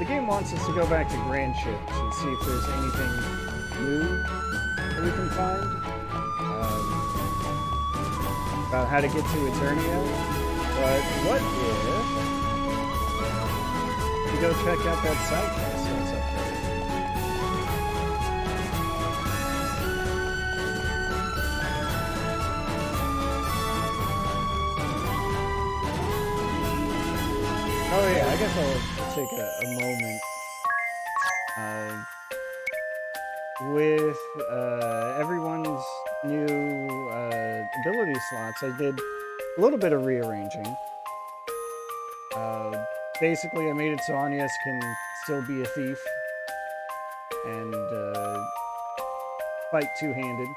the game wants us to go back to Grand Ships and see if there's anything new that we can find. About how to get to Eternia. But what if we go check out that side quest that's up there? Oh yeah, I guess I'll take a moment with everyone's new ability slots. I did a little bit of rearranging. Basically, I made it so Agnes can still be a thief and fight two-handed.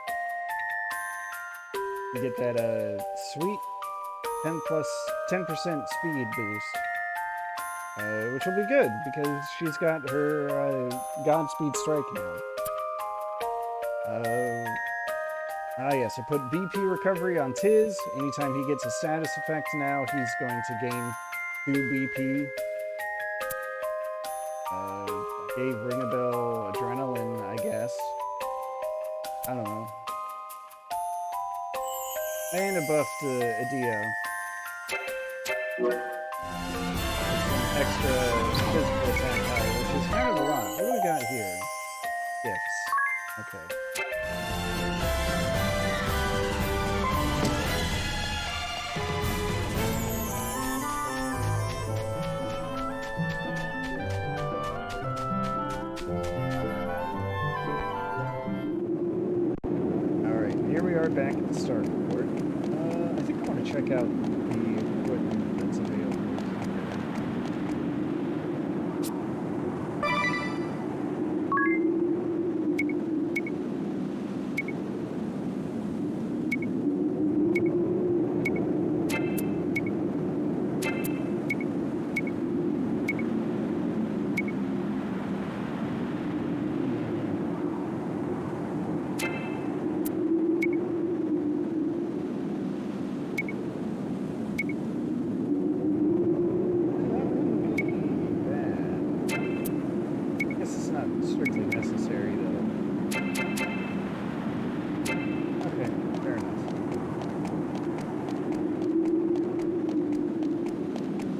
You get that sweet 10% speed boost. Which will be good, because she's got her Godspeed Strike now. Yes, I put BP recovery on Tiz. Anytime he gets a status effect now, he's going to gain 2 BP. Gave Ringabel Adrenaline, I guess. I don't know. And I buffed Edea. Extra physical attack power, which is kind of a lot. What do we got here? Gifts. Okay. Alright, here we are back at the Starkfort. I think I want to check out the equipment that's available.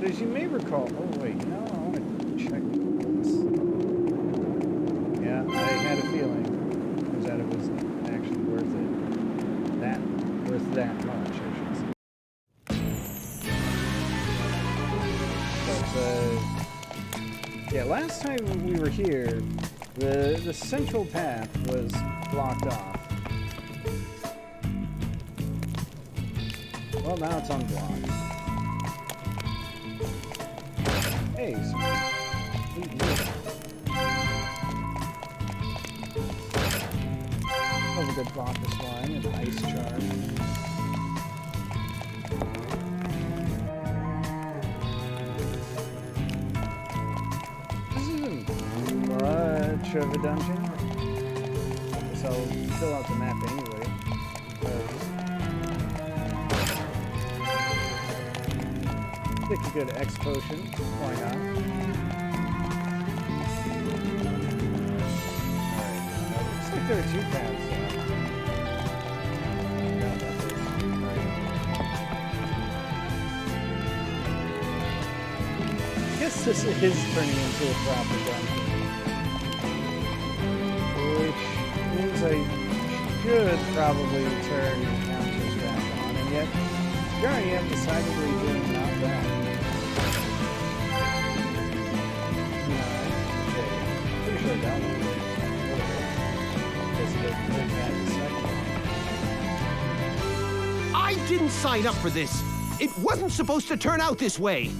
As you may recall, oh wait, you know, I want to check this. Yeah, I had a feeling. Turns out it was actually worth it. Worth that much, I should say. But, yeah, last time we were here, the central path was blocked off. Well, now it's unblocked. Hey, sweet meat. That was a good Bacchus line and ice charge. This isn't much of a dungeon. So I'll fill out the map anyway. Pick a good X potion. Why not? Alright. Looks like there are 2 paths. I guess this is turning into a proper dungeon. Which means I should probably turn counters back on, and yet here I am decidedly doing not that. Pretty sure that one. I didn't sign up for this. It wasn't supposed to turn out this way.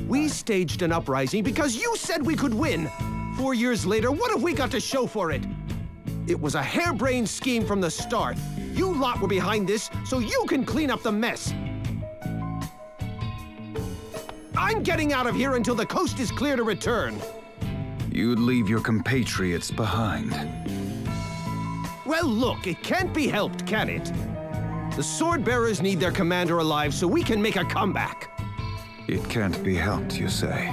We staged an uprising because you said we could win. 4 years later, what have we got to show for it? It was a harebrained scheme from the start. You lot were behind this, so you can clean up the mess. I'm getting out of here until the coast is clear to return. You'd leave your compatriots behind. Well, look, it can't be helped, can it? The Swordbearers need their commander alive so we can make a comeback. It can't be helped, you say?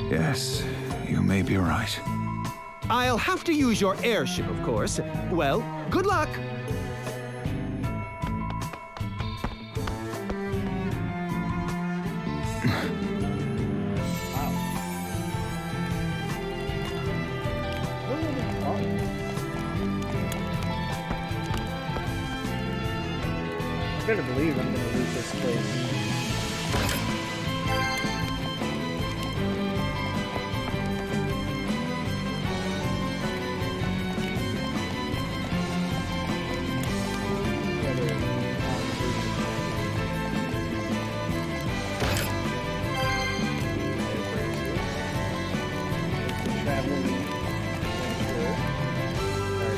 Yes, You may be right. I'll have to use your airship, of course. Well, good luck. I better believe I'm gonna lose this place.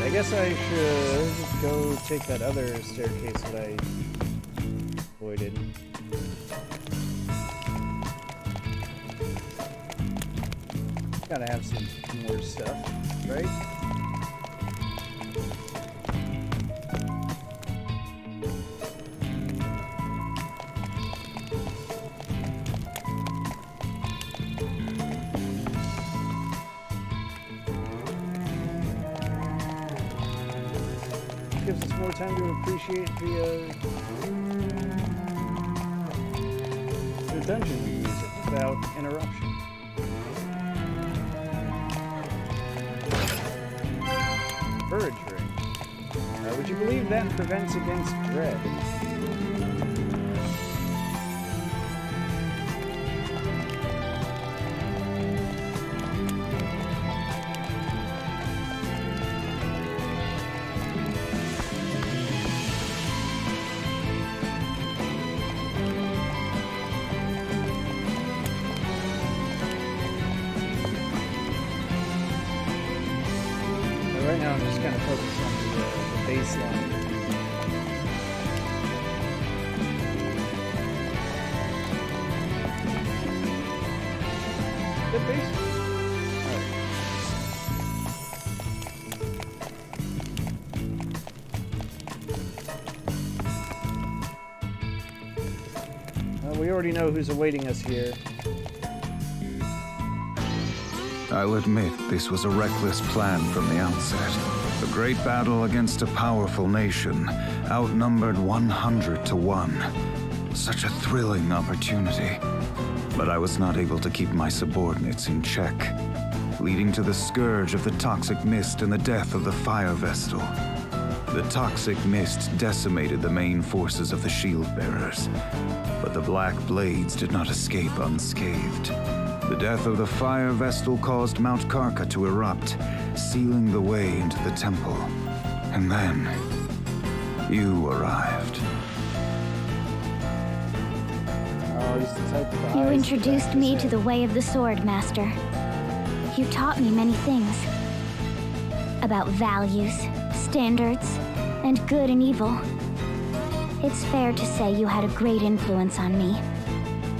I guess I should go take that other staircase that I avoided. Gotta have some more stuff, right? Gives us more time to appreciate the dungeon music without interruption. Courage ring. Would you believe that prevents against dread? Right now I'm just kind of focused on the baseline. Good base? Alright. We already know who's awaiting us here. I'll admit this was a reckless plan from the outset. A great battle against a powerful nation, outnumbered 100 to 1. Such a thrilling opportunity. But I was not able to keep my subordinates in check, leading to the scourge of the toxic mist and the death of the fire vestal. The toxic mist decimated the main forces of the Shieldbearers, but the Black Blades did not escape unscathed. The death of the fire vestal caused Mount Karka to erupt, sealing the way into the temple. And then, you arrived. Oh, he's the type of You introduced me to the way of the sword, Master. You taught me many things. About values, standards, and good and evil. It's fair to say you had a great influence on me.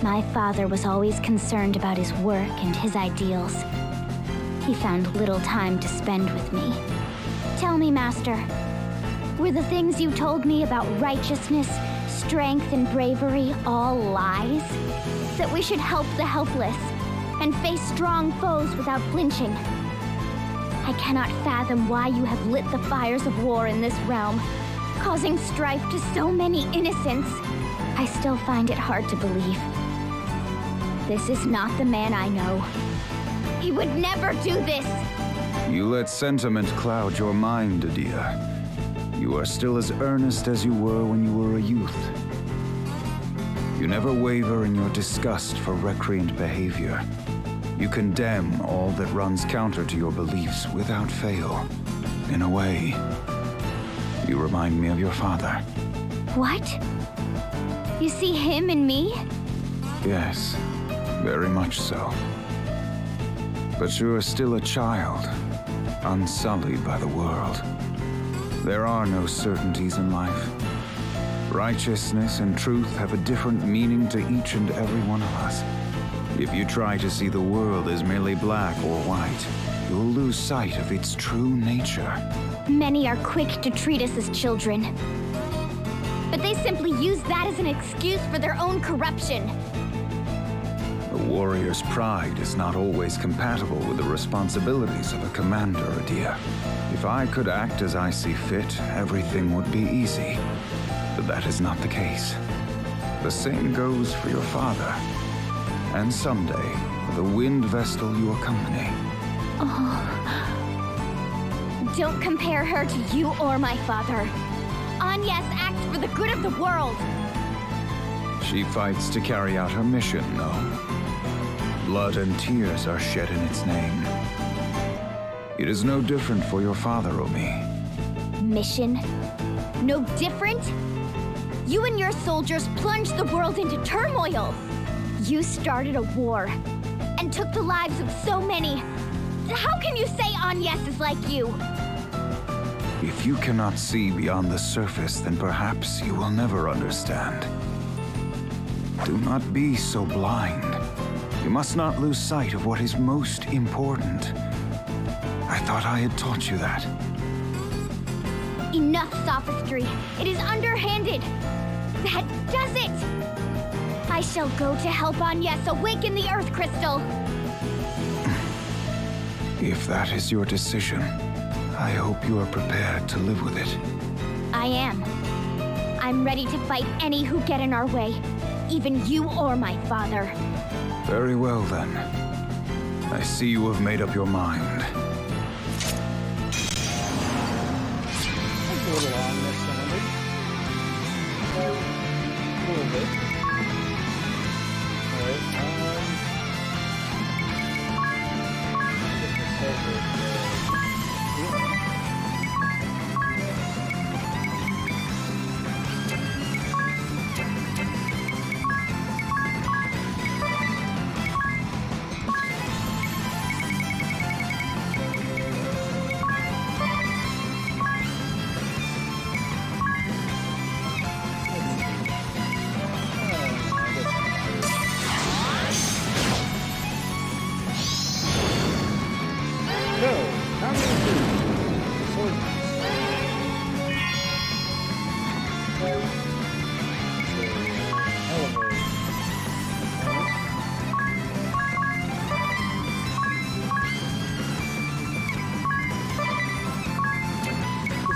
My father was always concerned about his work and his ideals. He found little time to spend with me. Tell me, Master, were the things you told me about righteousness, strength, and bravery all lies? That we should help the helpless and face strong foes without flinching? I cannot fathom why you have lit the fires of war in this realm, causing strife to so many innocents. I still find it hard to believe. This is not the man I know. He would never do this! You let sentiment cloud your mind, Edea. You are still as earnest as you were when you were a youth. You never waver in your disgust for recreant behavior. You condemn all that runs counter to your beliefs without fail. In a way, you remind me of your father. What? You see him in me? Yes, very much so. But you are still a child, unsullied by the world. There are no certainties in life. Righteousness and truth have a different meaning to each and every one of us. If you try to see the world as merely black or white, you'll lose sight of its true nature. Many are quick to treat us as children. But they simply use that as an excuse for their own corruption. The warrior's pride is not always compatible with the responsibilities of a commander, Edea. If I could act as I see fit, everything would be easy. But that is not the case. The same goes for your father. And someday, for the wind vestal you accompany. Don't compare her to you or my father. Agnes acts for the good of the world. She fights to carry out her mission, no? Blood and tears are shed in its name. It is no different for your father, Omi. Mission? No different? You and your soldiers plunged the world into turmoil. You started a war and took the lives of so many. How can you say Agnes is like you? If you cannot see beyond the surface, then perhaps you will never understand. Do not be so blind. You must not lose sight of what is most important. I thought I had taught you that. Enough sophistry. It is underhanded. That does it. I shall go to help Agnes awaken the Earth Crystal. If that is your decision, I hope you are prepared to live with it. I am. I'm ready to fight any who get in our way. Even you or my father. Very well, then. I see you have made up your mind. That's a little long this sounded. A little bit. Alright,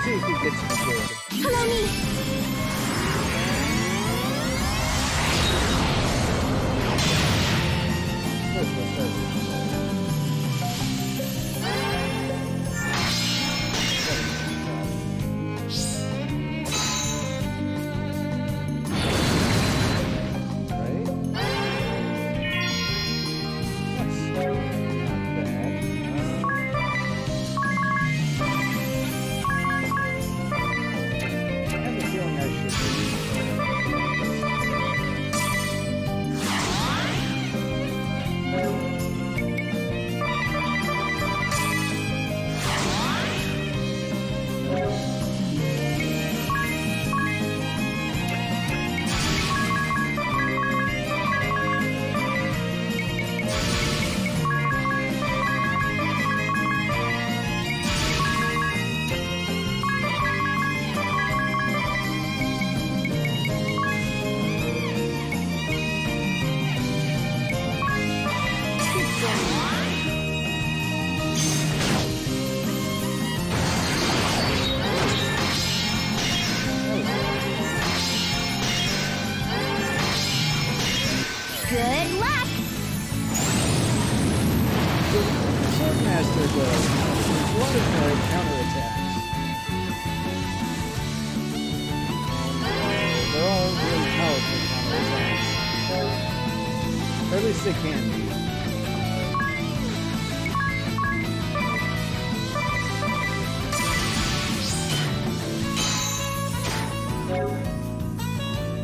see if he gets me good. Follow me. Good luck! Swordmaster does one of the counterattacks. They're all really powerful counterattacks. Or at least they can be.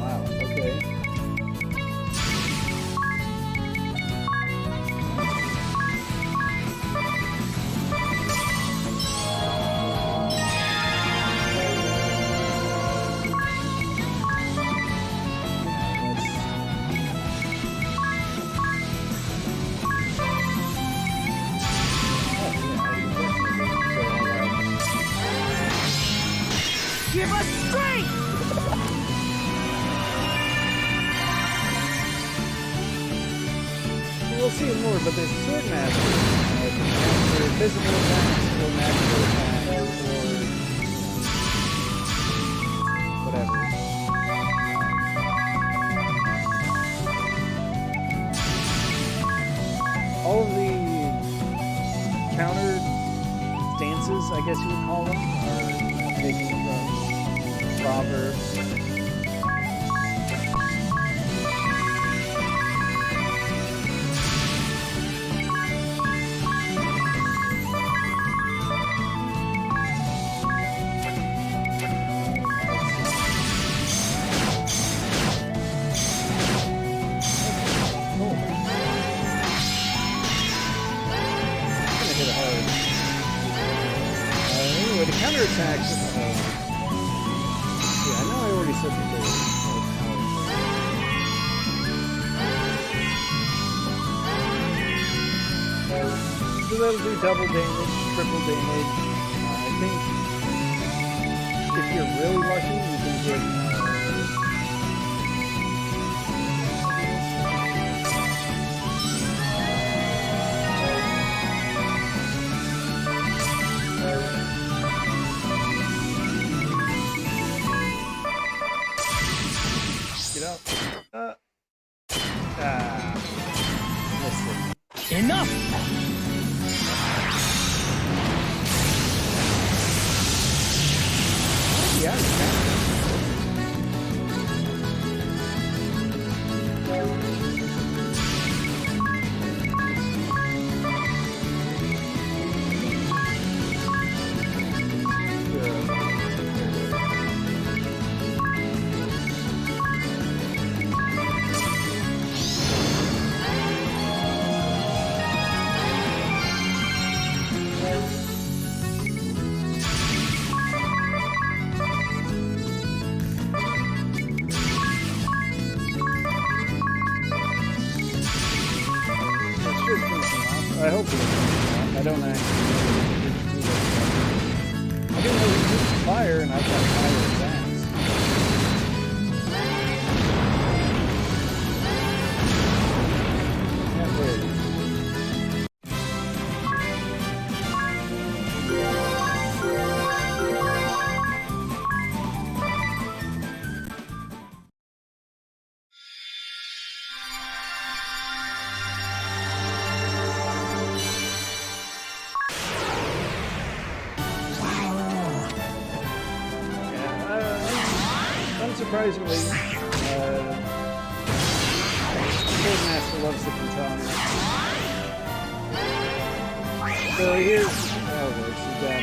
Wow, okay. Give us strength! we'll see more, but the Swordmaster can counter physical attacks or magical attacks or whatever. All of the counter stances, I guess you would call them, are taken from proverbs. Counterattacks. Yeah, I know I already said before. So that'll do double damage, triple damage. I think if you're really lucky, you can get. Enough! Yeah, I hope it. I don't actually know. I didn't know he used fire, and I've got fire attacks. Can't wait. Unsurprisingly, Swordmaster loves the katana. So here's how it works. You've got,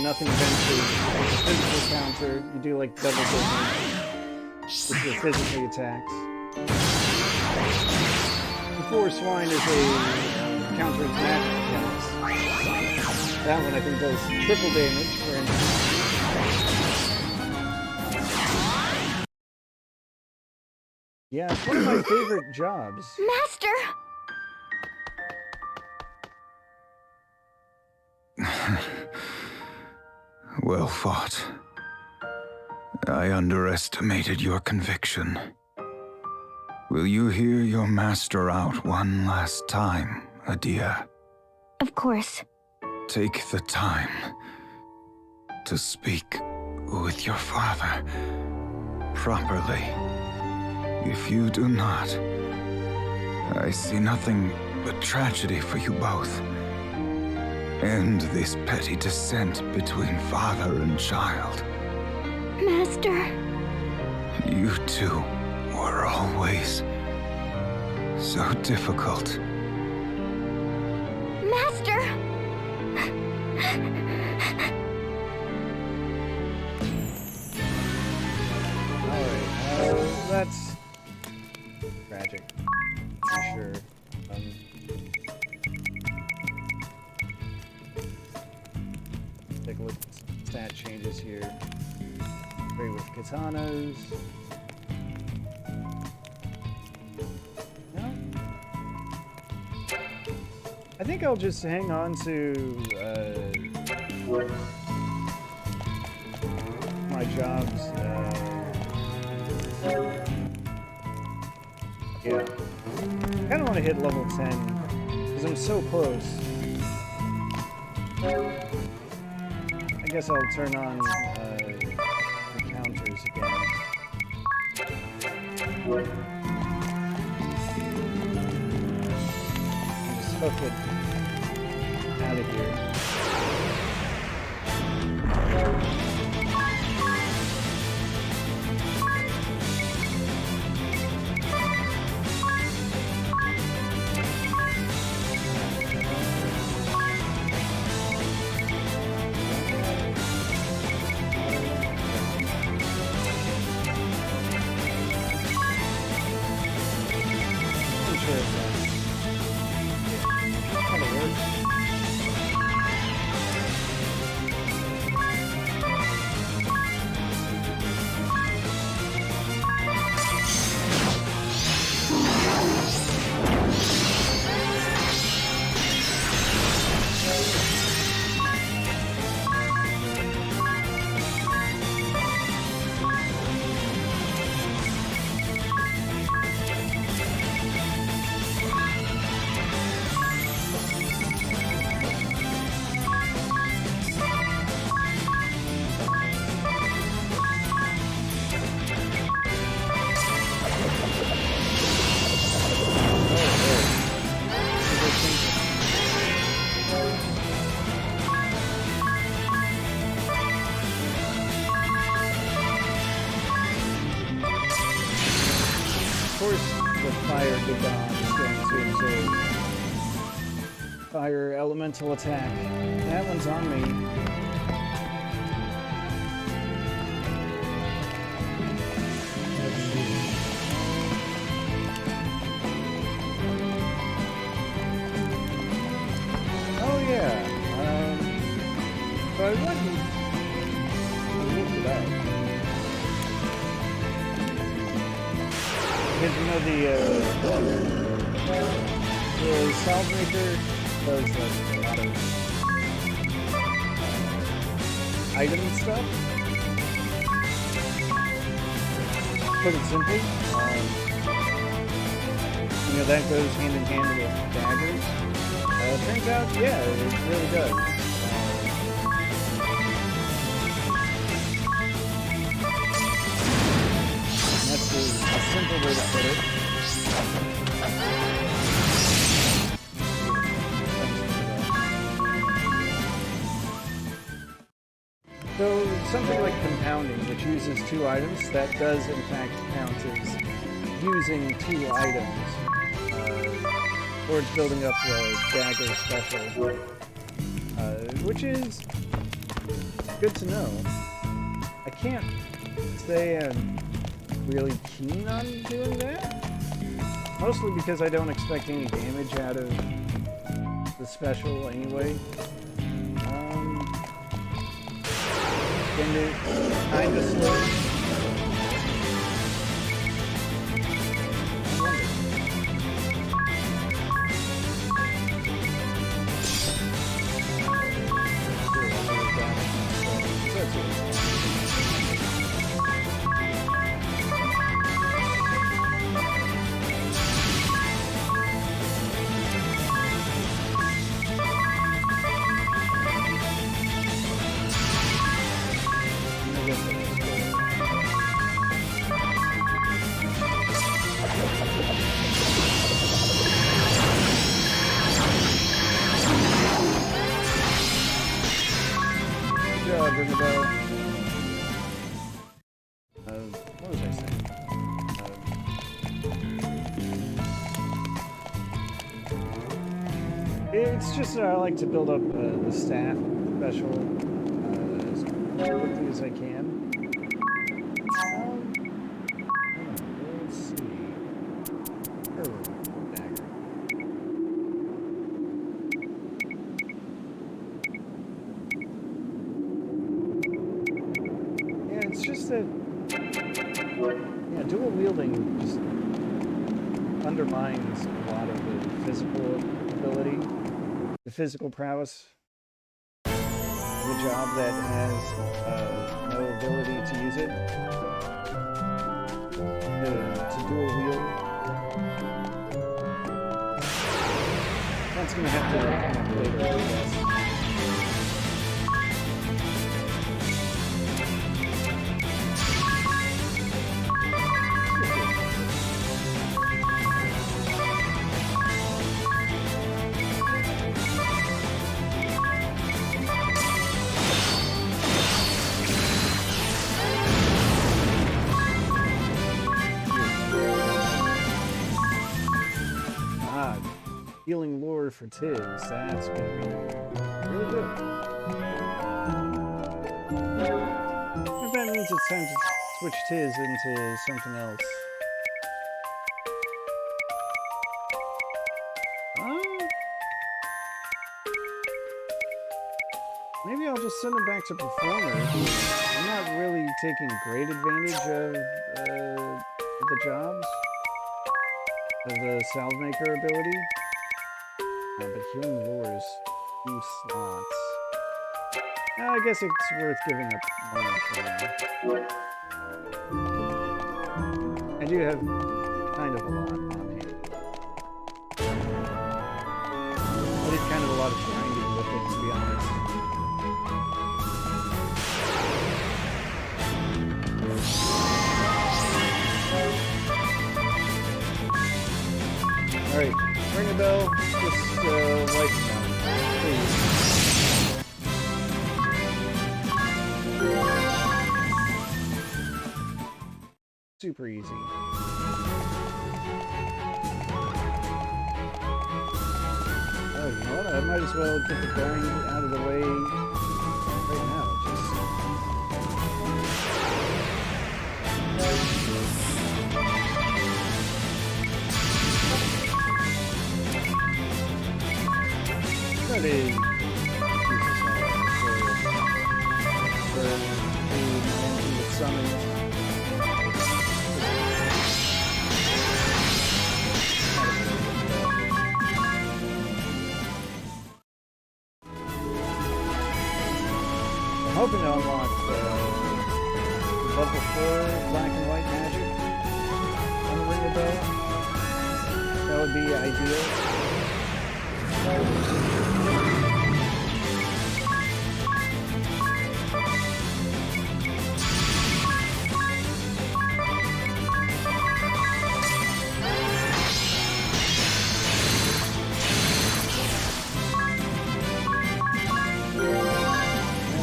nothing eventually. It's a physical counter. You do like double damage with your physically attacks. And Four Swine is a counter his magic attacks. That one I think does triple damage, for instance. Yeah, it's one of my favorite jobs. Master! Well fought. I underestimated your conviction. Will you hear your master out one last time, Edea? Of course. Take the time to speak with your father properly. If you do not, I see nothing but tragedy for you both. End this petty dissent between father and child. Master. You two were always so difficult. Master! Alright, that's tragic, for sure. Take a look at some stat changes here. Great with katanas. No? I think I'll just hang on to my jobs. Yeah. kind of want to hit level 10 because I'm so close. I guess I'll turn on the counters again. Just hook it out of here. Fire elemental attack. That one's on me. Let's see. Oh yeah. So I went and looked it up. Because you know the Salve Maker does like a lot of item stuff. Put it simply, you know, that goes hand in hand with daggers. It turns out, yeah, it really does. That's a simple way to put it. So something like compounding, which uses 2 items, that does in fact count as using 2 items towards building up the dagger special, which is good to know. I can't say I'm really keen on doing that, mostly because I don't expect any damage out of the special anyway. And it's kind of slow. What was I saying? It's just that I like to build up the staff special as quickly as I can. Let's see. Dagger. Yeah, it's just that. Yeah, dual wielding just undermines a lot of the physical ability, the physical prowess of a job that has no ability to use it. To dual wield. I guess. Healing lore for Tiz. That's gonna be really good. If that means it's time to switch Tiz into something else. Maybe I'll just send him back to Performer. I'm not really taking great advantage of the jobs. Of the Salvemaker ability. But healing lore is 2 slots. I guess it's worth giving up money for now. I do have kind of a lot on hand. I did kind of a lot of grinding with it, to be honest. Alright, ring a bell. Just wipe them out, please. Super easy. Oh, you know what? I might as well get the grind out of the way right now. That is for the summons. I'm hoping to unlock level 4 black and white magic on the ring of bell. That would be ideal.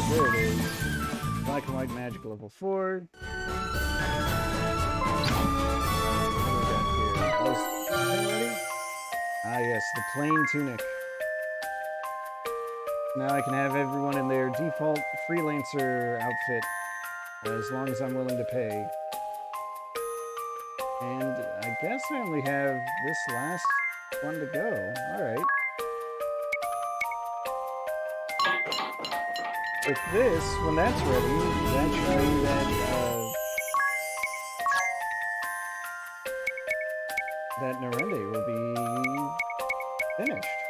There it is. Black and white magic level 4. Ah yes, the plain tunic. Now I can have everyone in their default freelancer outfit, as long as I'm willing to pay. And I guess I only have this last one to go. Alright. With this, when that's ready, that should mean that, that Narende will be finished.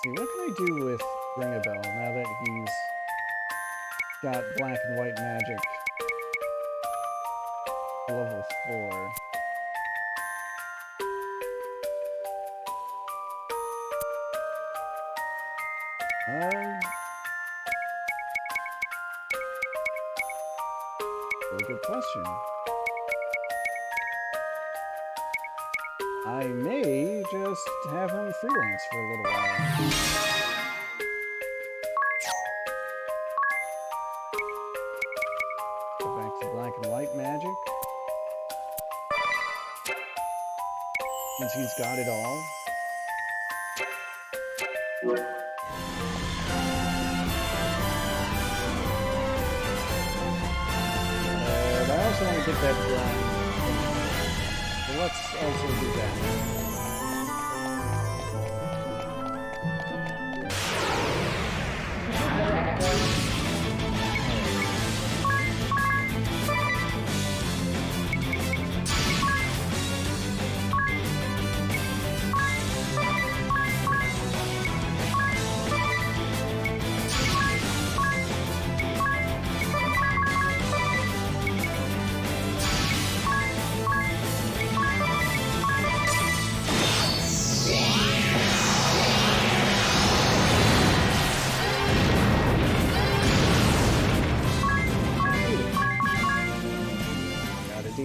See, what can I do with Ringabel now that he's got black and white magic level 4? Really good question. I may just have him freelance for a little while. Go back to black and white magic. Since he's got it all. I also want to get that blind. So let's also do that.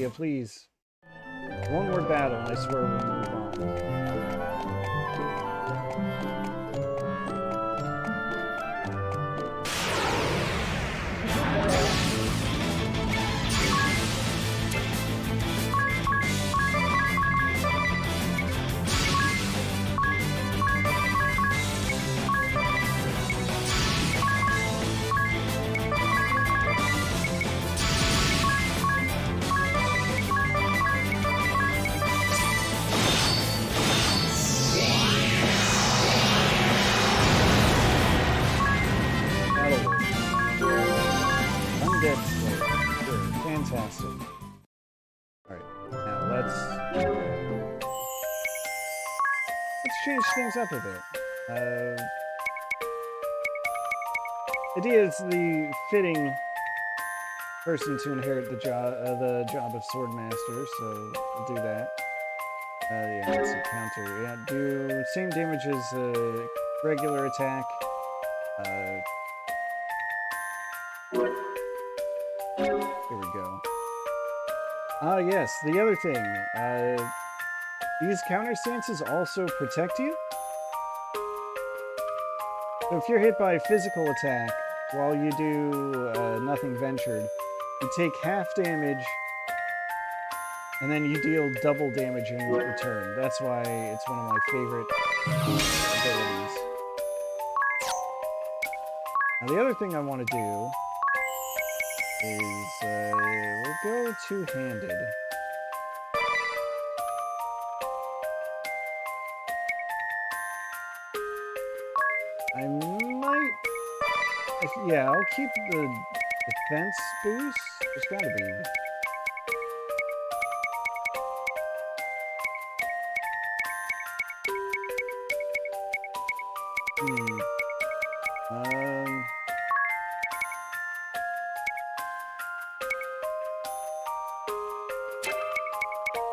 Edea, please. One more battle, and I swear we'll move on. Fantastic. Alright, now let's change things up a bit. Edea is the fitting person to inherit the job of Swordmaster, so we'll do that. Yeah, that's a counter. Yeah, do same damage as regular attack. Here we go. Ah, yes, the other thing. These counter stances also protect you. So if you're hit by a physical attack while you do nothing ventured, you take half damage, and then you deal double damage in return. That's why it's one of my favorite abilities. Now the other thing I want to do is we'll go two-handed. I might... yeah, I'll keep the defense boost. There's gotta be...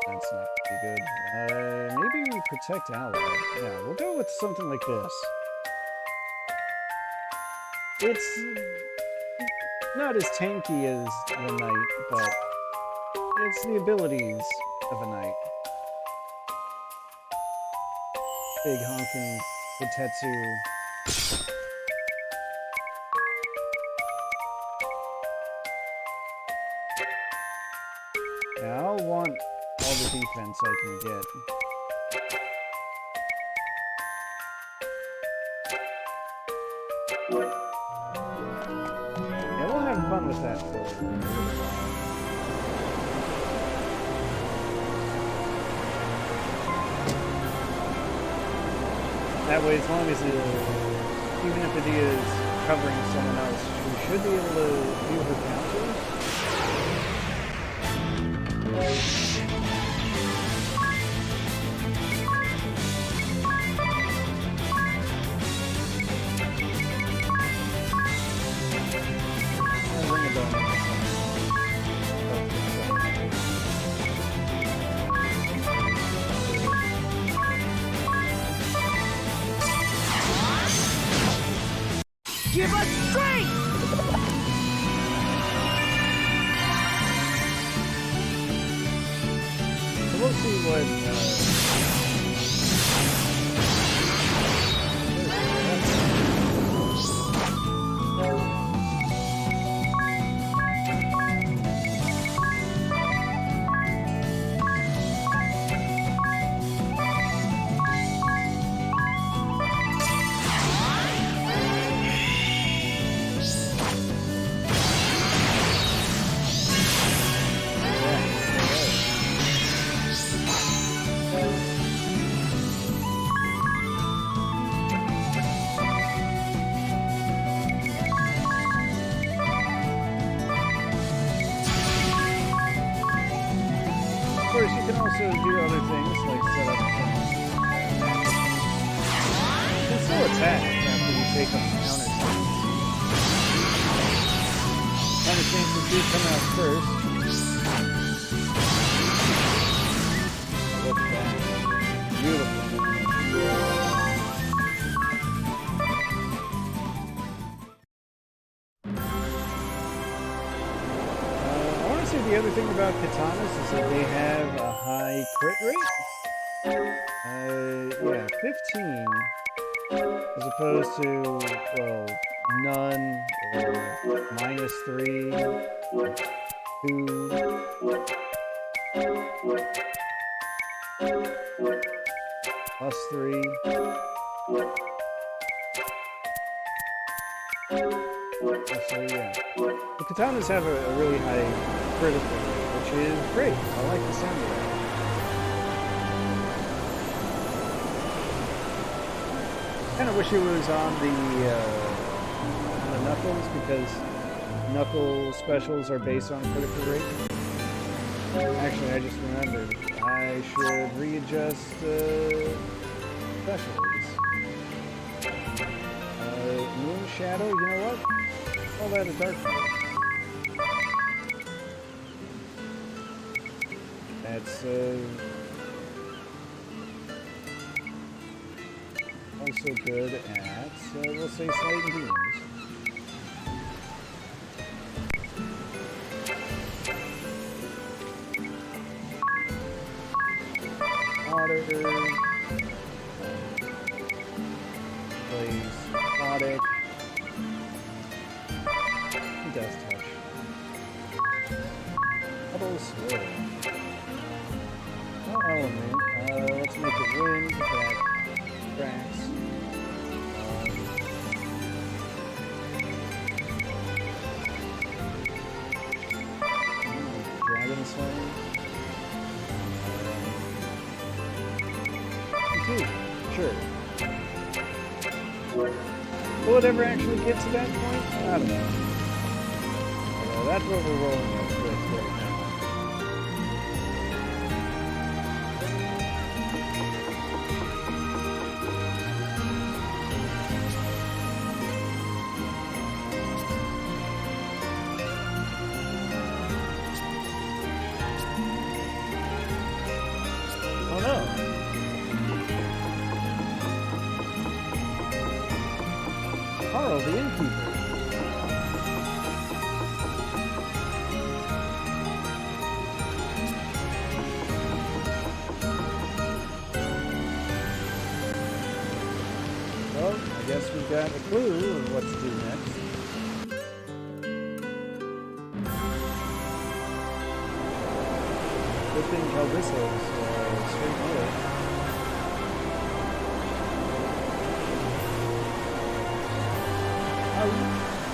That's not pretty good. Maybe we protect ally. Yeah, we'll go with something like this. It's not as tanky as the knight, but it's the abilities of a knight. Big honkin' Kotetsu. Yeah, I'll want all the defense I can get. Yeah, we'll have fun with that for that way, as long as even if Edea is covering someone else, we should be able to do her counters. Give us strength! We'll see what... also do other things, like set up things. You can still attack after you take up the counter stance. Counter stances do come out first. Look at that. Beautiful. The the other thing about katanas is that they have a high crit rate. Yeah, 15 as opposed to, well, none or -3 or 2. +3. So yeah, the katanas have a really high critical rate, which is great. I like the sound of that. Kind of wish it was on the knuckles, because knuckle specials are based on critical rate. Actually, I just remembered. I should readjust specials. Moon Shadow, you know what? Call that a dark mode. That's also good at, we'll say, Slight and Demons. Water. Plays Aquatic. He does touch. Puddle Swirl. No element. Let's make it wind. That cracks. Dragon Slaying. Sure. Will it ever actually get to that point? I don't know. That's what we're rolling with right now. Oh no. Carl, the innkeeper. Well, I guess we've got a clue of what to do next. Good thing Calvisso's straight north.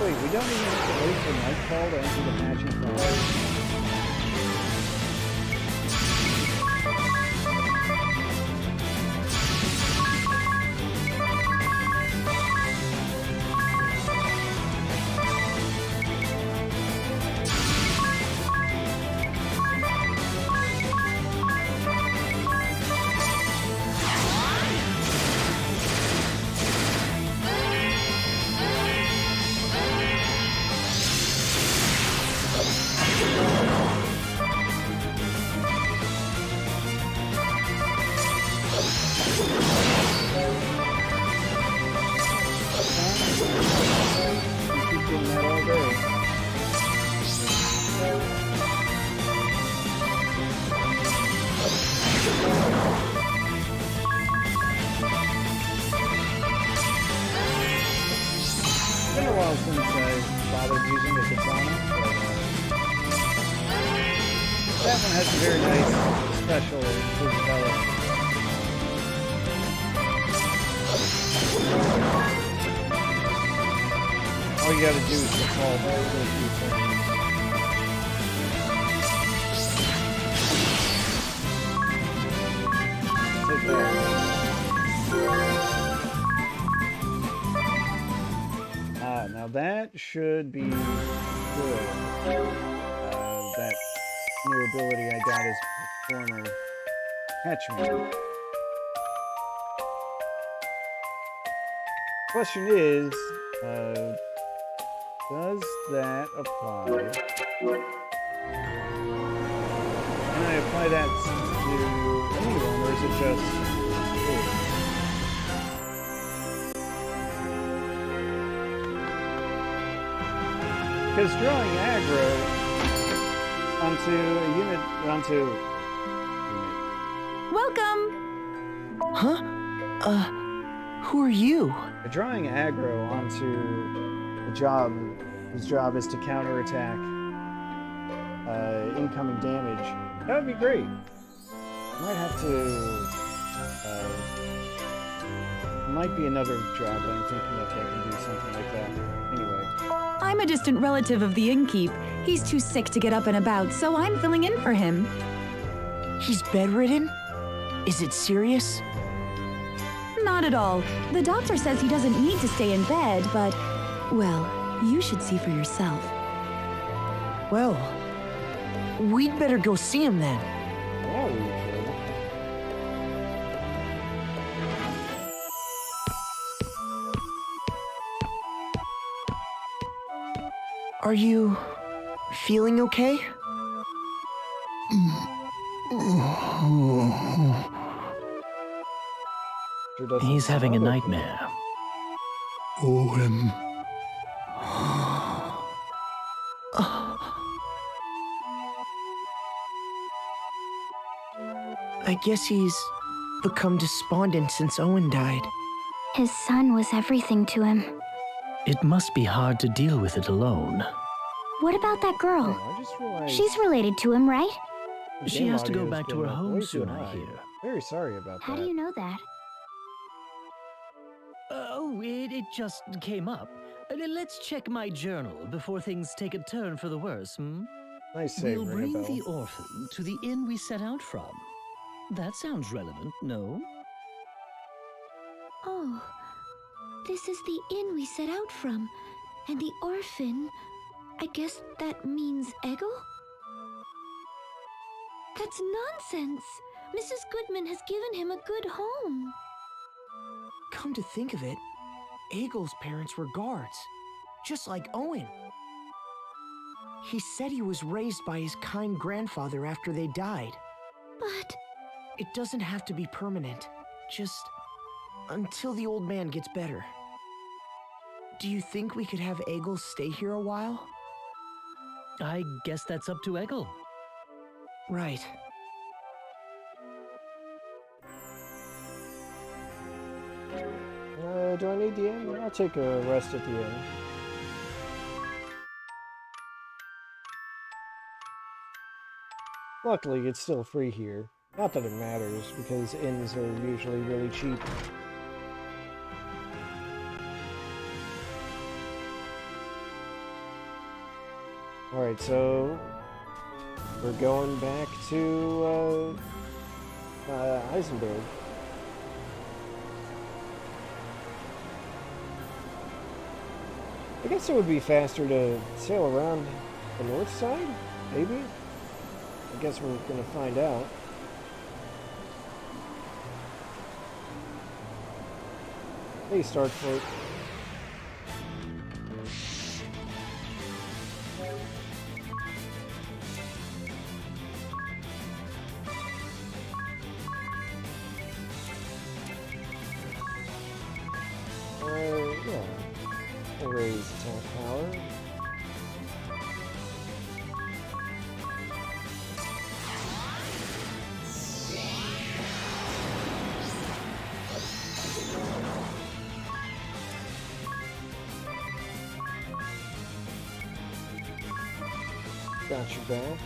Wait, we don't even have to wait for nightfall to enter the matching forest. Since I bothered using the katana, but that one has a very nice special development. All you gotta do is just solve all those few things. Take that. Now that should be good. That new ability I got is Performer Catchment. Question is, does that apply? Can I apply that to anyone, or is it just food? Because drawing aggro onto a unit, onto... Welcome! Huh? Who are you? They're drawing aggro onto a job whose job is to counterattack incoming damage. That would be great. Might have to... might be another job that I'm thinking of that can do something like that. Anyway. I'm a distant relative of the innkeep. He's too sick to get up and about, so I'm filling in for him. He's bedridden? Is it serious? Not at all. The doctor says he doesn't need to stay in bed, but, well, you should see for yourself. Well, we'd better go see him then. Yeah, we should. Are you feeling okay? He's having a nightmare. Owen. I guess he's become despondent since Owen died. His son was everything to him. It must be hard to deal with it alone. What about that girl? Oh, I just realized She's related to him, right? the She game has to go audio's back to been her up home way too soon, I high. hear. Very sorry about How that. do you know that? Oh, it just came up. Let's check my journal before things take a turn for the worse, hmm? Nice save, We'll bring Ringabel. the orphan to the inn we set out from. That sounds relevant, no? Oh, this is the inn we set out from. And the orphan, I guess that means Eggle? That's nonsense. Mrs. Goodman has given him a good home. Come to think of it, Eggle's parents were guards, just like Owen. He said he was raised by his kind grandfather after they died. But It doesn't have to be permanent, just until the old man gets better. Do you think we could have Eggle stay here a while? I guess that's up to Eggle. Right. Do I need the inn? I'll take a rest at the inn. Luckily, it's still free here. Not that it matters, because inns are usually really cheap. Alright, so we're going back to Eisenberg. I guess it would be faster to sail around the north side, maybe? I guess we're gonna find out. Hey, Starkfort. Yeah. We'll raise attack power. Got your back.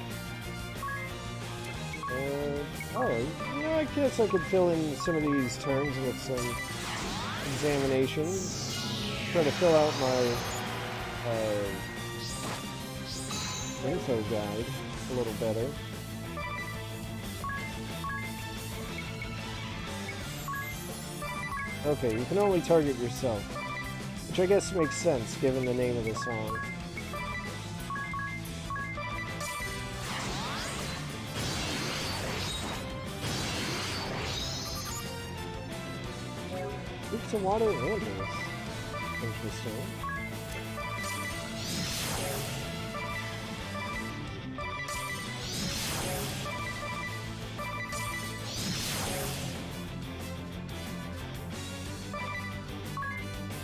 I guess I could fill in some of these turns with some examinations. Try to fill out my info guide a little better. Okay, you can only target yourself, which I guess makes sense given the name of the song. It's a water and ice. Interesting.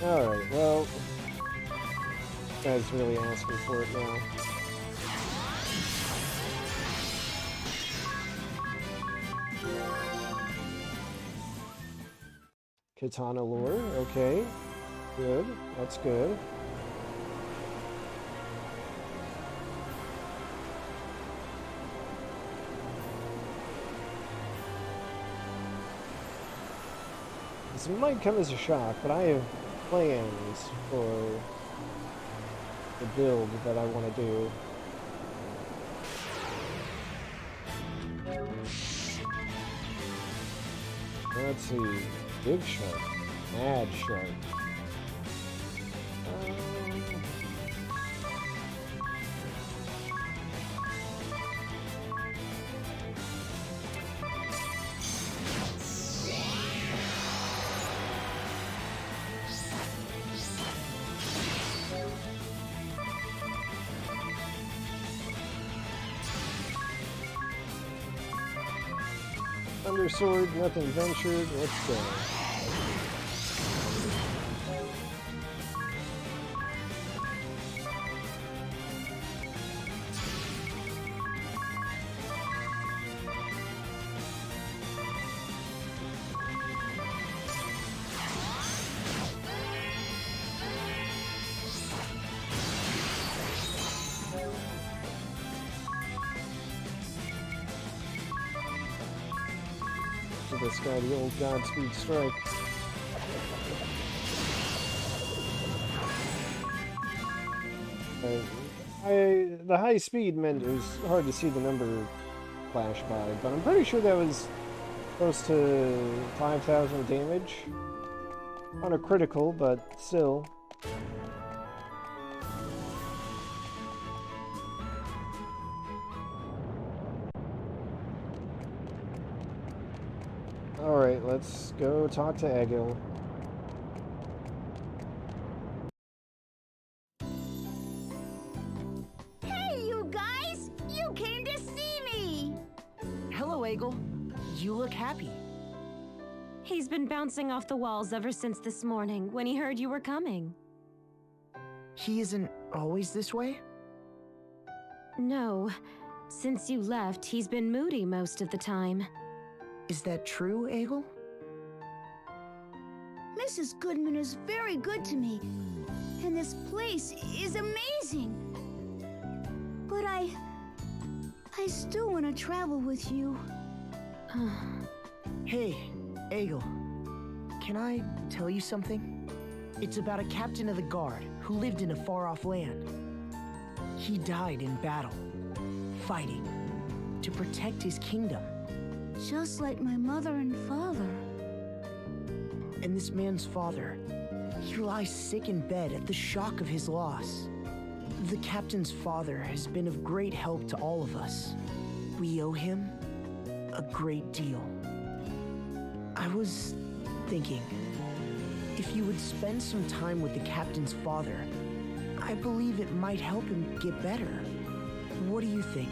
Alright, well, this guy's really asking for it now. Katana lore. Okay. Good. That's good. This might come as a shock, but I have plans for the build that I want to do. Let's see. Big shark. Mad shark. Thunder sword, nothing ventured. Let's go. This guy, the old Godspeed strike. The high speed meant it was hard to see the number flash by, but I'm pretty sure that was close to 5,000 damage on a critical, but still. Alright, let's go talk to Egil. Hey, you guys! You came to see me! Hello, Egil. You look happy. He's been bouncing off the walls ever since this morning when he heard you were coming. He isn't always this way? No. Since you left, he's been moody most of the time. Is that true, Egil? Mrs. Goodman is very good to me, and this place is amazing. But I still want to travel with you. Hey, Egil. Can I tell you something? It's about a captain of the guard who lived in a far-off land. He died in battle, fighting, to protect his kingdom. Just like my mother and father. And this man's father, he lies sick in bed at the shock of his loss. The captain's father has been of great help to all of us. We owe him a great deal. I was thinking, if you would spend some time with the captain's father, I believe it might help him get better. What do you think,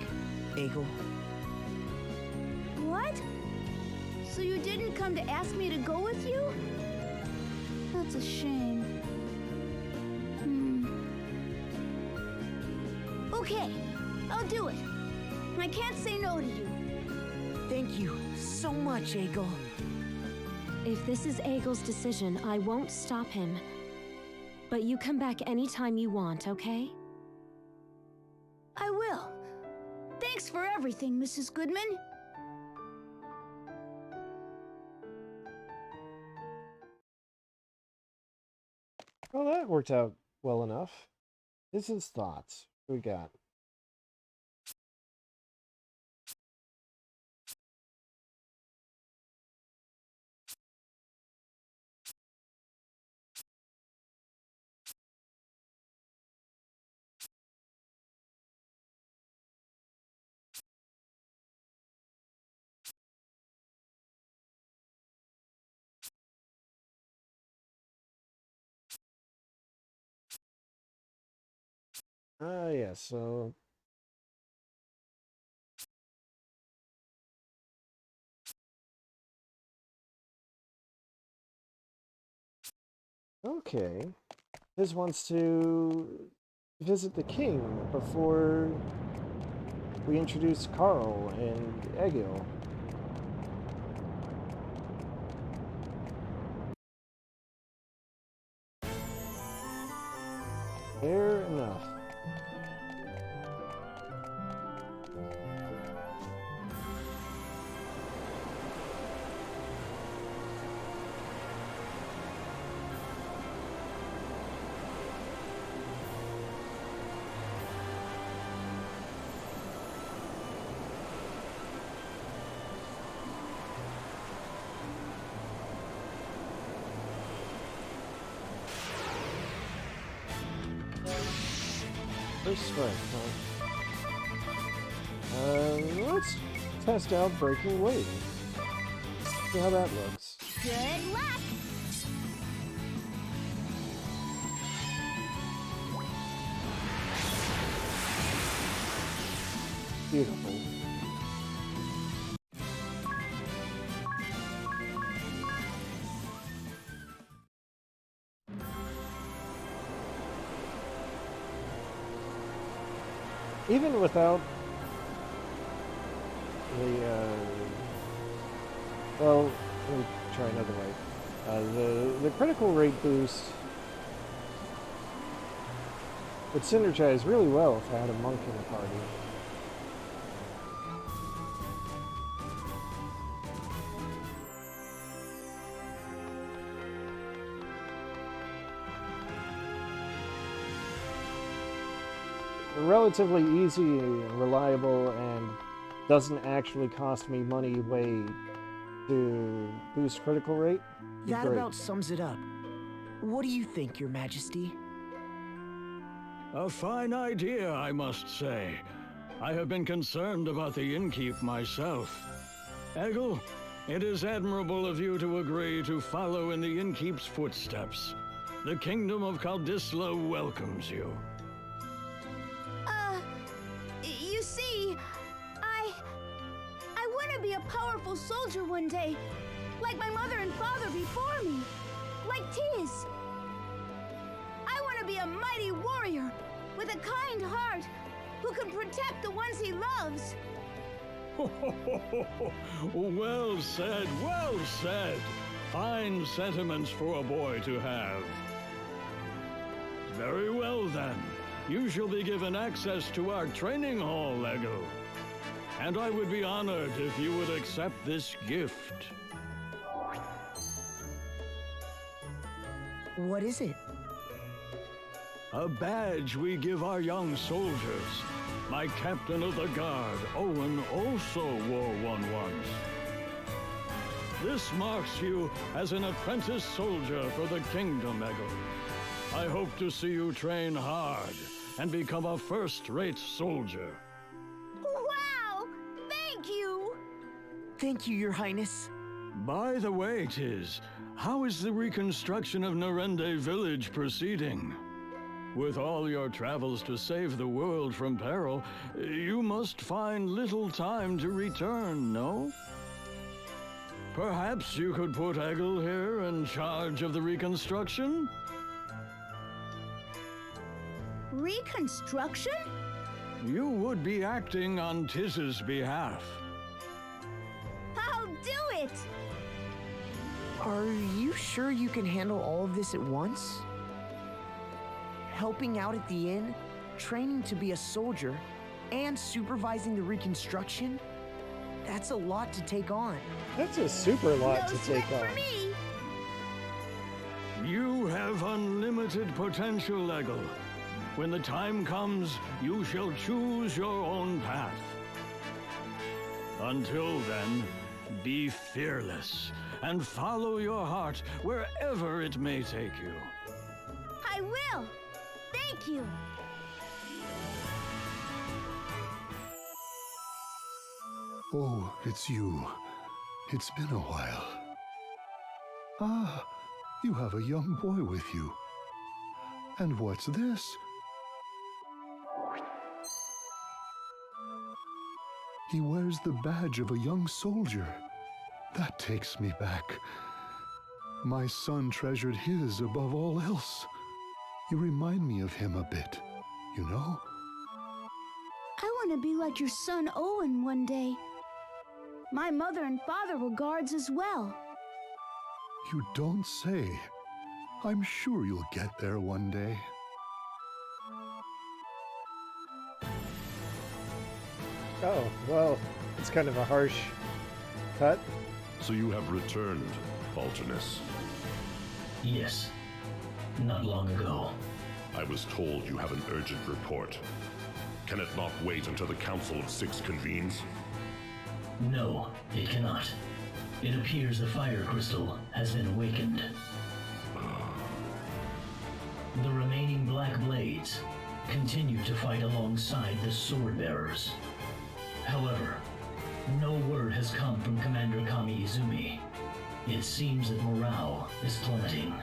Egil? What? So you didn't come to ask me to go with you? That's a shame. Okay, I'll do it. I can't say no to you. Thank you so much, Egil. If this is Egil's decision, I won't stop him. But you come back anytime you want, okay? I will. Thanks for everything, Mrs. Goodman. Well, that worked out well enough. This is thoughts. What we got? Yeah, so... Okay. Liz wants to visit the king before we introduce Carl and Egil. First strike, huh? Let's test out Breaking Wave. See how that looks. Good luck! Beautiful. Even without the, well, let me try another way. The critical rate boost would synergize really well if I had a monk in the party. Relatively easy and reliable and doesn't actually cost me money way to boost critical rate. That Great. about sums it up. What do you think, Your Majesty? A fine idea, I must say. I have been concerned about the innkeep myself. Eggle, it is admirable of you to agree to follow in the innkeep's footsteps. The kingdom of Kaldisla welcomes you. You see, I want to be a powerful soldier one day, like my mother and father before me, like Tiz. I want to be a mighty warrior with a kind heart who can protect the ones he loves. Well said, well said. Fine sentiments for a boy to have. Very well then. You shall be given access to our training hall, Eggle. And I would be honored if you would accept this gift. What is it? A badge we give our young soldiers. My captain of the guard, Owen, also wore one once. This marks you as an apprentice soldier for the kingdom, Eggle. I hope to see you train hard and become a first-rate soldier. Wow! Thank you! Thank you, Your Highness. By the way, Tiz, how is the reconstruction of Narende village proceeding? With all your travels to save the world from peril, you must find little time to return, no? Perhaps you could put Eggle here in charge of the reconstruction? Reconstruction? You would be acting on Tiz's behalf. I'll do it! Are you sure you can handle all of this at once? Helping out at the inn, training to be a soldier, and supervising the reconstruction? That's a lot to take on. That's a super lot No to take sweat on. for me! You have unlimited potential, Eggle. When the time comes, you shall choose your own path. Until then, be fearless and follow your heart wherever it may take you. I will! Thank you! Oh, it's you. It's been a while. Ah, you have a young boy with you. And what's this? He wears the badge of a young soldier. That takes me back. My son treasured his above all else. You remind me of him a bit, you know? I want to be like your son Owen one day. My mother and father were guards as well. You don't say. I'm sure you'll get there one day. Oh, well, it's kind of a harsh cut. So you have returned, Alternus. Yes. Not long ago. I was told you have an urgent report. Can it not wait until the Council of Six convenes? No, it cannot. It appears the fire crystal has been awakened. The remaining black blades continue to fight alongside the Swordbearers. However, no word has come from Commander Kamiizumi. It seems that morale is plummeting.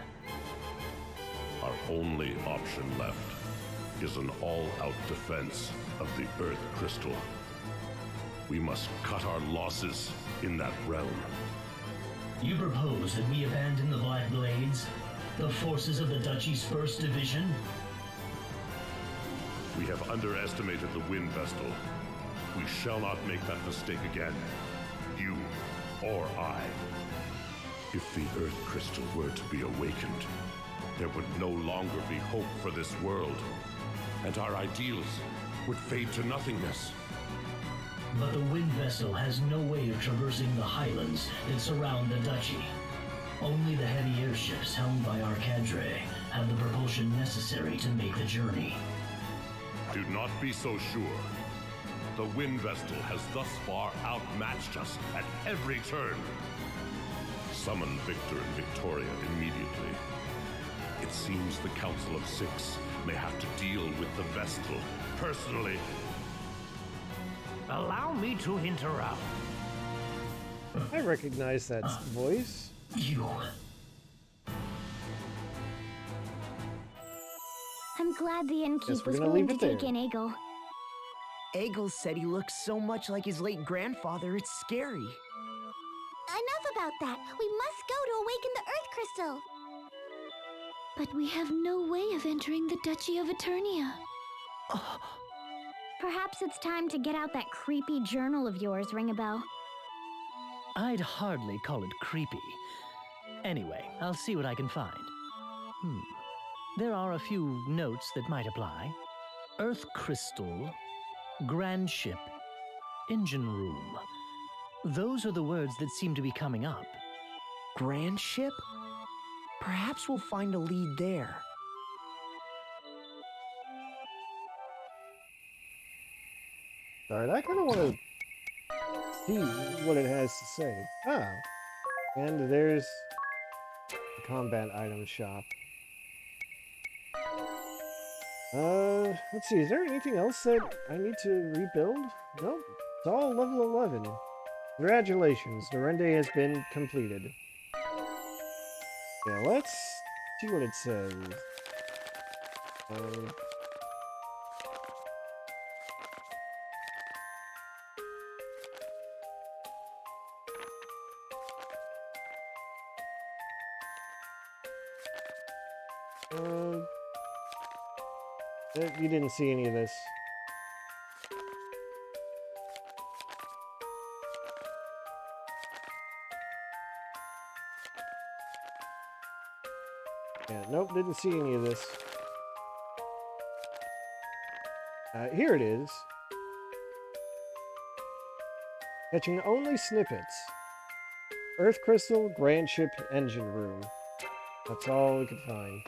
Our only option left is an all-out defense of the Earth Crystal. We must cut our losses in that realm. You propose that we abandon the Black Blades, the forces of the Duchy's 1st Division? We have underestimated the Wind Vestal. We shall not make that mistake again. You or I. If the Earth Crystal were to be awakened, there would no longer be hope for this world, and our ideals would fade to nothingness. But the Wind Vessel has no way of traversing the highlands that surround the Duchy. Only the heavy airships helmed by Astrae have the propulsion necessary to make the journey. Do not be so sure. The Wind Vestal has thus far outmatched us at every turn. Summon Victor and Victoria immediately. It seems the Council of Six may have to deal with the Vestal personally. Allow me to interrupt. I recognize that voice. You. I'm glad the Guess innkeep we're was gonna willing leave to it take there. in Egil. Egil said he looks so much like his late grandfather, it's scary. Enough about that. We must go to awaken the Earth Crystal. But we have no way of entering the Duchy of Eternia. Perhaps it's time to get out that creepy journal of yours, Ringabel. I'd hardly call it creepy. Anyway, I'll see what I can find. There are a few notes that might apply. Earth Crystal, Grand Ship, Engine Room. Those are the words that seem to be coming up. Grand ship? Perhaps we'll find a lead there. Alright, I kind of want to see what it has to say. Ah, and there's the combat item shop. Let's see, is there anything else that I need to rebuild? Nope, it's all level 11. Congratulations, the rende has been completed. Yeah, let's see what it says. You didn't see any of this. Yeah, nope, didn't see any of this. Here it is. Catching only snippets. Earth Crystal, Grand Ship, Engine Room. That's all we could find.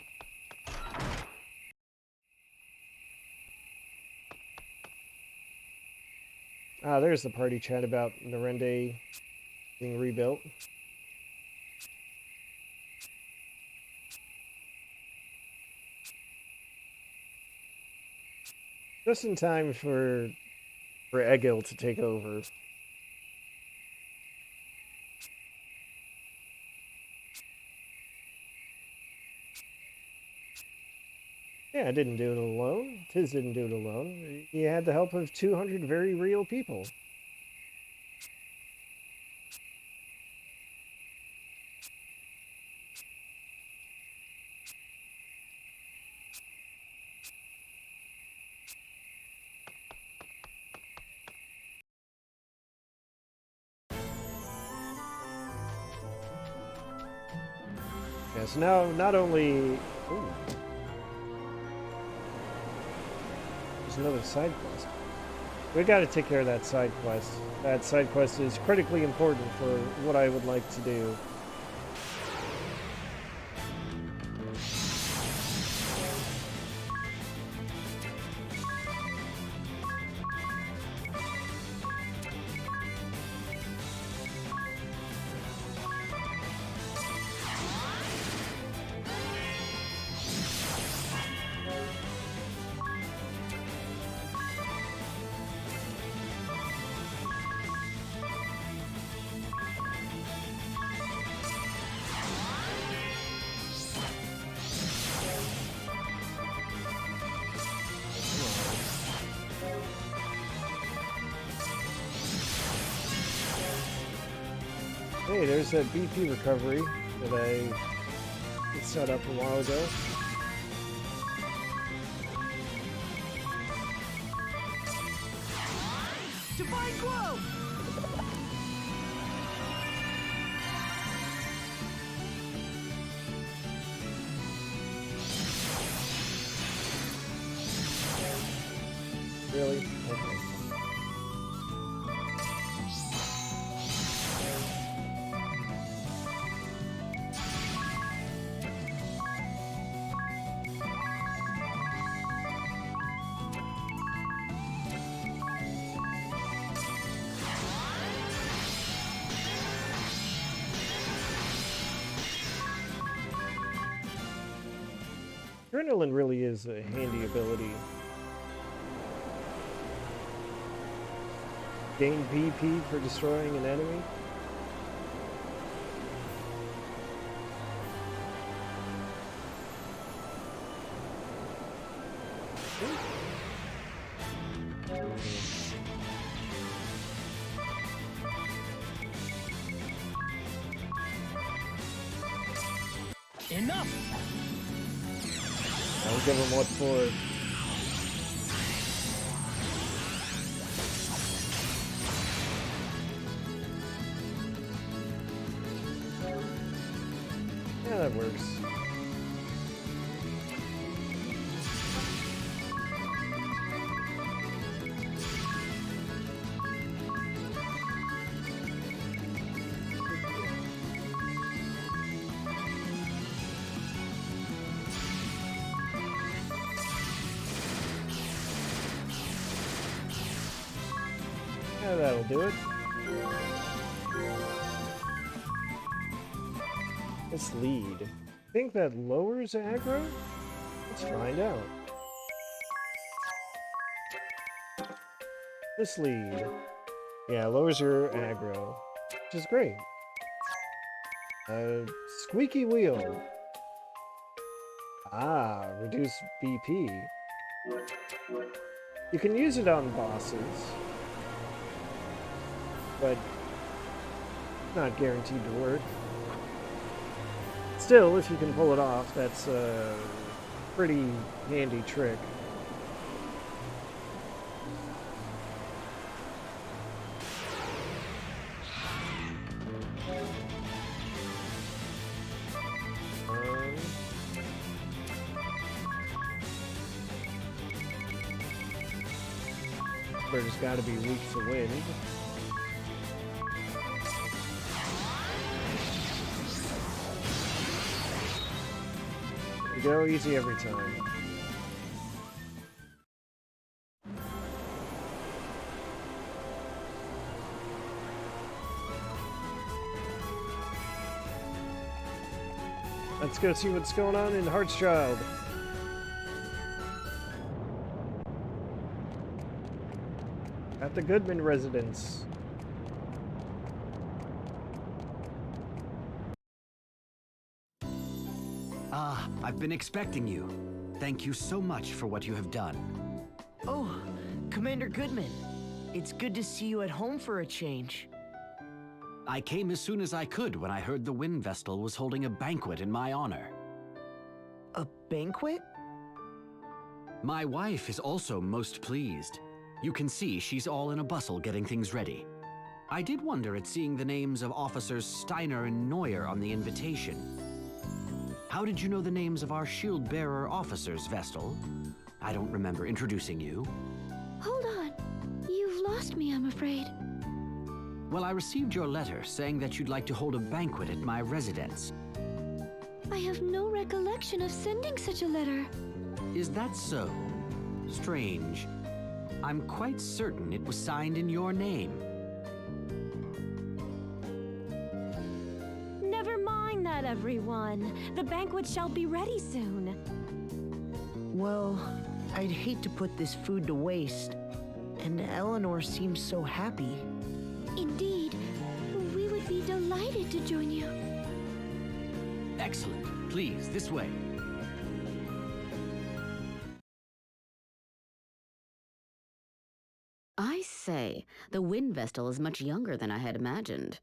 Ah, there's the party chat about the rende being rebuilt. Just in time for Egil to take over. Yeah, I didn't do it alone. Tiz didn't do it alone. He had the help of 200 very real people. Yeah, so now not only... Ooh. Another side quest. We got to take care of that side quest. That side quest is critically important for what I would like to do. Hey, there's that BP recovery that I set up a while ago. Divine Glow! Really? Okay. Adrenaline really is a handy ability. Gain BP for destroying an enemy. Enough! I'll give him what for. Yeah, that works. Yeah, that'll do it. Let's lead. I think that lowers aggro? Let's find out. This lead. Yeah, lowers your aggro, which is great. Squeaky wheel. Ah, reduce BP. You can use it on bosses, but not guaranteed to work. Still, if you can pull it off, that's a pretty handy trick. Bird's got to be weak to wind. There we go, easy every time. Let's go see what's going on in Heartschild. At the Goodman residence. Ah, I've been expecting you. Thank you so much for what you have done. Oh, Commander Goodman. It's good to see you at home for a change. I came as soon as I could when I heard the Wind Vestal was holding a banquet in my honor. A banquet? My wife is also most pleased. You can see she's all in a bustle getting things ready. I did wonder at seeing the names of Officers Steiner and Neuer on the invitation. How did you know the names of our shield-bearer officers, Vestal? I don't remember introducing you. Hold on. You've lost me, I'm afraid. Well, I received your letter saying that you'd like to hold a banquet at my residence. I have no recollection of sending such a letter. Is that so? Strange. I'm quite certain it was signed in your name. Never mind that, everyone. The banquet shall be ready soon. Well, I'd hate to put this food to waste. And Eleanor seems so happy. Indeed. We would be delighted to join you. Excellent. Please, this way. I say, the Wind Vestal is much younger than I had imagined.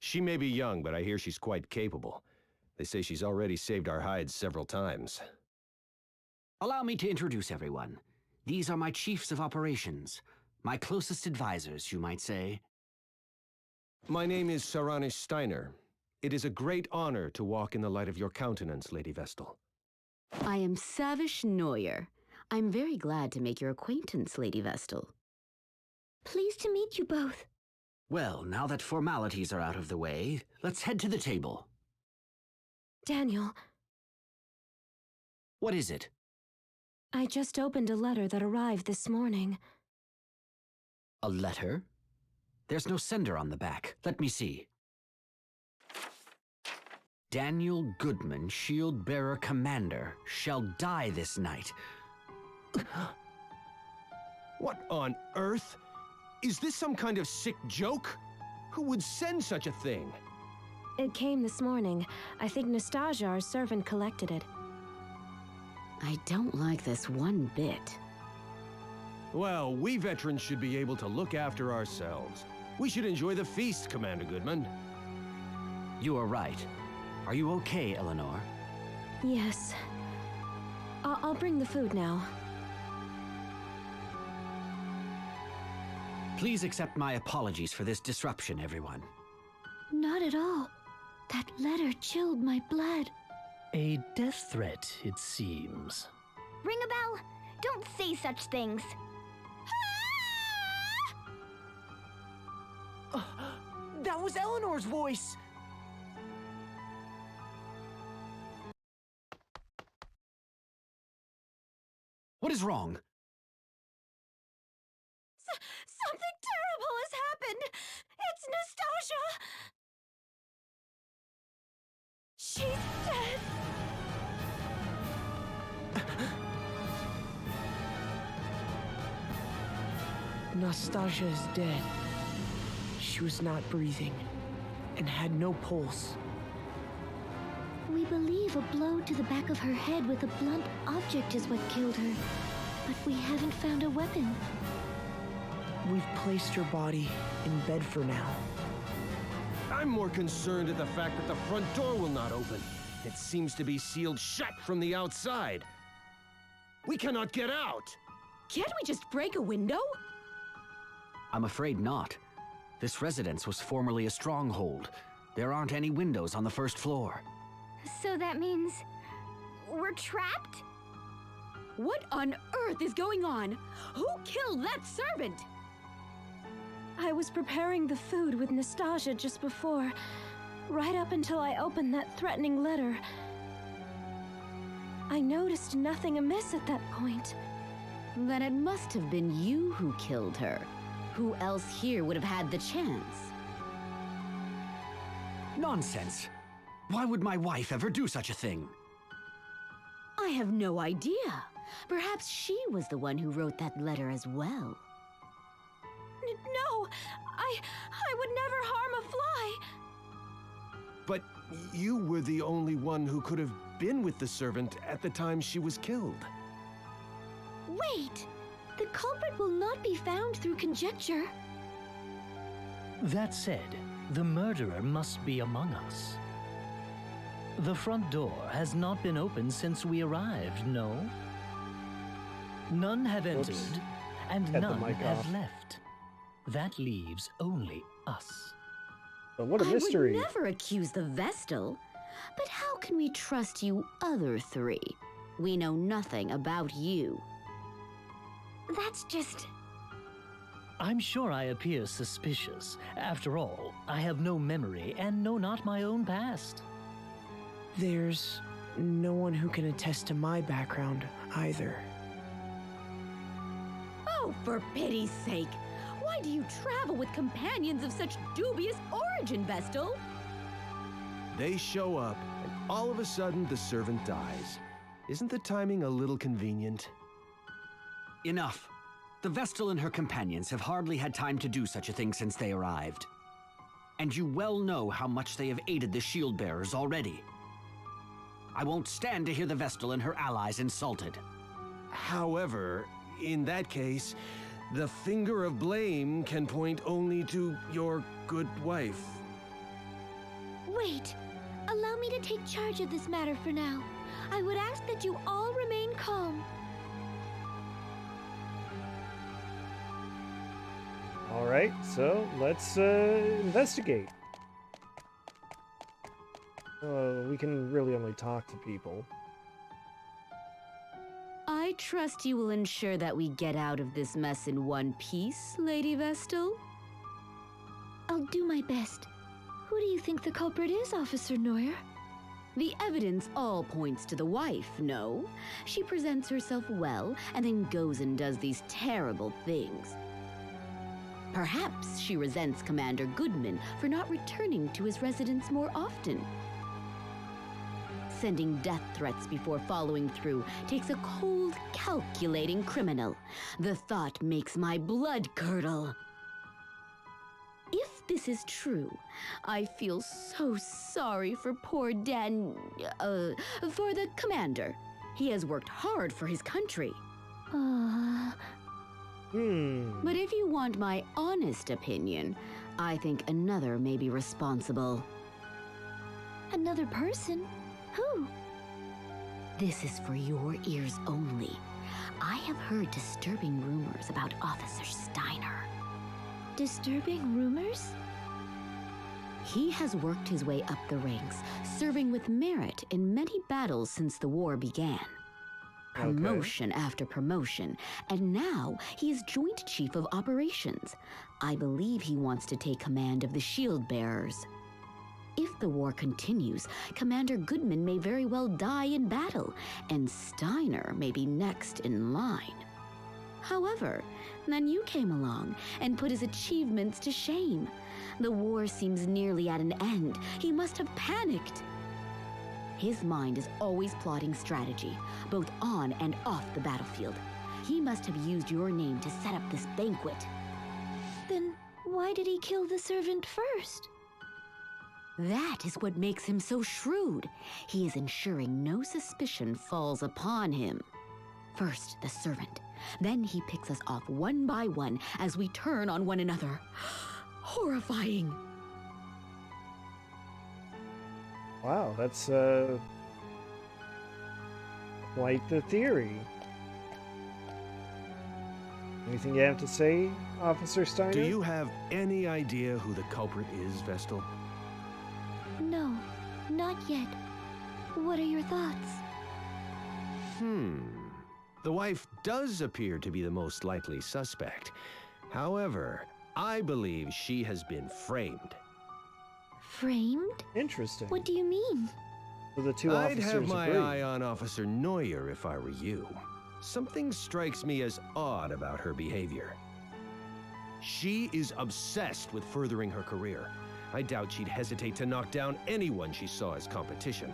She may be young, but I hear she's quite capable. They say she's already saved our hides several times. Allow me to introduce everyone. These are my chiefs of operations. My closest advisors, you might say. My name is Saranish Steiner. It is a great honor to walk in the light of your countenance, Lady Vestal. I am Savish Neuer. I'm very glad to make your acquaintance, Lady Vestal. Pleased to meet you both. Well, now that formalities are out of the way, let's head to the table. Daniel, What is it? I just opened a letter that arrived this morning. A letter? There's no sender on the back. Let me see. Daniel Goodman, Shield-Bearer Commander, shall die this night. What on earth? Is this some kind of sick joke? Who would send such a thing? It came this morning. I think Nastasia, our servant, collected it. I don't like this one bit. Well, we veterans should be able to look after ourselves. We should enjoy the feast, Commander Goodman. You are right. Are you okay, Eleanor? Yes. I'll bring the food now. Please accept my apologies for this disruption, everyone. Not at all. That letter chilled my blood. A death threat, it seems. Ring a bell? Don't say such things. That was Eleanor's voice! What is wrong? Something terrible has happened! It's Nastasia! She's dead! Nastasia is dead. She was not breathing and had no pulse. We believe a blow to the back of her head with a blunt object is what killed her. But we haven't found a weapon. We've placed her body in bed for now. I'm more concerned at the fact that the front door will not open. It seems to be sealed shut from the outside. We cannot get out! Can't we just break a window? I'm afraid not. This residence was formerly a stronghold. There aren't any windows on the first floor. So that means we're trapped? What on earth is going on? Who killed that servant? I was preparing the food with Nastasia just before, right up until I opened that threatening letter. I noticed nothing amiss at that point. Then it must have been you who killed her. Who else here would have had the chance? Nonsense! Why would my wife ever do such a thing? I have no idea. Perhaps she was the one who wrote that letter as well. No! I would never harm a fly! But you were the only one who could have been with the servant at the time she was killed. Wait! The culprit will not be found through conjecture. That said, the murderer must be among us. The front door has not been opened since we arrived, no? None have entered, and none have left. That leaves only us. But what a mystery. I would never accuse the Vestal. But how can we trust you other three? We know nothing about you. That's just... I'm sure I appear suspicious. After all, I have no memory and know not my own past. There's no one who can attest to my background either. Oh, for pity's sake! Why do you travel with companions of such dubious origin, Vestal? They show up, and all of a sudden the servant dies. Isn't the timing a little convenient? Enough. The Vestal and her companions have hardly had time to do such a thing since they arrived. And you well know how much they have aided the Shield-Bearers already. I won't stand to hear the Vestal and her allies insulted. However, in that case, the finger of blame can point only to your good wife. Wait! Allow me to take charge of this matter for now. I would ask that you all remain calm. Alright, so let's investigate. We can really only talk to people. I trust you will ensure that we get out of this mess in one piece, Lady Vestal. I'll do my best. Who do you think the culprit is, Officer Neuer? The evidence all points to the wife, no? She presents herself well and then goes and does these terrible things. Perhaps she resents Commander Goodman for not returning to his residence more often. Sending death threats before following through takes a cold, calculating criminal. The thought makes my blood curdle. If this is true, I feel so sorry for poor for the commander. He has worked hard for his country. But if you want my honest opinion, I think another may be responsible. Another person? Who? This is for your ears only. I have heard disturbing rumors about Officer Steiner. Disturbing rumors? He has worked his way up the ranks, serving with merit in many battles since the war began. Promotion after promotion, and now he is Joint Chief of Operations. I believe he wants to take command of the Swordbearers. If the war continues, Commander Goodman may very well die in battle, and Steiner may be next in line. However, then you came along and put his achievements to shame. The war seems nearly at an end. He must have panicked. His mind is always plotting strategy, both on and off the battlefield. He must have used your name to set up this banquet. Then why did he kill the servant first? That is what makes him so shrewd. He is ensuring no suspicion falls upon him. First, the servant. Then he picks us off one by one as we turn on one another. Horrifying. Wow, that's quite the theory. Anything you have to say, Officer Steiner? Do you have any idea who the culprit is, Vestal? No, not yet. What are your thoughts? The wife does appear to be the most likely suspect. However, I believe she has been framed. Framed? Interesting. What do you mean? So the two I'd officers have my agree. eye on Officer Neuer if I were you. Something strikes me as odd about her behavior. She is obsessed with furthering her career. I doubt she'd hesitate to knock down anyone she saw as competition.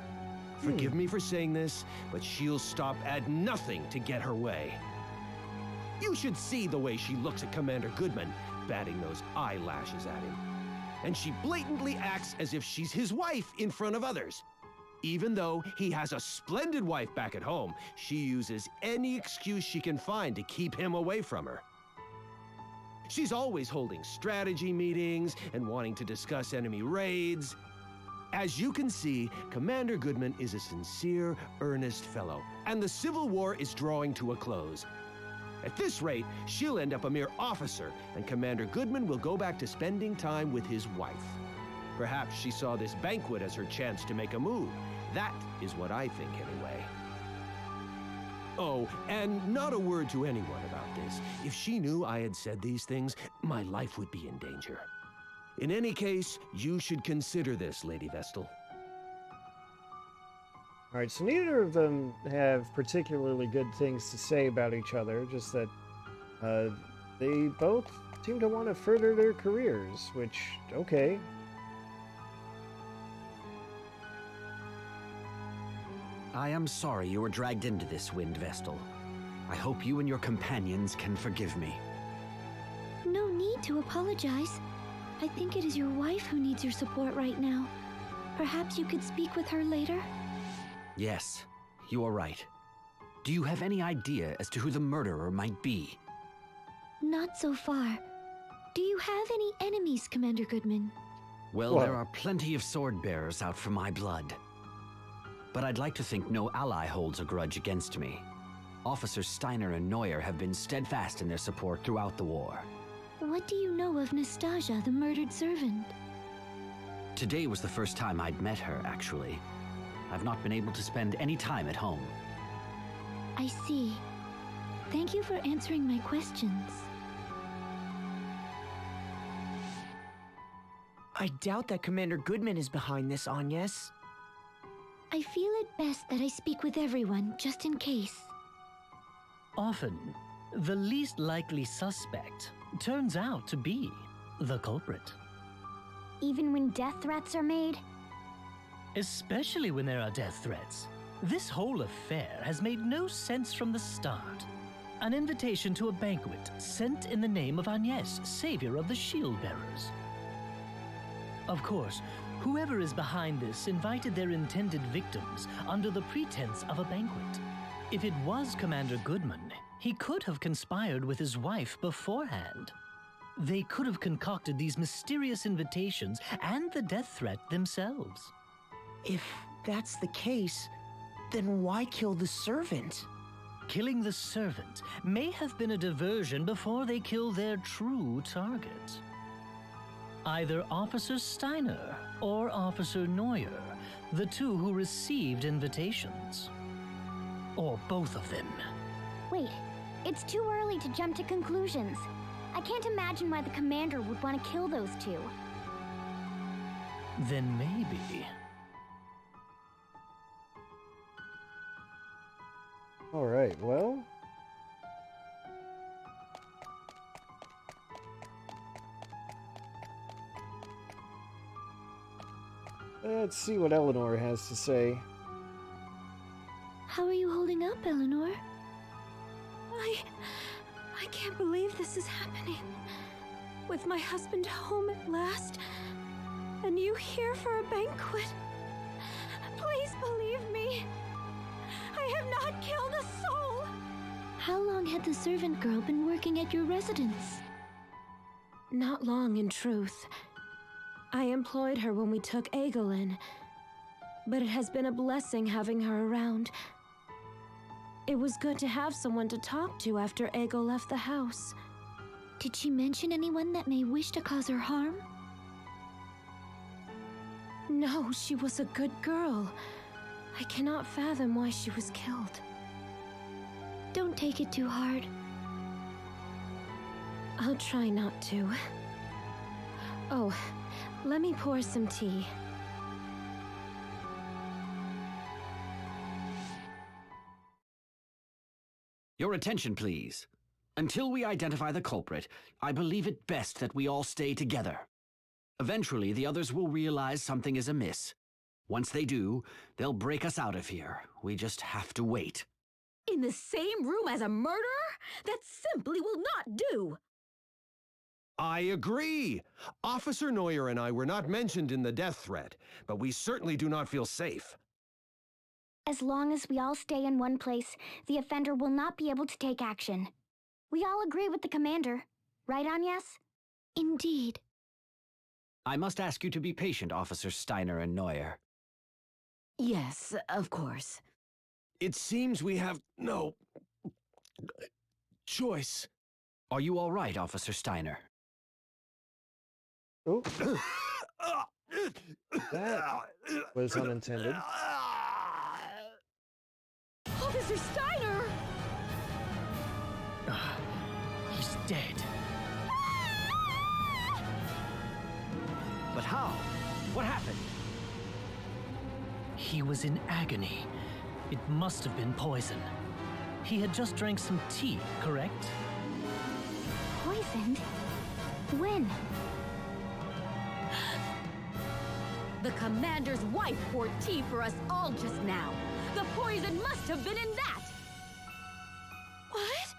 Forgive me for saying this, but she'll stop at nothing to get her way. You should see the way she looks at Commander Goodman, batting those eyelashes at him. And she blatantly acts as if she's his wife in front of others. Even though he has a splendid wife back at home, she uses any excuse she can find to keep him away from her. She's always holding strategy meetings and wanting to discuss enemy raids. As you can see, Commander Goodman is a sincere, earnest fellow, and the Civil War is drawing to a close. At this rate, she'll end up a mere officer, and Commander Goodman will go back to spending time with his wife. Perhaps she saw this banquet as her chance to make a move. That is what I think, anyway. Oh, and not a word to anyone about this. If she knew I had said these things, my life would be in danger. In any case, you should consider this, Lady Vestal. Alright, so neither of them have particularly good things to say about each other, just that they both seem to want to further their careers, which, okay. I am sorry you were dragged into this, Wind Vestal. I hope you and your companions can forgive me. No need to apologize. I think it is your wife who needs your support right now. Perhaps you could speak with her later? Yes, you are right. Do you have any idea as to who the murderer might be? Not so far. Do you have any enemies, Commander Goodman? Well, Whoa. there are plenty of Swordbearers out for my blood. But I'd like to think no ally holds a grudge against me. Officers Steiner and Neuer have been steadfast in their support throughout the war. What do you know of Nastasia, the murdered servant? Today was the first time I'd met her, actually. I've not been able to spend any time at home. I see. Thank you for answering my questions. I doubt that Commander Goodman is behind this, Agnes. I feel it best that I speak with everyone, just in case. Often, the least likely suspect turns out to be the culprit. Even when death threats are made? Especially when there are death threats. This whole affair has made no sense from the start. An invitation to a banquet sent in the name of Agnes, savior of the Shieldbearers. Of course, whoever is behind this invited their intended victims under the pretense of a banquet. If it was Commander Goodman, he could have conspired with his wife beforehand. They could have concocted these mysterious invitations and the death threat themselves. If that's the case, then why kill the servant? Killing the servant may have been a diversion before they kill their true target. Either Officer Steiner or Officer Neuer, the two who received invitations. Or both of them. Wait, it's too early to jump to conclusions. I can't imagine why the commander would want to kill those two. Then maybe. Alright, well... let's see what Eleanor has to say. How are you holding up, Eleanor? I can't believe this is happening. With my husband home at last, and you here for a banquet. Please believe me. I have not killed a soul. How long had the servant girl been working at your residence? Not long, in truth. I employed her when we took Egel in, but it has been a blessing having her around. It was good to have someone to talk to after Egel left the house. Did she mention anyone that may wish to cause her harm? No, she was a good girl. I cannot fathom why she was killed. Don't take it too hard. I'll try not to. Oh, let me pour some tea. Your attention, please. Until we identify the culprit, I believe it best that we all stay together. Eventually, the others will realize something is amiss. Once they do, they'll break us out of here. We just have to wait. In the same room as a murderer? That simply will not do! I agree! Officer Neuer and I were not mentioned in the death threat, but we certainly do not feel safe. As long as we all stay in one place, the offender will not be able to take action. We all agree with the commander. Right, Agnes? Indeed. I must ask you to be patient, Officers Steiner and Neuer. Yes, of course. It seems we have no choice. Are you all right, Officer Steiner? Oh. That was unintended. Officer Steiner! He's dead. But how? What happened? He was in agony. It must have been poison. He had just drank some tea, correct? Poisoned? When? The commander's wife poured tea for us all just now. The poison must have been in that! What?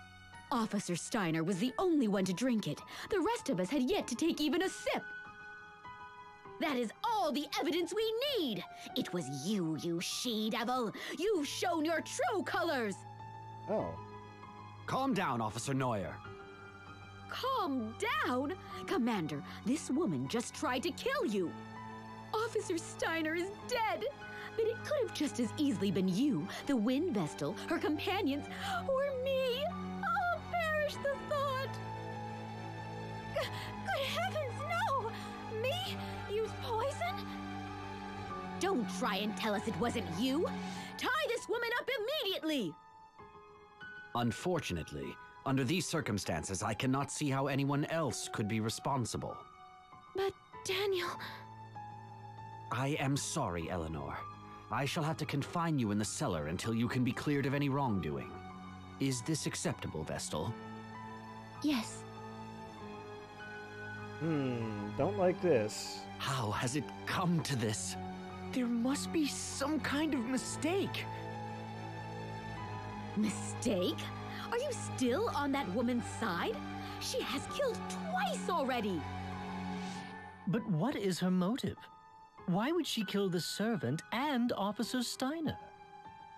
Officer Steiner was the only one to drink it. The rest of us had yet to take even a sip. That is all the evidence we need! It was you, you she-devil! You've shown your true colors! Oh. Calm down, Officer Neuer. Calm? Calm down! Commander, this woman just tried to kill you. Officer Steiner is dead, but it could have just as easily been you, the Wind Vestal, her companions, or me. Oh, perish the thought! Good heavens, no! Me? Use poison? Don't try and tell us it wasn't you. Tie this woman up immediately! Unfortunately, under these circumstances, I cannot see how anyone else could be responsible. But, Daniel... I am sorry, Eleanor. I shall have to confine you in the cellar until you can be cleared of any wrongdoing. Is this acceptable, Vestal? Yes. Don't like this. How has it come to this? There must be some kind of mistake. Mistake? Are you still on that woman's side? She has killed twice already! But what is her motive? Why would she kill the servant and Officer Steiner?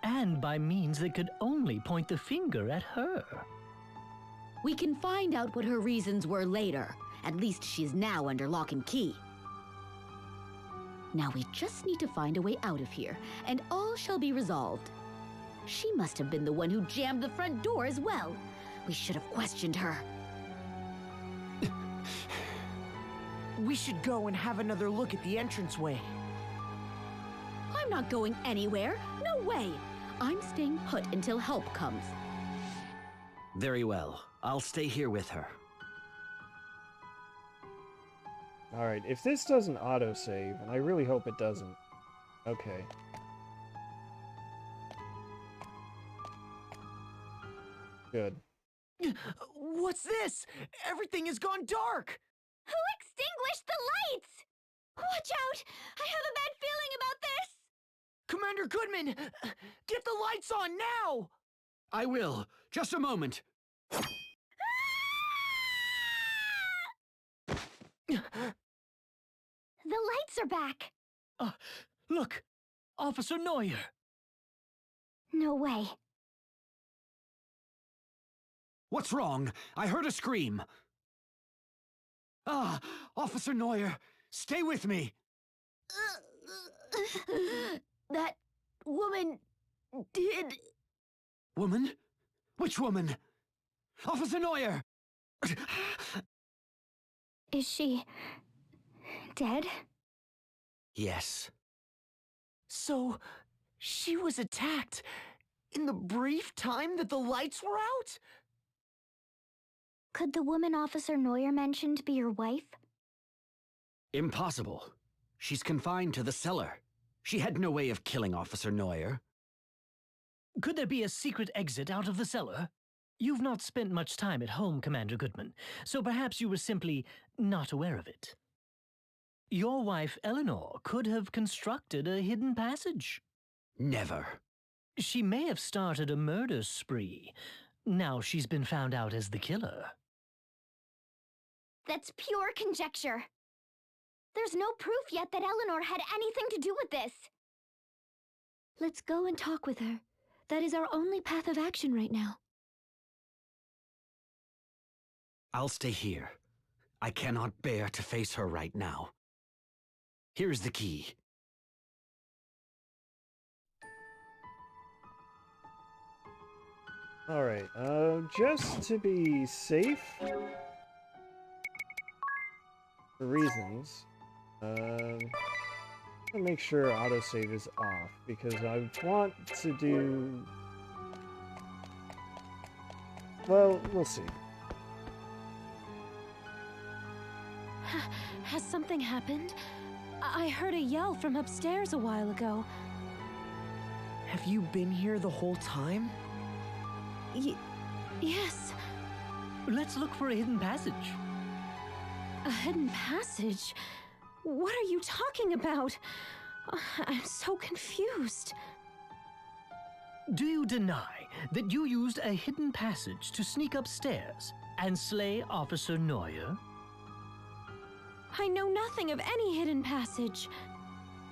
And by means that could only point the finger at her. We can find out what her reasons were later. At least she's now under lock and key. Now we just need to find a way out of here, and all shall be resolved. She must have been the one who jammed the front door as well. We should have questioned her. We should go and have another look at the entranceway. I'm not going anywhere. No way. I'm staying put until help comes. Very well. I'll stay here with her. Alright, if this doesn't autosave, and I really hope it doesn't. Okay. Good. What's this? Everything has gone dark! Who extinguished the lights? Watch out! I have a bad feeling about this! Commander Goodman! Get the lights on now! I will. Just a moment. The lights are back! Look! Officer Neuer! No way. What's wrong? I heard a scream. Ah, Officer Neuer, stay with me. That woman did... Woman? Which woman? Officer Neuer! Is she... dead? Yes. So, she was attacked in the brief time that the lights were out? Could the woman Officer Neuer mentioned be your wife? Impossible. She's confined to the cellar. She had no way of killing Officer Neuer. Could there be a secret exit out of the cellar? You've not spent much time at home, Commander Goodman, so perhaps you were simply not aware of it. Your wife, Eleanor, could have constructed a hidden passage. Never. She may have started a murder spree. Now she's been found out as the killer. That's pure conjecture. There's no proof yet that Eleanor had anything to do with this. Let's go and talk with her. That is our only path of action right now. I'll stay here. I cannot bear to face her right now. Here's the key. Alright, just to be safe, for reasons, I'll make sure autosave is off, because I want to do... Well, we'll see. Has something happened? I heard a yell from upstairs a while ago. Have you been here the whole time? Yes. Let's look for a hidden passage. A hidden passage? What are you talking about? I'm so confused. Do you deny that you used a hidden passage to sneak upstairs and slay Officer Neuer? I know nothing of any hidden passage.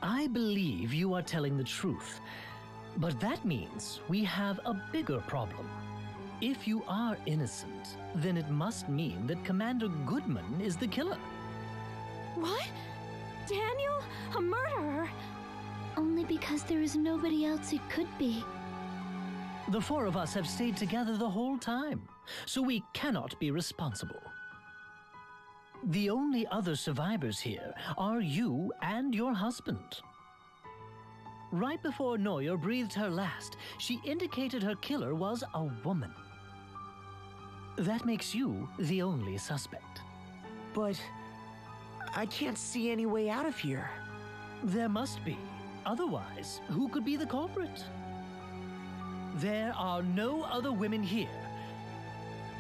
I believe you are telling the truth, but that means we have a bigger problem. If you are innocent, then it must mean that Commander Goodman is the killer. What? Daniel? A murderer? Only because there is nobody else it could be. The four of us have stayed together the whole time, so we cannot be responsible. The only other survivors here are you and your husband. Right before Neuer breathed her last, she indicated her killer was a woman. That makes you the only suspect. But I can't see any way out of here. There must be. Otherwise, who could be the culprit? There are no other women here,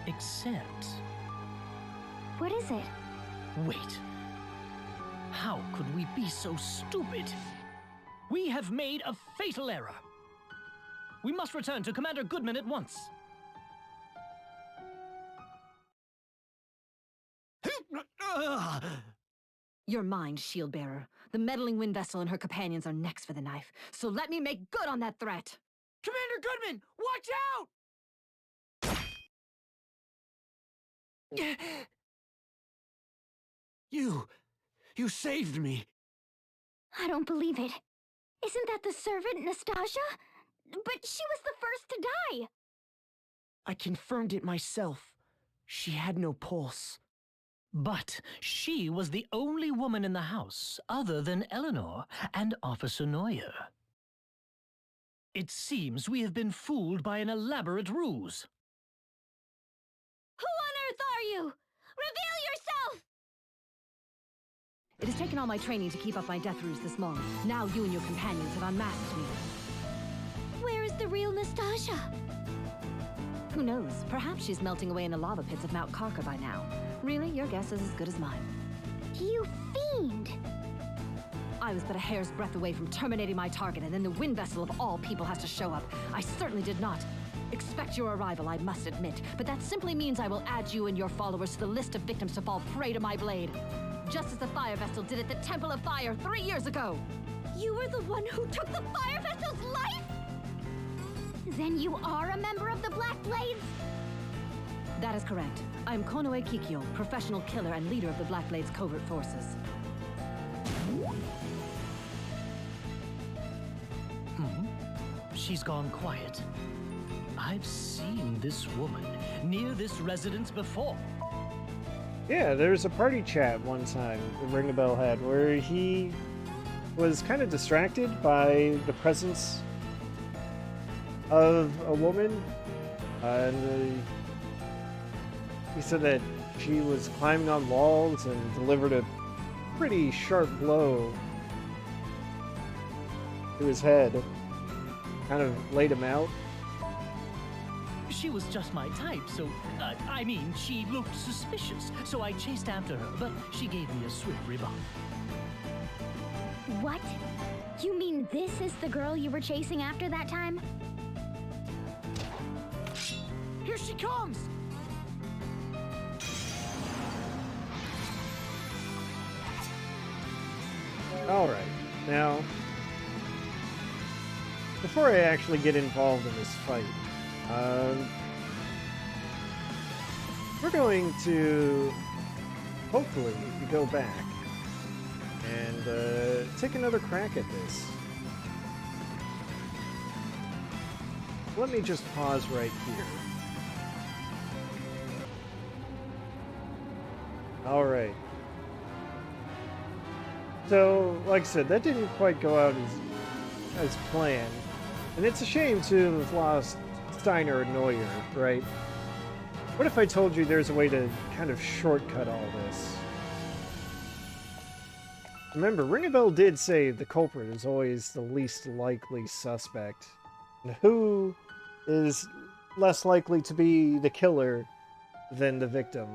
except... What is it? Wait. How could we be so stupid? We have made a fatal error. We must return to Commander Goodman at once. You're mine, Shieldbearer. The meddling wind vessel and her companions are next for the knife, so let me make good on that threat. Commander Goodman, watch out! You saved me. I don't believe it. Isn't that the servant, Nastasia? But she was the first to die. I confirmed it myself. She had no pulse. But she was the only woman in the house other than Eleanor and Officer Neuer. It seems we have been fooled by an elaborate ruse. Who on earth are you? Reveal yourself! It has taken all my training to keep up my death ruse this long. Now you and your companions have unmasked me. Where is the real Nastasia? Who knows? Perhaps she's melting away in the lava pits of Mount Karka by now. Really, your guess is as good as mine. You fiend! I was but a hair's breadth away from terminating my target, and then the wind vessel of all people has to show up. I certainly did not expect your arrival, I must admit, but that simply means I will add you and your followers to the list of victims to fall prey to my blade. Just as the fire vessel did at the Temple of Fire 3 years ago. You were the one who took the fire vessel's life? Then you are a member of the Black Blades? That is correct. I am Konoe Kikyo, professional killer and leader of the Black Blades covert forces. She's gone quiet. I've seen this woman near this residence before. Yeah, there was a party chat one time that Ring a Bell had where he was kind of distracted by the presence of a woman. And he said that she was climbing on walls and delivered a pretty sharp blow to his head. Kind of laid him out. She was just my type, so, I mean, she looked suspicious, so I chased after her, but she gave me a swift rebuff. What? You mean this is the girl you were chasing after that time? Here she comes! Alright, now, before I actually get involved in this fight, we're going to hopefully go back and take another crack at this. Let me just pause right here. Alright. So, like I said, that didn't quite go out as planned. And it's a shame to have lost Steiner and Neuer, right? What if I told you there's a way to kind of shortcut all this? Remember, Ring a Bell did say the culprit is always the least likely suspect. And who is less likely to be the killer than the victim?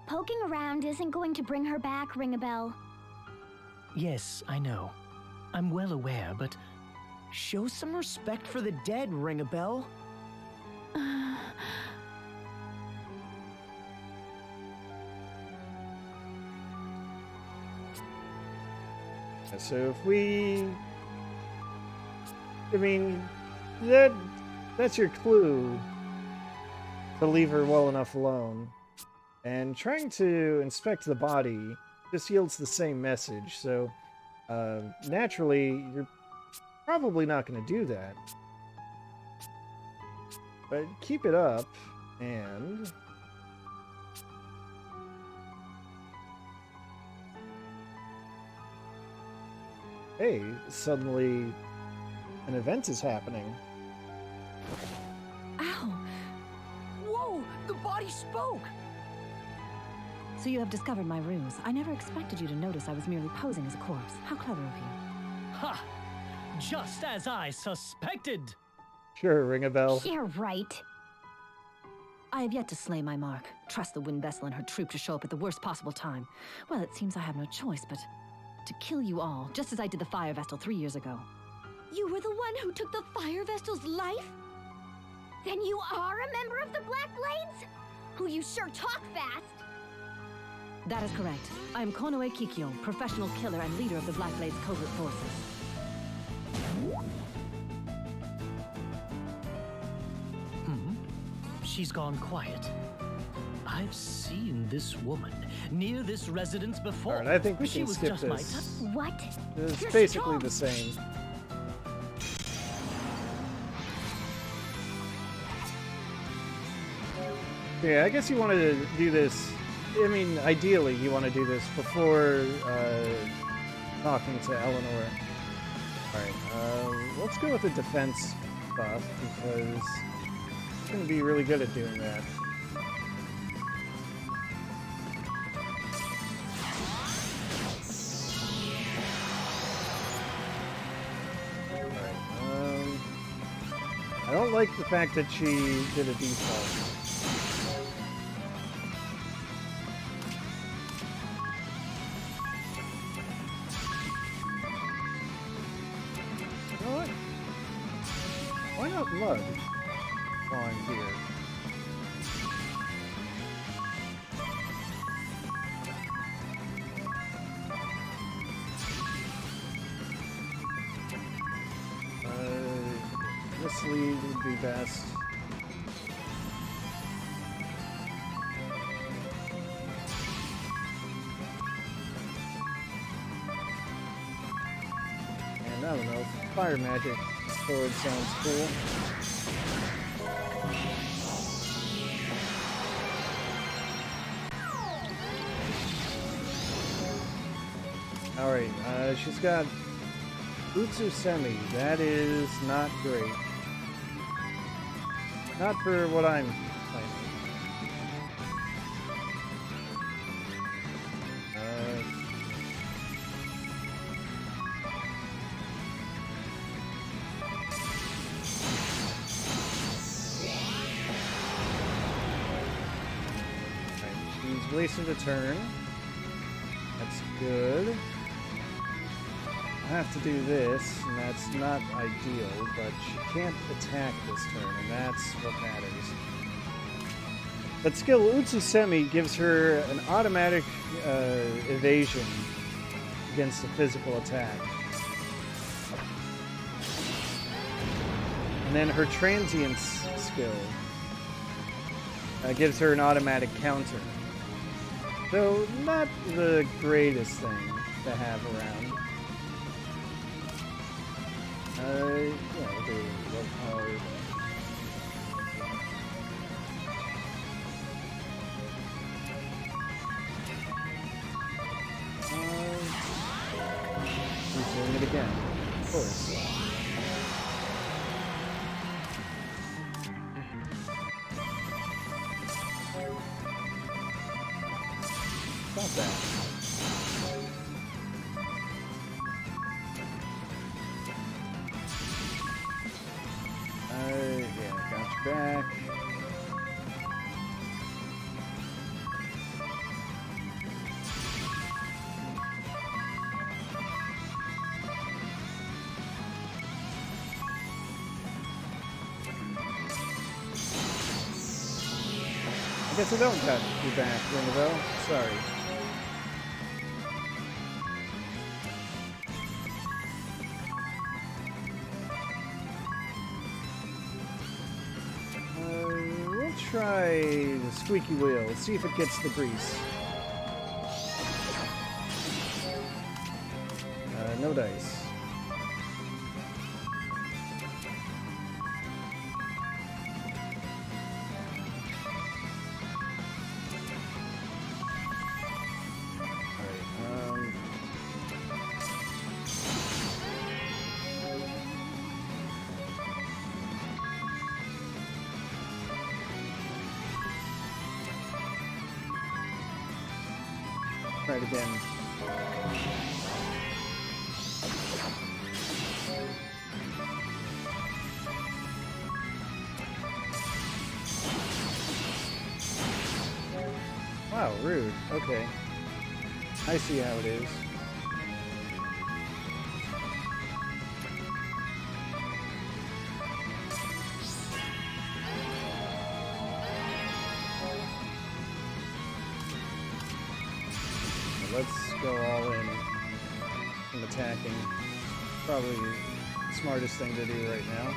Poking around isn't going to bring her back, Ring a Bell. Yes, I know. I'm well aware, but... Show some respect for the dead, Ring a Bell. So if we... I mean, that's your clue to leave her well enough alone. And trying to inspect the body just yields the same message, so naturally, you're probably not going to do that. But keep it up, and... hey, suddenly an event is happening. Ow! Whoa! The body spoke! So you have discovered my ruse. I never expected you to notice I was merely posing as a corpse. How clever of you. Ha! Just as I suspected! Sure, ring a bell. You're right. I have yet to slay my mark. Trust the wind vessel and her troop to show up at the worst possible time. Well, it seems I have no choice but to kill you all, just as I did the fire vestal 3 years ago. You were the one who took the fire vestal's life? Then you are a member of the Black Blades? Who you sure talk fast. That is correct. I am Konoe Kikyo, professional killer and leader of the Black Blades covert forces. She's gone quiet. I've seen this woman near this residence before. Alright, I think we She can was skip just my this. What? It's You're basically strong. the same. Yeah, I guess you wanted to do this. I mean, ideally, you want to do this before talking to Eleanor. Alright, let's go with the defense buff because it's going to be really good at doing that. Alright, I don't like the fact that she did a default. Why not mud while I'm here? This lead would be best. And I don't know, fire magic sword sounds cool. Alright, she's got Utsusemi. That is not great. Not for what I'm playing. She's wasted a turn. That's good. I have to do this, and that's not ideal, but she can't attack this turn, and that's what matters. But skill Utsusemi gives her an automatic evasion against a physical attack. And then her transience skill gives her an automatic counter. So, not the greatest thing to have around. Yeah, we'll do willpower. He's doing it again, of course. Stop that. Yeah, got you back. I guess I don't got you back, Ringabelle. Sorry. try the squeaky wheel. Let's see if it gets the grease. No dice. Try it again. Wow, rude. Okay. I see how it is. Let's go all in from attacking. Probably the smartest thing to do right now.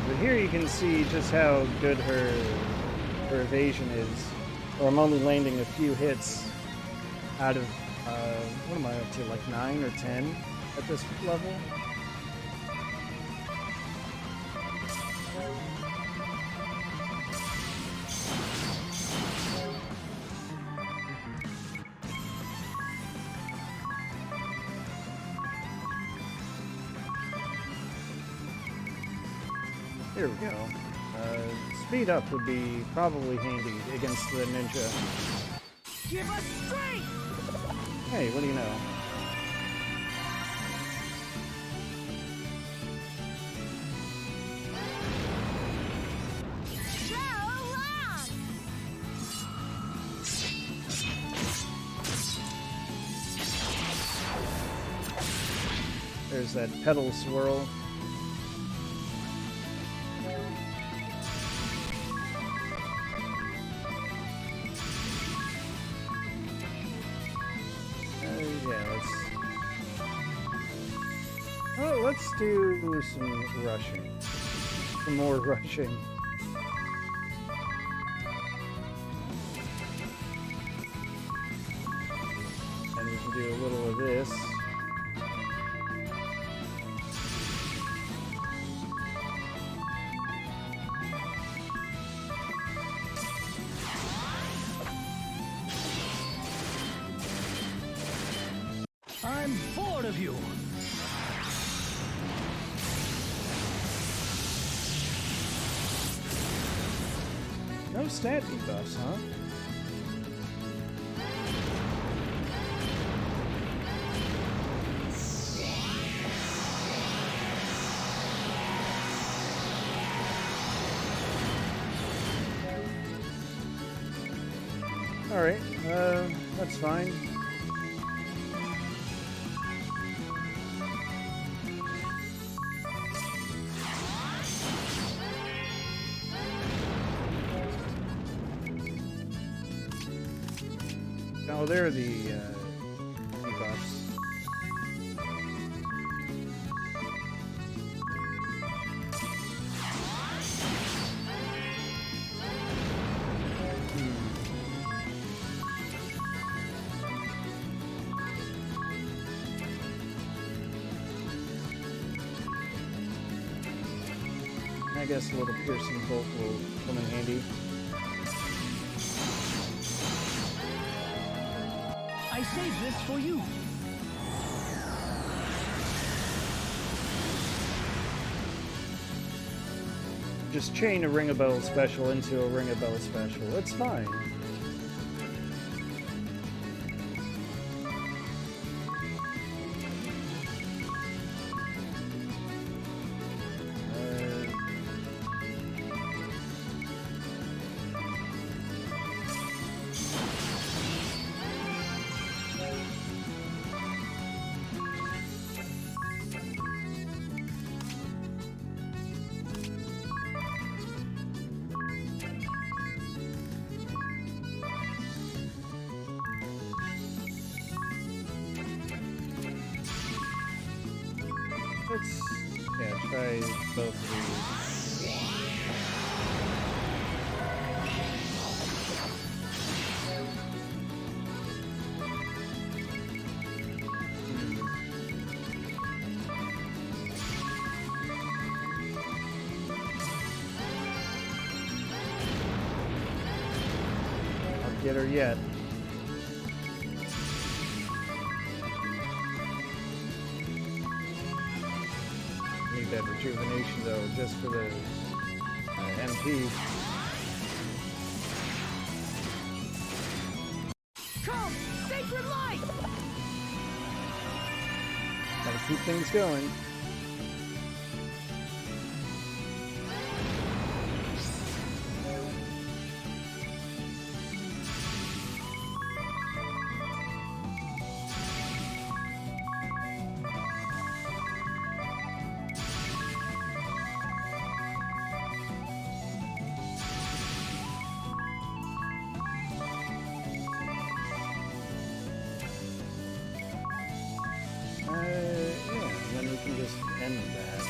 But here you can see just how good her evasion is. Or I'm only landing a few hits out of, what am I up to, like 9 or 10 at this level? Here we go. Speed up would be probably handy against the ninja. Give us strength! Hey, what do you know? There's that pedal swirl. Let's do some rushing. Some more rushing. And we can do a little of this. I'm bored of you! No stat debuffs, huh? Alright, that's fine. Oh, there are the debuffs. I guess a little piercing bolt will come in handy. I saved this for you. Just chain a Ring a Bell special into a Ring a Bell special. It's fine. both of these. I'll get her yet. Need that rejuvenation though, just for the MP. Come, sacred light! Gotta keep things going. Yeah, and then we can just end that.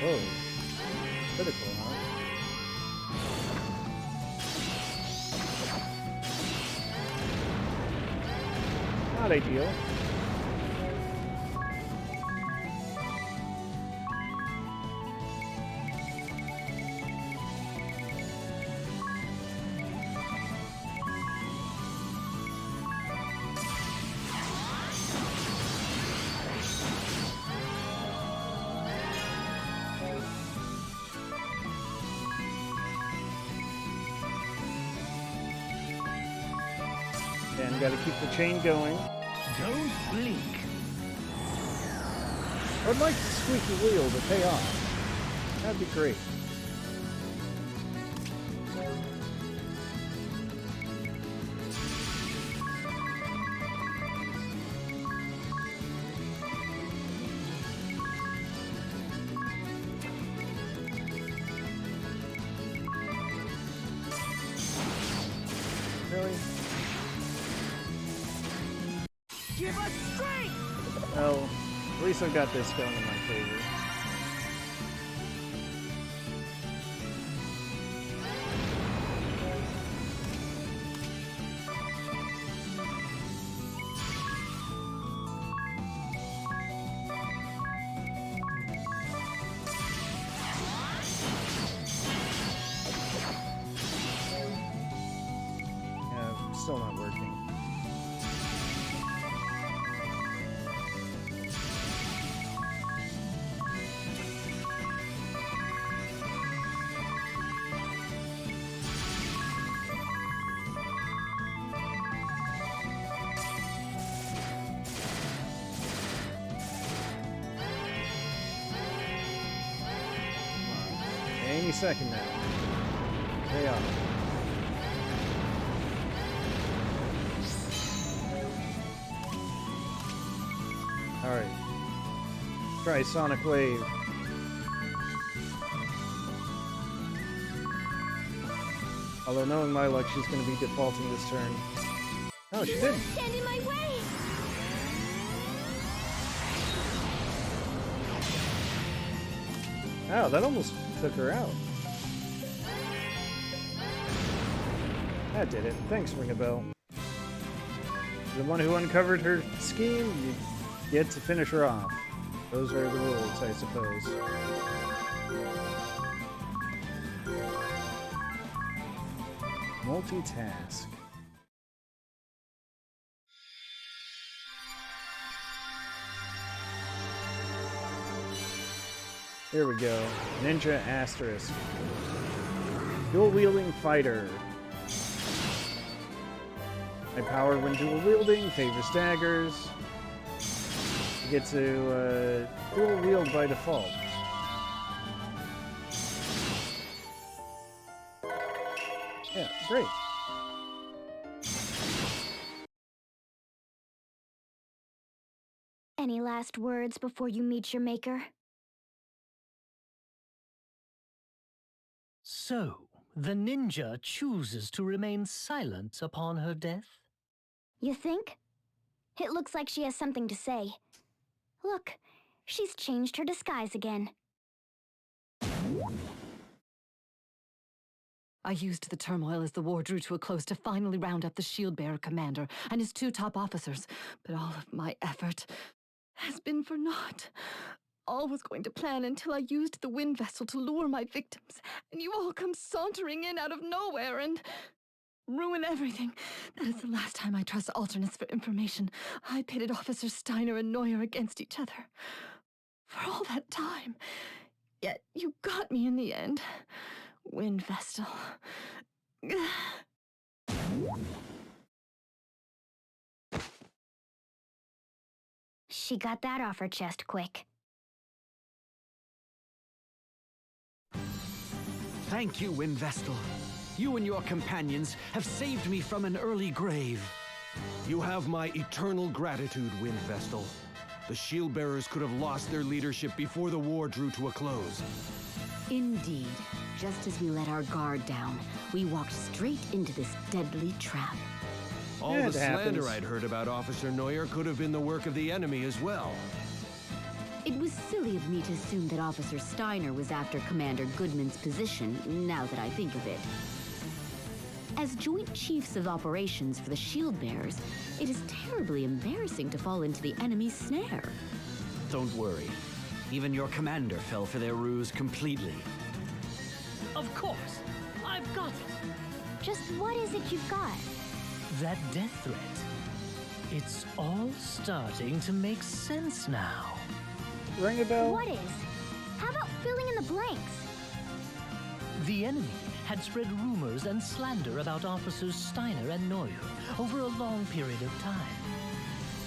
Whoa. Critical, huh? Not ideal. And gotta keep the chain going. Don't blink. I'd like the squeaky wheel to pay off. That'd be great. Really? Give us strength! Oh, at least I've got this going in my favor. Yeah, still not working. Any second now. Pay off. Alright. Try Sonic Wave. Although knowing my luck, she's going to be defaulting this turn. Oh, she didn't. Stand in my way! Ow, that almost took her out. That did it. Thanks, Ring a Bell. The one who uncovered her scheme, you get to finish her off. Those are the rules, I suppose. Multitask. Here we go. Ninja Asterisk. Dual-wielding fighter. My power when dual-wielding favors daggers. You get to dual-wield by default. Yeah, great. Any last words before you meet your maker? So, the ninja chooses to remain silent upon her death? You think? It looks like she has something to say. Look, She's changed her disguise again. I used the turmoil as the war drew to a close to finally round up the Shieldbearer commander and his 2 top officers, but all of my effort has been for naught. All was going to plan until I used the wind vessel to lure my victims, and you all come sauntering in out of nowhere and ruin everything. That is the last time I trust alternates for information. I pitted Officers Steiner and Neuer against each other. For all that time. Yet you got me in the end. Wind Vestal. She got that off her chest quick. Thank you, Wind Vestal. You and your companions have saved me from an early grave. You have my eternal gratitude, Wind Vestal. The Shieldbearers could have lost their leadership before the war drew to a close. Indeed. Just as we let our guard down, we walked straight into this deadly trap. All the slander I'd heard about Officer Neuer could have been the work of the enemy as well. It was silly of me to assume that Officer Steiner was after Commander Goodman's position, now that I think of it. As Joint Chiefs of Operations for the Shieldbearers, it is terribly embarrassing to fall into the enemy's snare. Don't worry. Even your commander fell for their ruse completely. Of course. I've got it. Just what is it you've got? That death threat. It's all starting to make sense now. Ring a bell? What is? How about filling in the blanks? The enemy had spread rumors and slander about Officers Steiner and Neuer over a long period of time.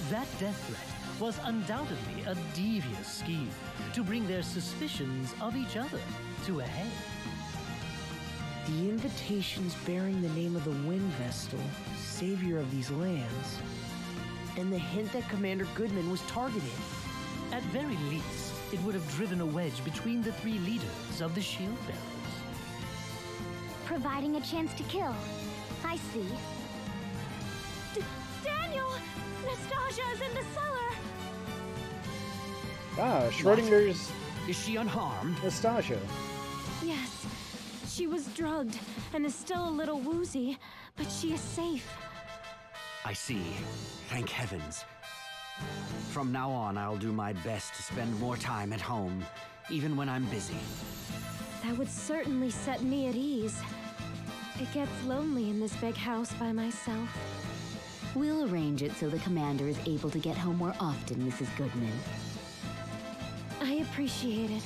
That death threat was undoubtedly a devious scheme to bring their suspicions of each other to a head. The invitations bearing the name of the Wind Vestal, savior of these lands, and the hint that Commander Goodman was targeted. At very least, it would have driven a wedge between the 3 leaders of the Shieldbearers. Providing a chance to kill. I see. Daniel! Nastasia is in the cellar! Ah, Schrodinger's... Is she unharmed? Nastasia. Yes. She was drugged and is still a little woozy, but she is safe. I see. Thank heavens. From now on, I'll do my best to spend more time at home, even when I'm busy. That would certainly set me at ease. It gets lonely in this big house by myself. We'll arrange it so the commander is able to get home more often, Mrs. Goodman. I appreciate it.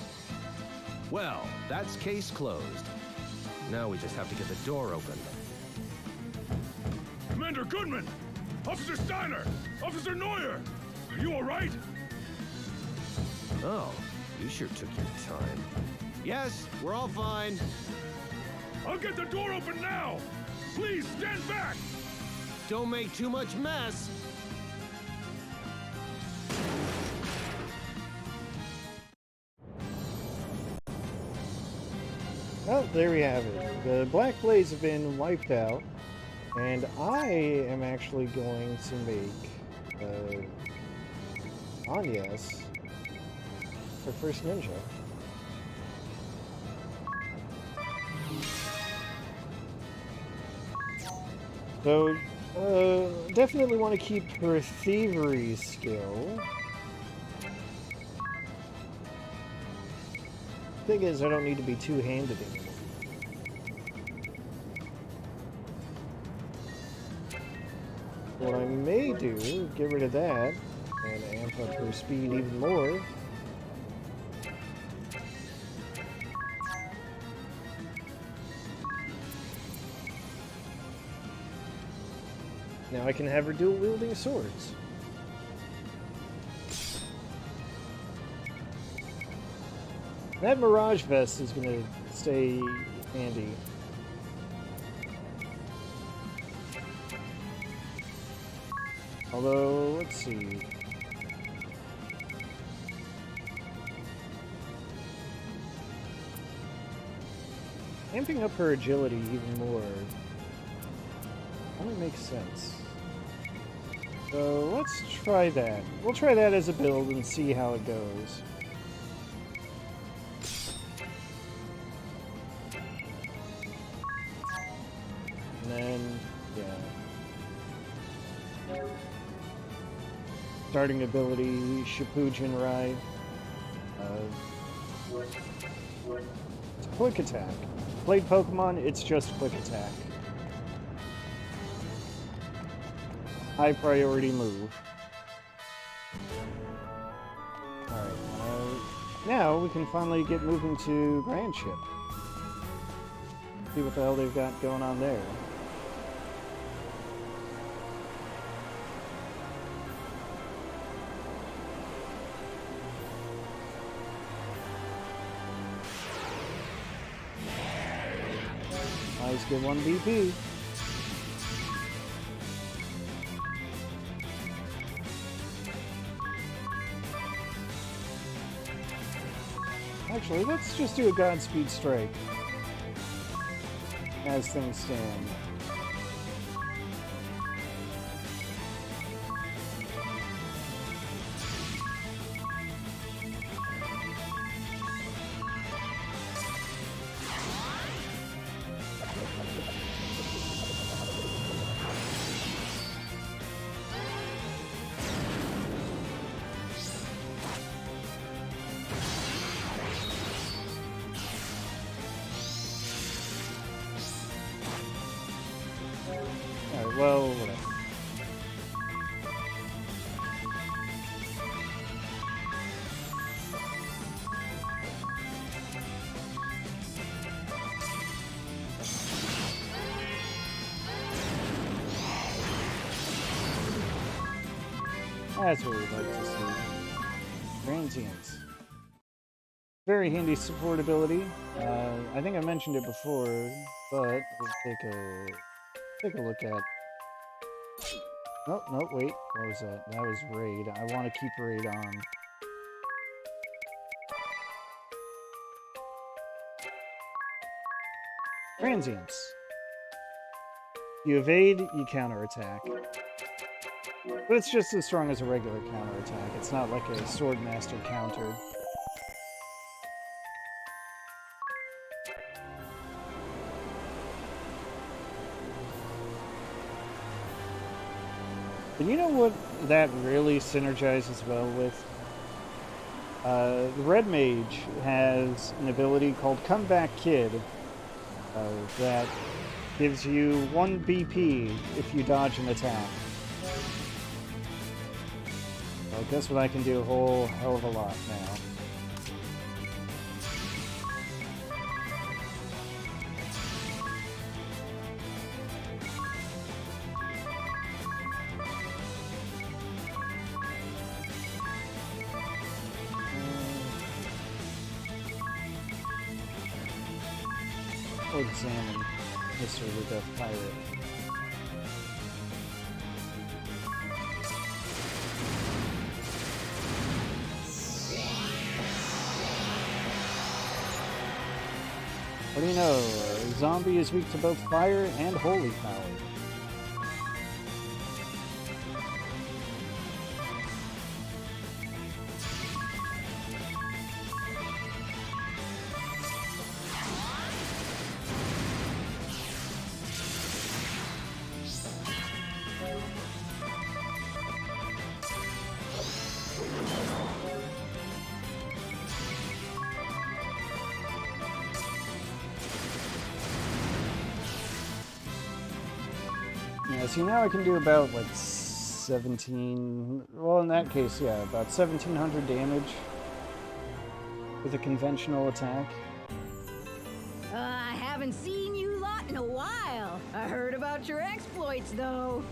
Well, that's case closed. Now we just have to get the door open. Commander Goodman! Officer Steiner! Officer Neuer! Are you all right? Oh, you sure took your time. Yes, we're all fine. I'll get the door open now! Please, stand back! Don't make too much mess. Well, there we have it. The Black Blaze have been wiped out, and I am actually going to make Anyas for first ninja. So, definitely want to keep her thievery skill. Thing is, I don't need to be two-handed anymore. What I may do is get rid of that and amp up her speed even more. Now I can have her dual-wielding swords. That Mirage Vest is going to stay handy. Although, let's see. Amping up her agility even more only makes sense. So let's try that. We'll try that as a build and see how it goes. And then, yeah. Starting ability, Shippujin Rai. It's quick attack. Played Pokemon, it's just quick attack. High priority move. Alright, now we can finally get moving to Grand Ship. See what the hell they've got going on there. Nice, get 1 BP. Actually, let's just do a Godspeed Strike as things stand. Well, whatever. That's what we'd like to see. Transients. Very handy support ability. I think I mentioned it before, but we'll take a look at. Oh, no, wait. What was that? That was Raid. I want to keep Raid on. Transients. You evade, you counterattack. But it's just as strong as a regular counterattack. It's not like a Swordmaster counter. But you know what that really synergizes well with? The Red Mage has an ability called Comeback Kid that gives you 1 BP if you dodge an attack. Well, guess what I can do a whole hell of a lot now. Examine Mr. the Death Pirate. What do you know? A zombie is weak to both fire and holy power. See, now I can do about, like, 17... Well, in that case, yeah, about 1,700 damage with a conventional attack. I haven't seen you lot in a while. I heard about your exploits, though.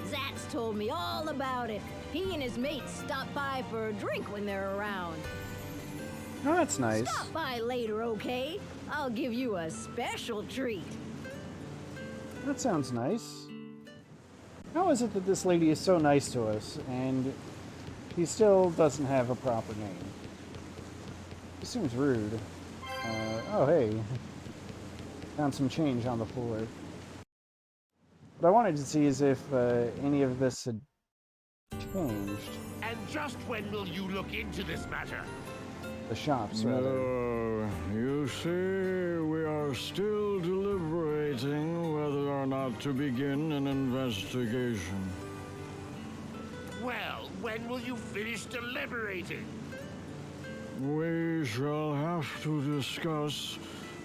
Zat's told me all about it. He and his mates stop by for a drink when they're around. Oh, that's nice. Stop by later, okay? I'll give you a special treat. That sounds nice. How is it that this lady is so nice to us, and he still doesn't have a proper name? This seems rude. Oh hey. Found some change on the floor. What I wanted to see is if any of this had changed. And just when will you look into this matter? The shops, rather. No, you see, we are still deliberating whether or not to begin an investigation. Well, when will you finish deliberating? We shall have to discuss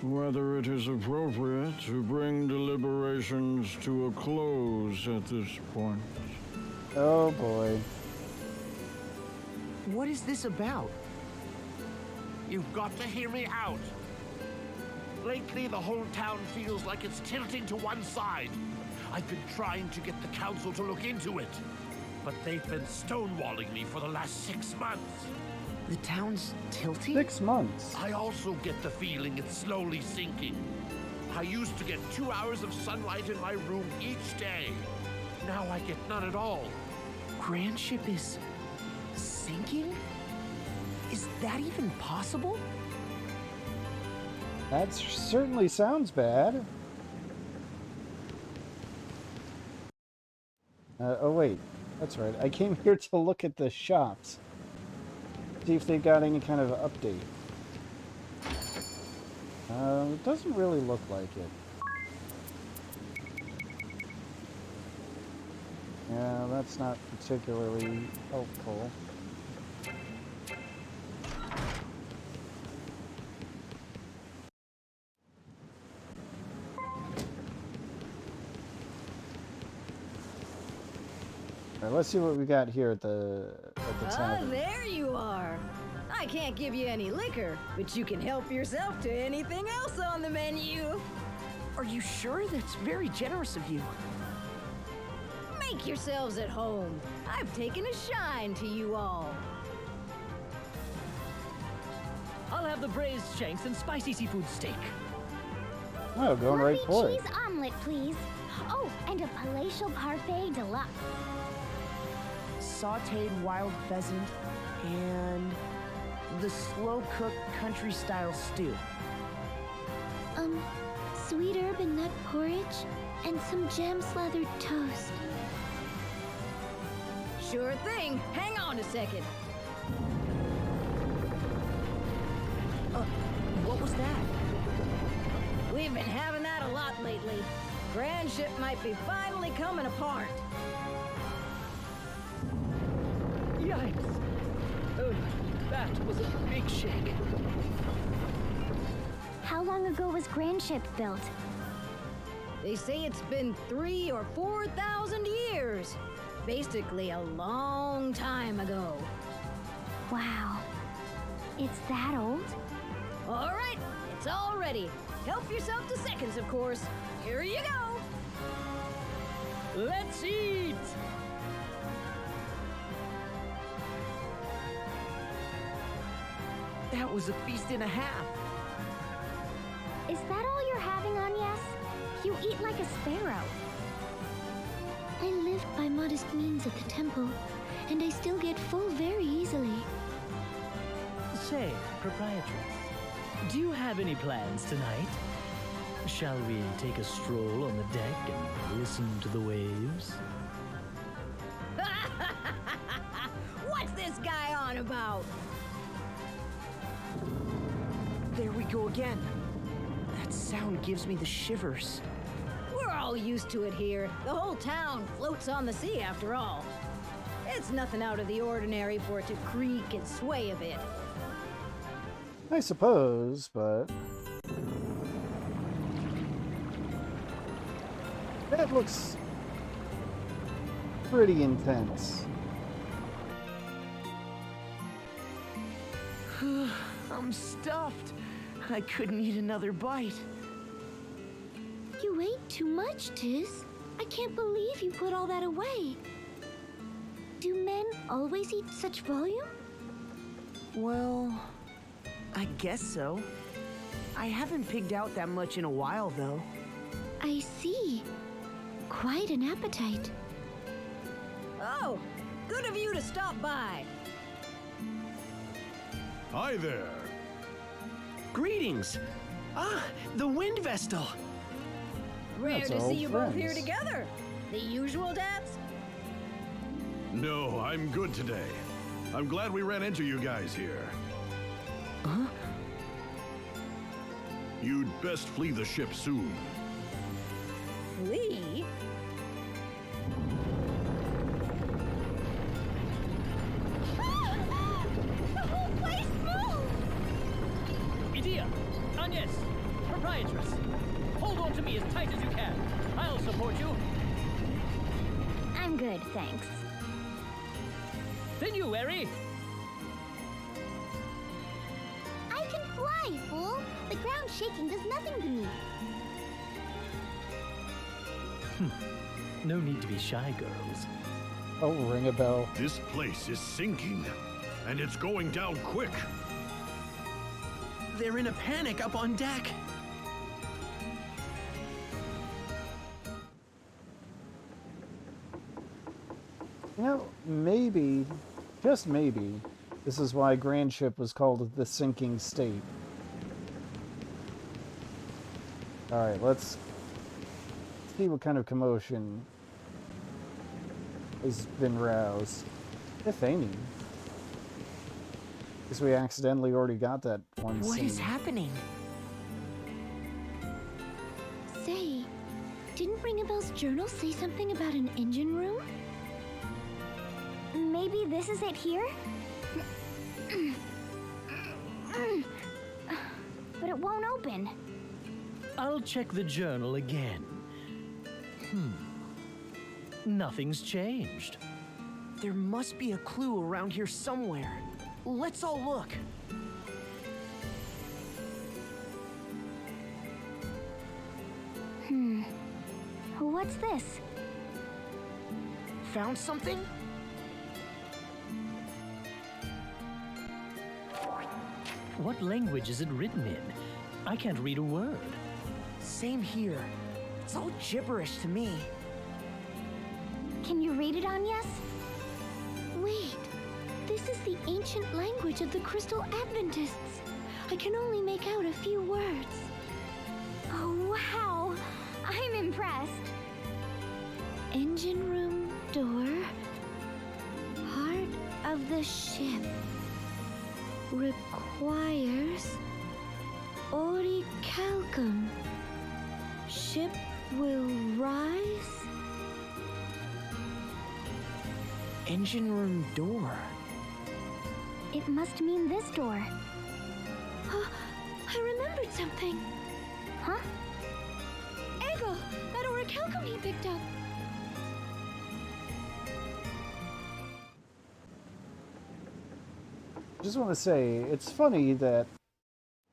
whether it is appropriate to bring deliberations to a close at this point. Oh boy. What is this about? You've got to hear me out. Lately, the whole town feels like it's tilting to one side. I've been trying to get the council to look into it, but they've been stonewalling me for the last 6 months. The town's tilting? 6 months. I also get the feeling it's slowly sinking. I used to get 2 hours of sunlight in my room each day. Now I get none at all. Grandship is sinking? Is that even possible? That certainly sounds bad. Oh wait, that's right. I came here to look at the shops. See if they've got any kind of update. It doesn't really look like it. Yeah, that's not particularly helpful. Alright, let's see what we got here at the tavern. There you are. I can't give you any liquor, but you can help yourself to anything else on the menu. Are you sure? That's very generous of you. Make yourselves at home. I've taken a shine to you all. I'll have the braised shanks and spicy seafood steak. Oh, going right for it. Cheese omelet, please. Oh, and a palatial parfait deluxe. Sautéed wild pheasant and the slow-cooked country-style stew. Sweet herb and nut porridge and some jam-slathered toast. Sure thing. Hang on a second. What was that? We've been having that a lot lately. Grandship might be finally coming apart. Yikes! Oh, that was a big shake. How long ago was Grandship built? They say it's been 3,000 or 4,000 years. Basically a long time ago. Wow. It's that old? All right, it's all ready. Help yourself to seconds, of course. Here you go. Let's eat! That was a feast and a half. Is that all you're having, Agnes? You eat like a sparrow. I lived by modest means at the temple, and I still get full very easily. Say, proprietress, do you have any plans tonight? Shall we take a stroll on the deck and listen to the waves? What's this guy on about? There we go again. That sound gives me the shivers. We're all used to it here. The whole town floats on the sea after all. It's nothing out of the ordinary for it to creak and sway a bit. I suppose, but that looks pretty intense. I'm stuffed. I couldn't eat another bite. You ate too much, Tiz. I can't believe you put all that away. Do men always eat such volume? Well, I guess so. I haven't pigged out that much in a while, though. I see. Quite an appetite. Oh, good of you to stop by. Hi there. Greetings. Ah, the Wind Vestal. Rare That's to see old you both here friends. together. The usual dads? No, I'm good today. I'm glad we ran into you guys here. Huh? You'd best flee the ship soon. Flee? The whole place moved! Edea! Agnes! Proprietress! Hold on to me as tight as you can. I'll support you. I'm good, thanks. Then you, Eri! I can fly, fool! The ground shaking does nothing to me. No need to be shy, girls. Oh, ring a bell. This place is sinking, and it's going down quick. They're in a panic up on deck. You know, maybe, just maybe, this is why Grand Ship was called the Sinking State. Alright, let's see what kind of commotion has been roused, if any. Because we accidentally already got that one What scene. is happening? Say, didn't Ring a Bell's journal say something about an engine room? Maybe this is it here? But it won't open. I'll check the journal again. Nothing's changed. There must be a clue around here somewhere. Let's all look. What's this? Found something? What language is it written in? I can't read a word. Same here. It's all gibberish to me. Can you read it, Agnes? Wait, this is the ancient language of the Crystal Adventists. I can only make out a few words. Oh, wow. I'm impressed. Engine room door. Heart of the ship. Requires orichalcum. Ship will rise. Engine room door. It must mean this door. I remembered something. Huh? Egel, that orichalcum he picked up. I just want to say, it's funny that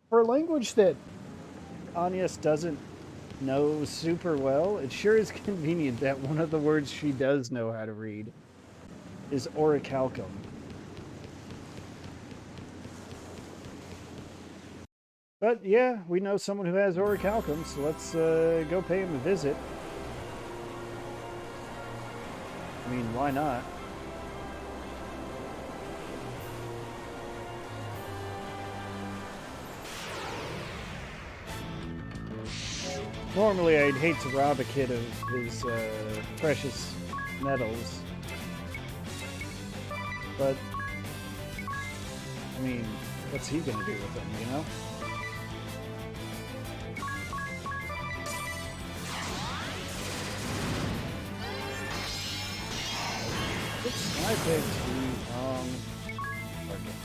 for a language that Agnes doesn't know super well, it sure is convenient that one of the words she does know how to read is orichalcum. But yeah, we know someone who has orichalcum, so let's go pay him a visit. I mean, why not? Normally, I'd hate to rob a kid of his precious metals. But, I mean, what's he gonna do with them, you know? Oops, I picked the wrong target.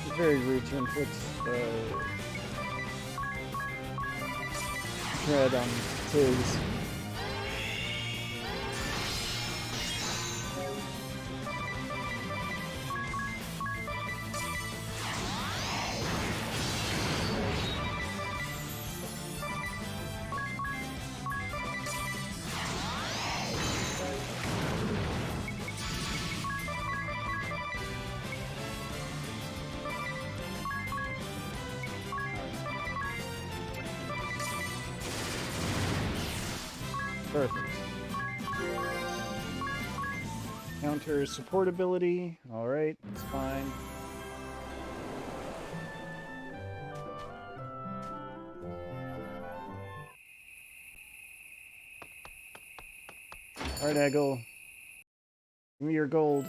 It's very rude to input tread on his. Perfect. Counter support ability. Alright, that's fine. Alright, Eggle. Give me your gold.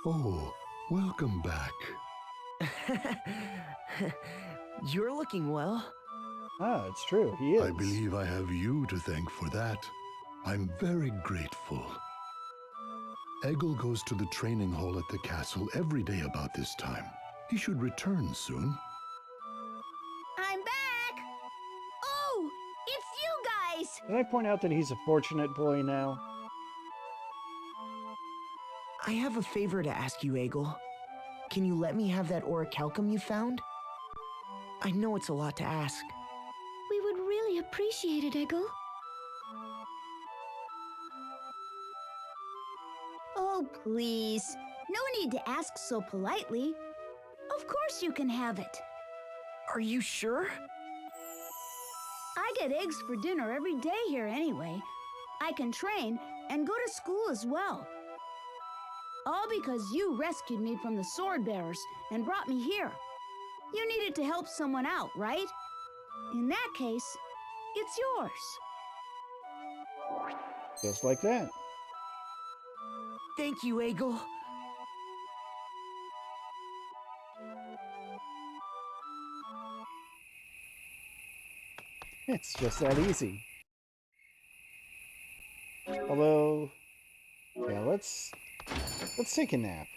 Oh, welcome back. You're looking well. Ah, it's true. He is. I believe I have you to thank for that. I'm very grateful. Eggle goes to the training hall at the castle every day about this time. He should return soon. I'm back! Oh, it's you guys! Did I point out that he's a fortunate boy now? I have a favor to ask you, Eggle. Can you let me have that orichalcum you found? I know it's a lot to ask. We would really appreciate it, Eggle. Oh, please. No need to ask so politely. Of course you can have it. Are you sure? I get eggs for dinner every day here anyway. I can train and go to school as well. All because you rescued me from the Swordbearers and brought me here. You needed to help someone out, right? In that case, it's yours. Just like that. Thank you, Eggle. It's just that easy. Although, yeah, let's take a nap.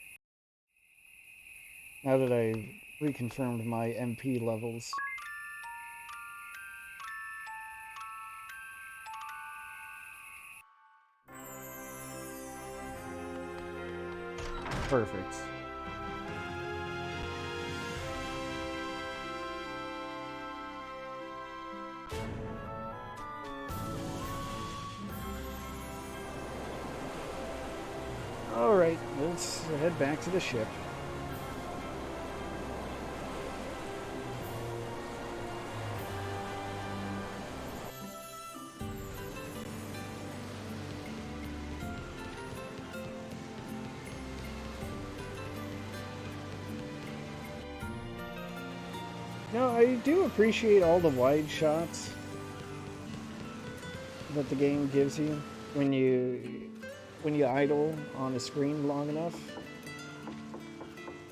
Now that I reconfirmed my MP levels. Perfect. Alright, let's head back to the ship. No, I do appreciate all the wide shots that the game gives you when you idle on a screen long enough.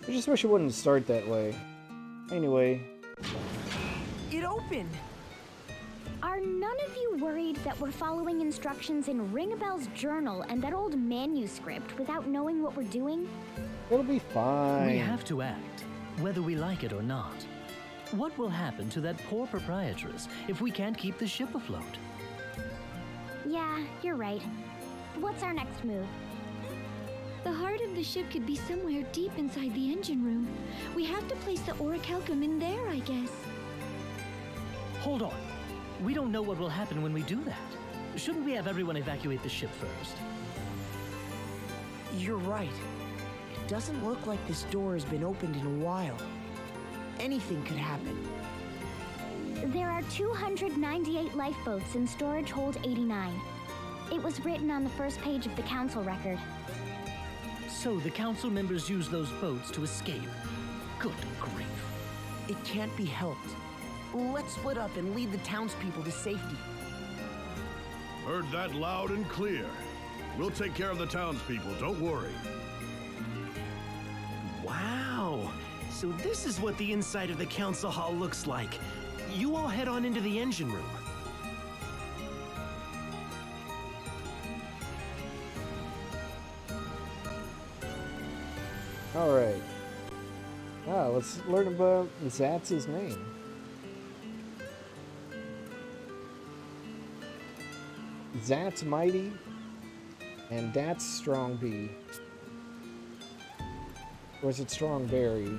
I just wish it wouldn't start that way. Anyway. It opened! Are none of you worried that we're following instructions in Ringabel's journal and that old manuscript without knowing what we're doing? It'll be fine. We have to act, whether we like it or not. What will happen to that poor proprietress if we can't keep the ship afloat? Yeah, you're right. What's our next move? The heart of the ship could be somewhere deep inside the engine room. We have to place the orichalcum in there, I guess. Hold on. We don't know what will happen when we do that. Shouldn't we have everyone evacuate the ship first? You're right. It doesn't look like this door has been opened in a while. Anything could happen. There are 298 lifeboats in storage hold 89. It was written on the first page of the council record. So the council members use those boats to escape. Good grief. It can't be helped. Let's split up and lead the townspeople to safety. Heard that loud and clear. We'll take care of the townspeople, don't worry. Wow. So this is what the inside of the council hall looks like. You all head on into the engine room. Alright. Let's learn about Zatz's name. Zat's Mighty, and Dat's Strong B. Or is it Strong Berry?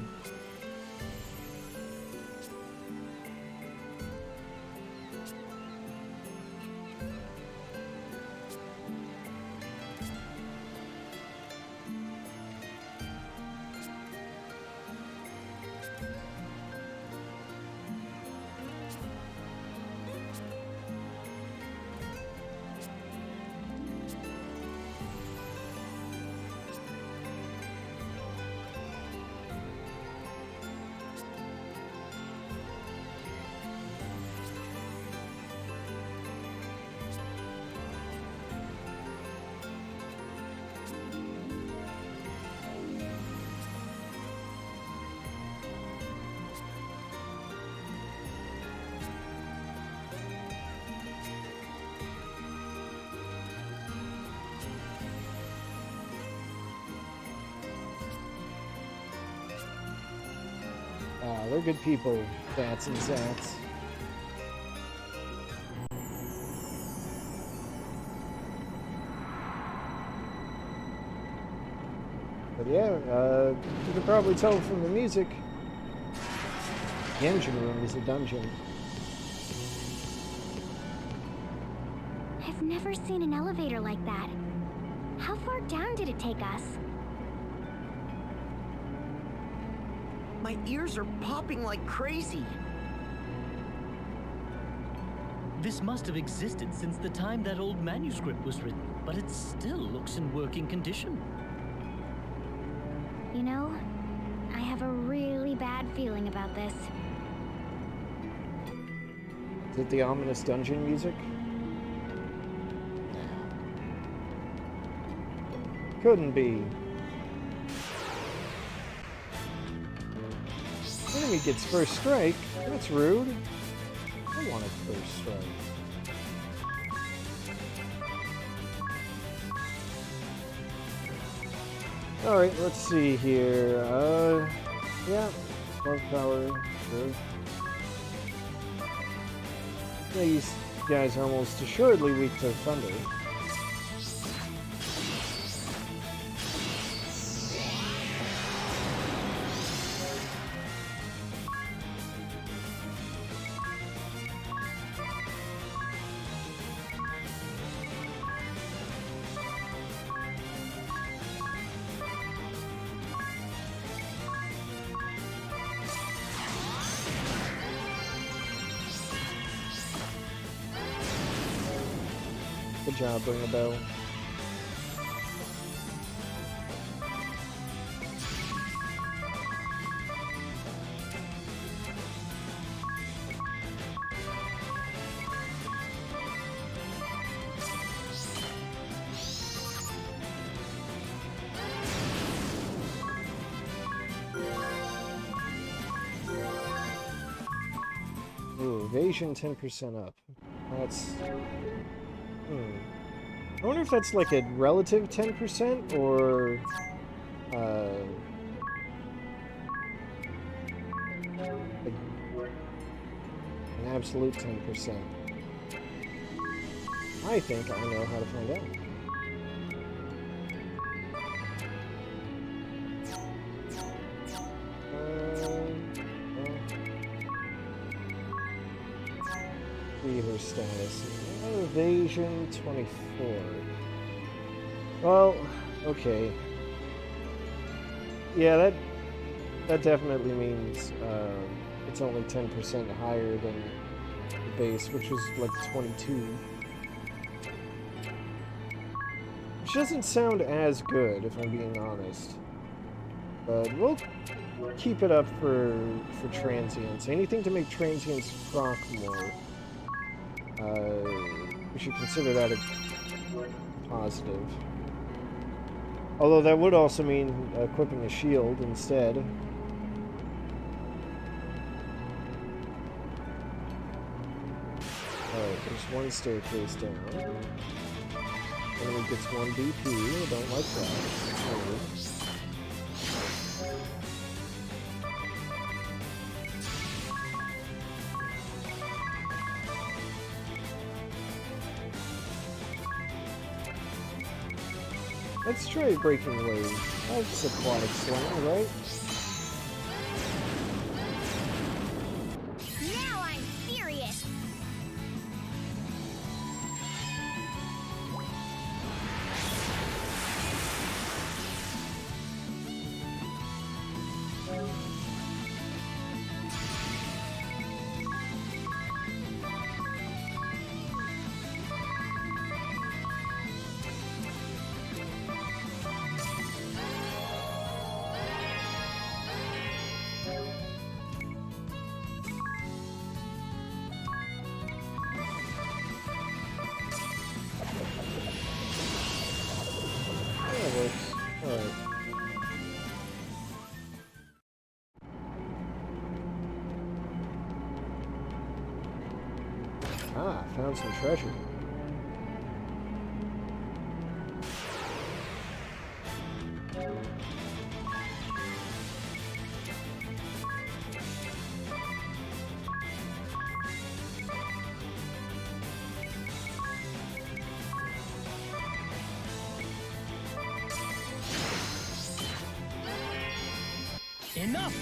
they're good people, Bats and Zats. But yeah, you can probably tell from the music, the engine room is a dungeon. I've never seen an elevator like that. How far down did it take us? My ears are popping like crazy. This must have existed since the time that old manuscript was written, but it still looks in working condition. You know, I have a really bad feeling about this. Is it the ominous dungeon music? Couldn't be. Enemy gets first strike? That's rude. I wanted first strike. Alright, let's see here. Yeah. Love power. Sure. These guys are almost assuredly weak to thunder. Good job, Bring a Bell. Ooh, evasion 10% up. That's... I wonder if that's like a relative 10% or like an absolute 10%. I think I know how to find out. Her status. Evasion 24. Well, okay. Yeah, that definitely means it's only 10% higher than the base, which was like 22. Which doesn't sound as good, if I'm being honest. But we'll keep it up for transients. Anything to make transients proc more. We should consider that a positive. Although that would also mean equipping a shield instead. Alright, there's one staircase down. Enemy gets 1 BP. I don't like that. Let's try breaking wave. That's a quad slam, right? Now I'm furious. Ah, found some treasure. Enough!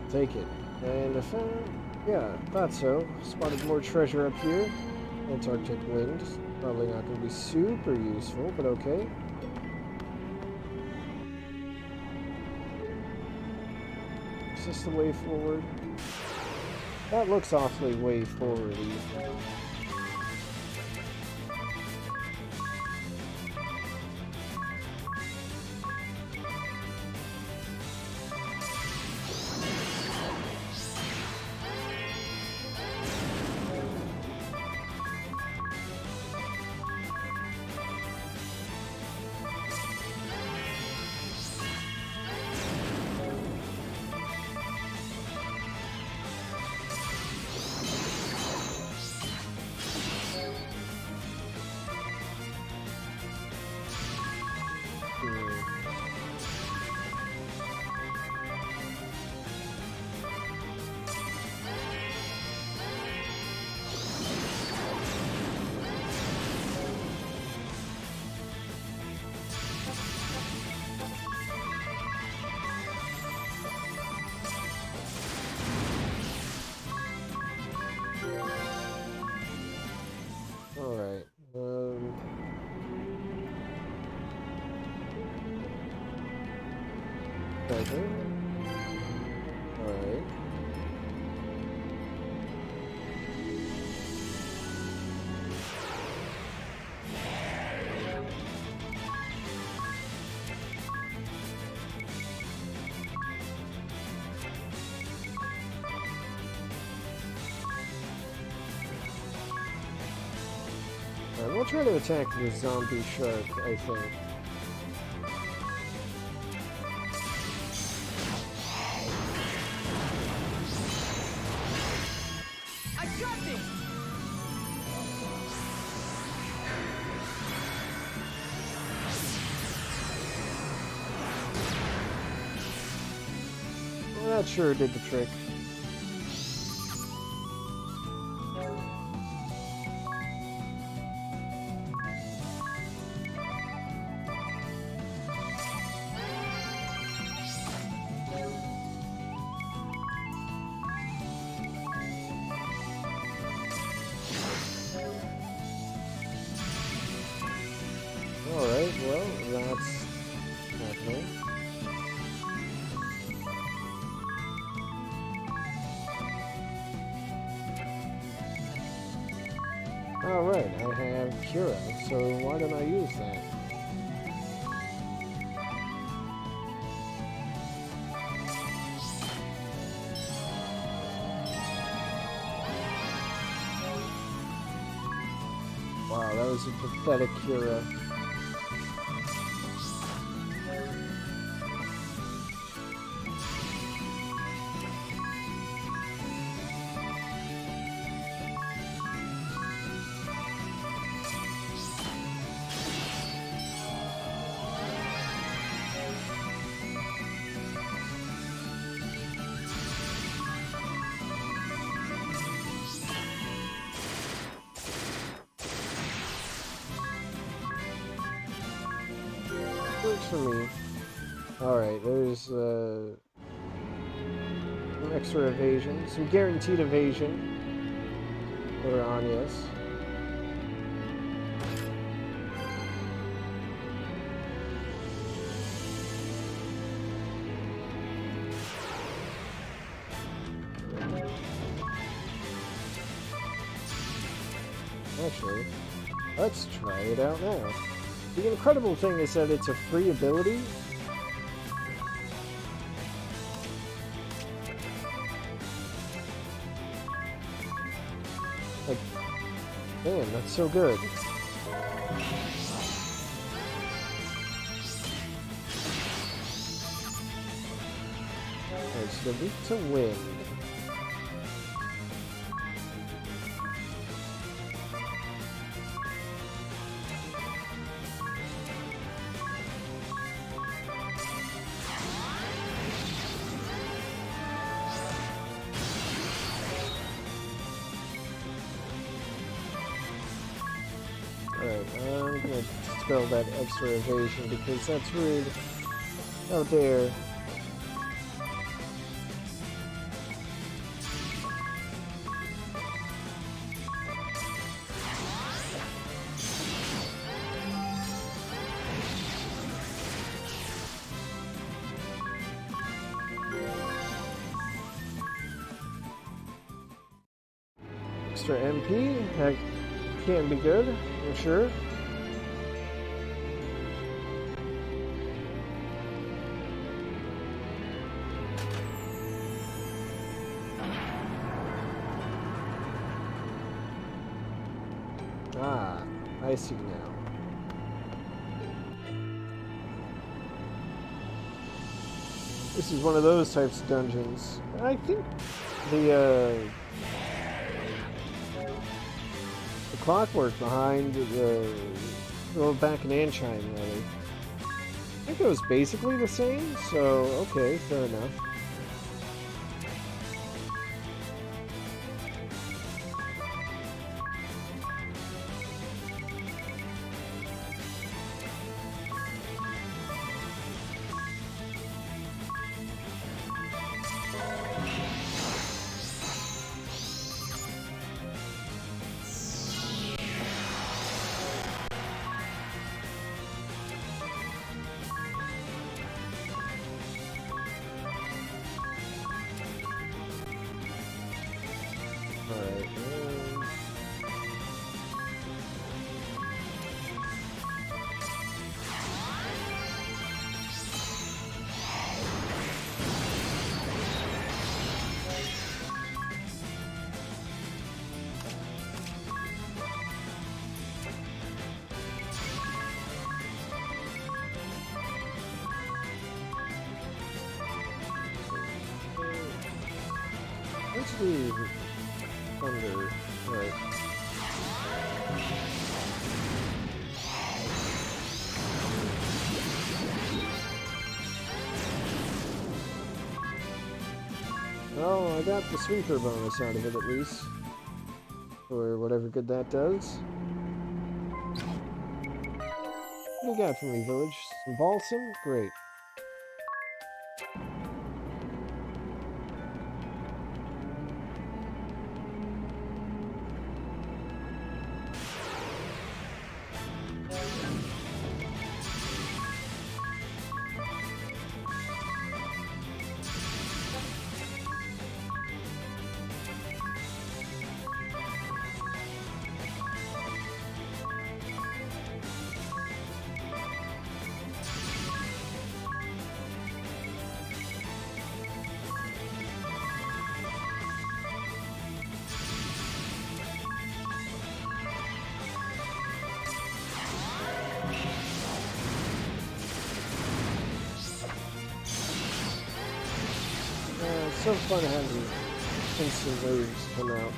Take it. And if yeah, thought so. Spotted more treasure up here. Antarctic wind. Probably not going to be super useful, but okay. Is this the way forward? That looks awfully way forward-y. Alright, treasure. Alright. We'll try to attack the zombie shark, I think. I got this! Well, that sure did the trick. Alright, well, that's happening. Alright, I have Cura, so why don't I use that? Wow, that was a pathetic Cura. Works for me. Alright, there's some extra evasion, some guaranteed evasion for Anya's. Actually, let's try it out now. The incredible thing is that it's a free ability. Like, man, that's so good. Alright, so weak to wind. Alright, I'm gonna spell that extra evasion because that's rude. How dare. Extra MP, that can be good, for sure. Ah, I see now. This is one of those types of dungeons. I think the clockwork behind the well, back in Anshine, really. I think it was basically the same, so okay, fair enough. Let's do thunder. Right. Well, I got the sweeper bonus out of it at least. Or whatever good that does. What do you got for me, village? Some balsam? Great. It's so fun having instant waves come out.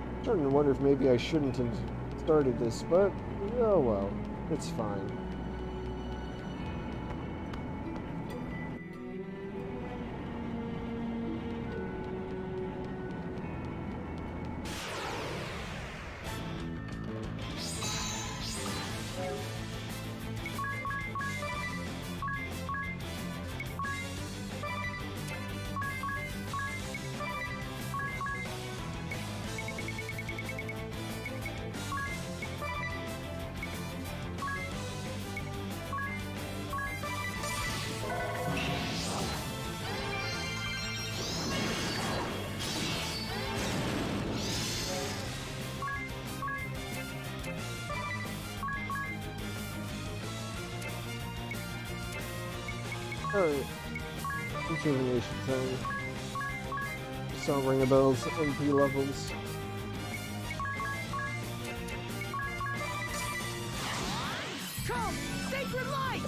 I'm starting to wonder if maybe I shouldn't have started this, but oh well, it's fine. Rejuvenation thing. Start ringing bells, MP levels. Come, sacred light!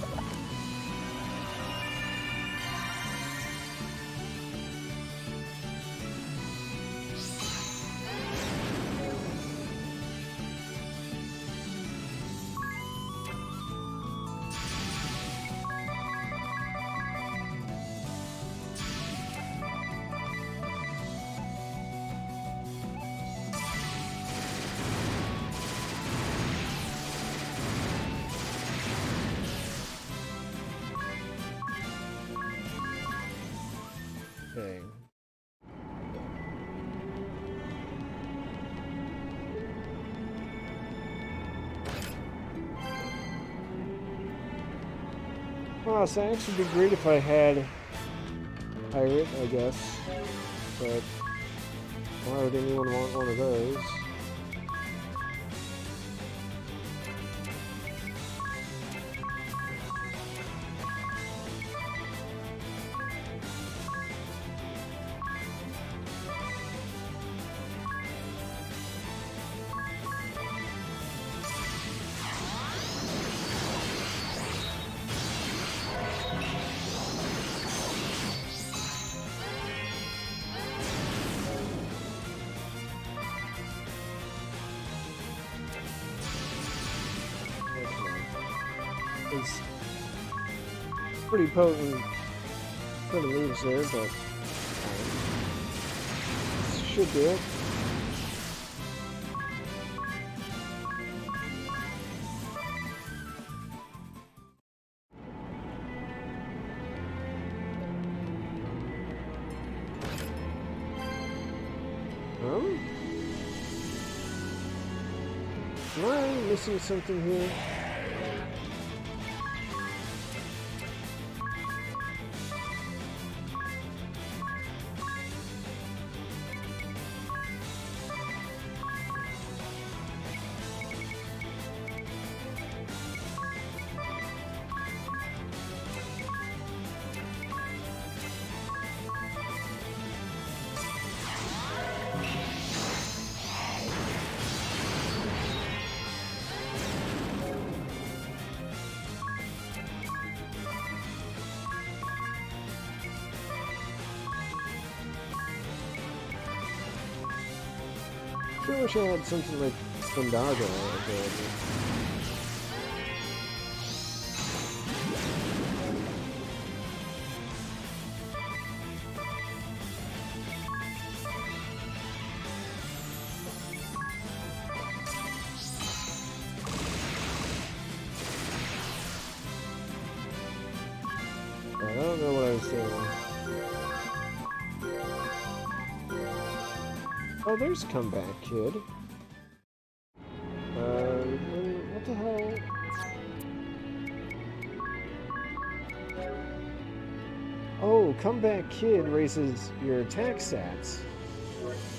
Okay. Well, so it actually would be great if I had Pirate, I guess. But why would anyone want one of those? It's pretty potent for the moves there, but should do it. Am I missing something here? I wish I had something like Thundaga available. I don't know what I was saying. Oh, there's Comeback Kid. What the hell? Oh, Comeback Kid raises your attack stats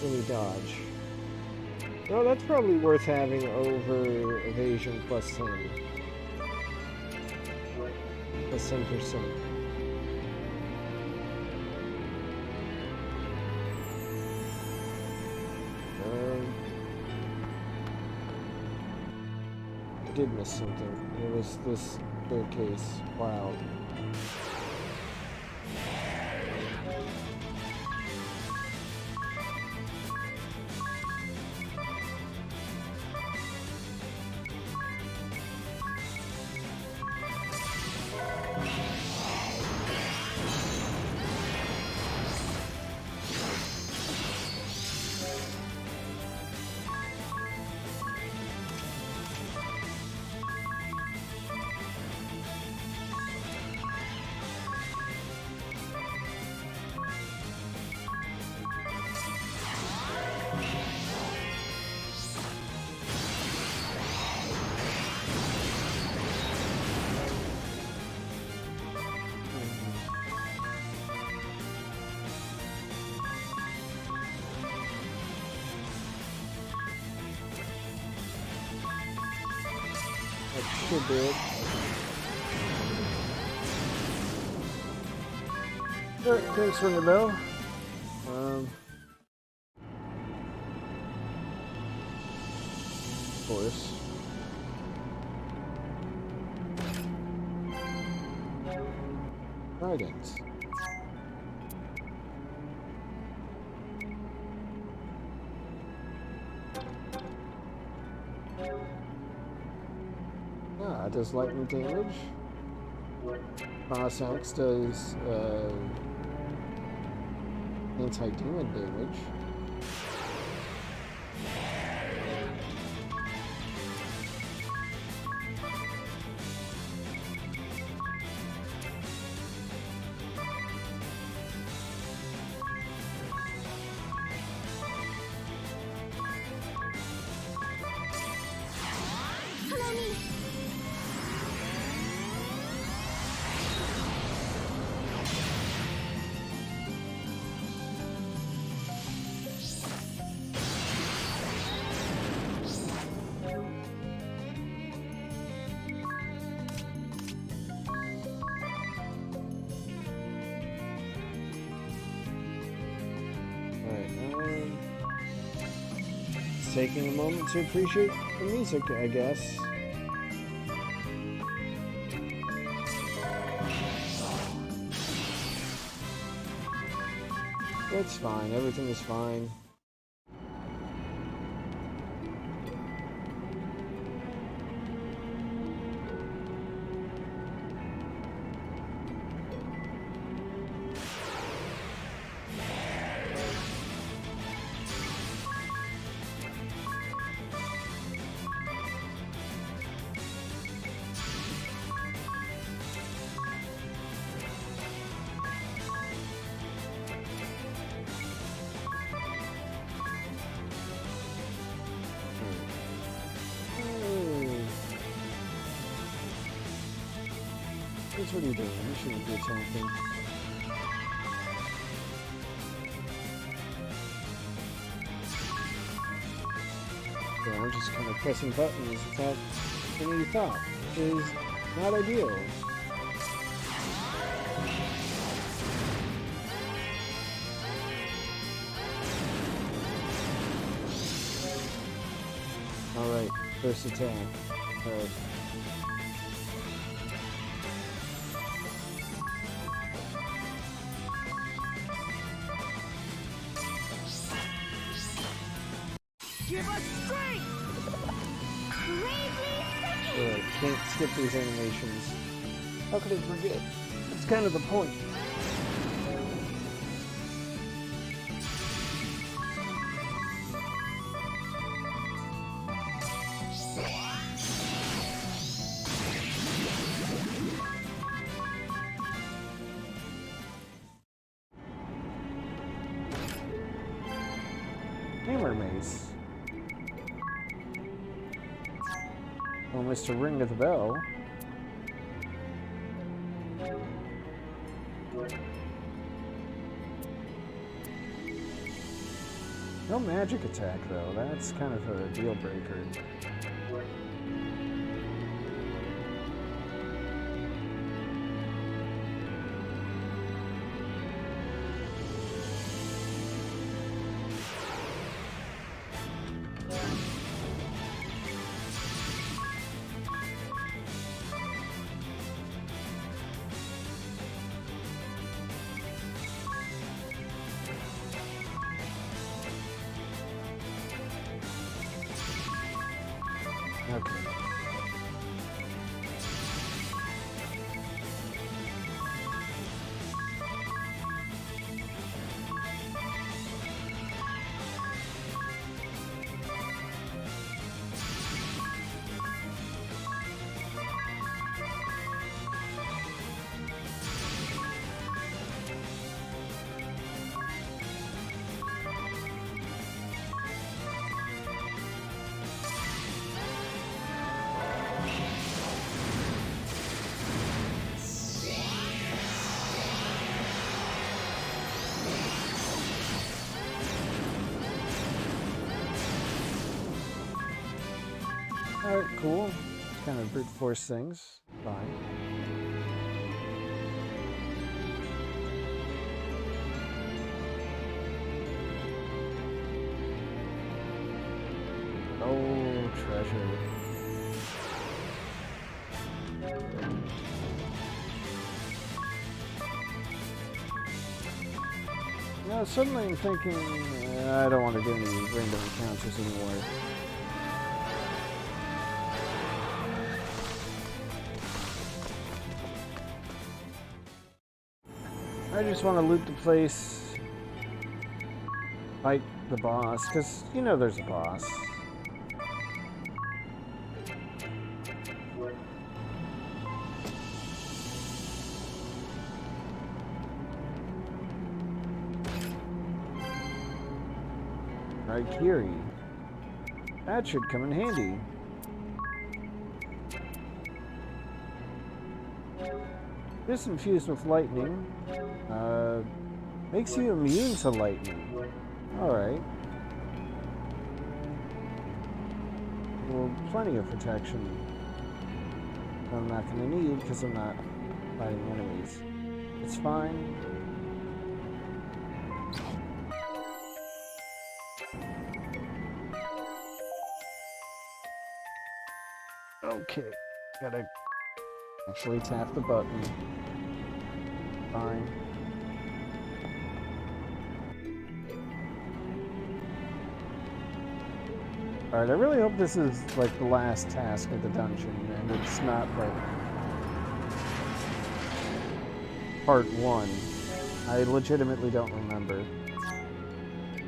when you dodge. Oh, that's probably worth having over evasion plus 10. Plus 10%. I did miss something. It was this staircase. Wow. That should do it. Alright, thanks for the bell. Of course. Trident. Ah, it does lightning damage. Boss Axe does anti-demon damage. Taking a moment to appreciate the music, I guess. It's fine, everything is fine. What are you doing? You shouldn't be attacking. Yeah, I'm just kind of pressing buttons without any thought, which is not ideal. Alright, first attack. Give us strength! Alright, can't skip these animations. How could I forget? That's kind of the point. Hammer mace. Almost to ring of the bell. No magic attack though, that's kind of a deal breaker. Okay. Alright, cool. Kind of brute force things. Fine. sure. Now suddenly I'm thinking, I don't want to do any random encounters anymore. I just want to loot the place, fight the boss, because you know there's a boss. Kiri. That should come in handy. This infused with lightning makes you immune to lightning. Alright. Well, plenty of protection. I'm not going to need because I'm not fighting enemies. It's fine. Okay, gotta actually tap the button. Fine. Alright, I really hope this is like the last task of the dungeon and it's not like part 1. I legitimately don't remember.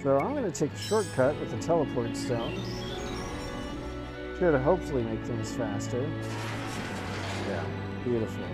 So I'm gonna take a shortcut with the teleport stone. Should hopefully make things faster. Yeah, beautiful.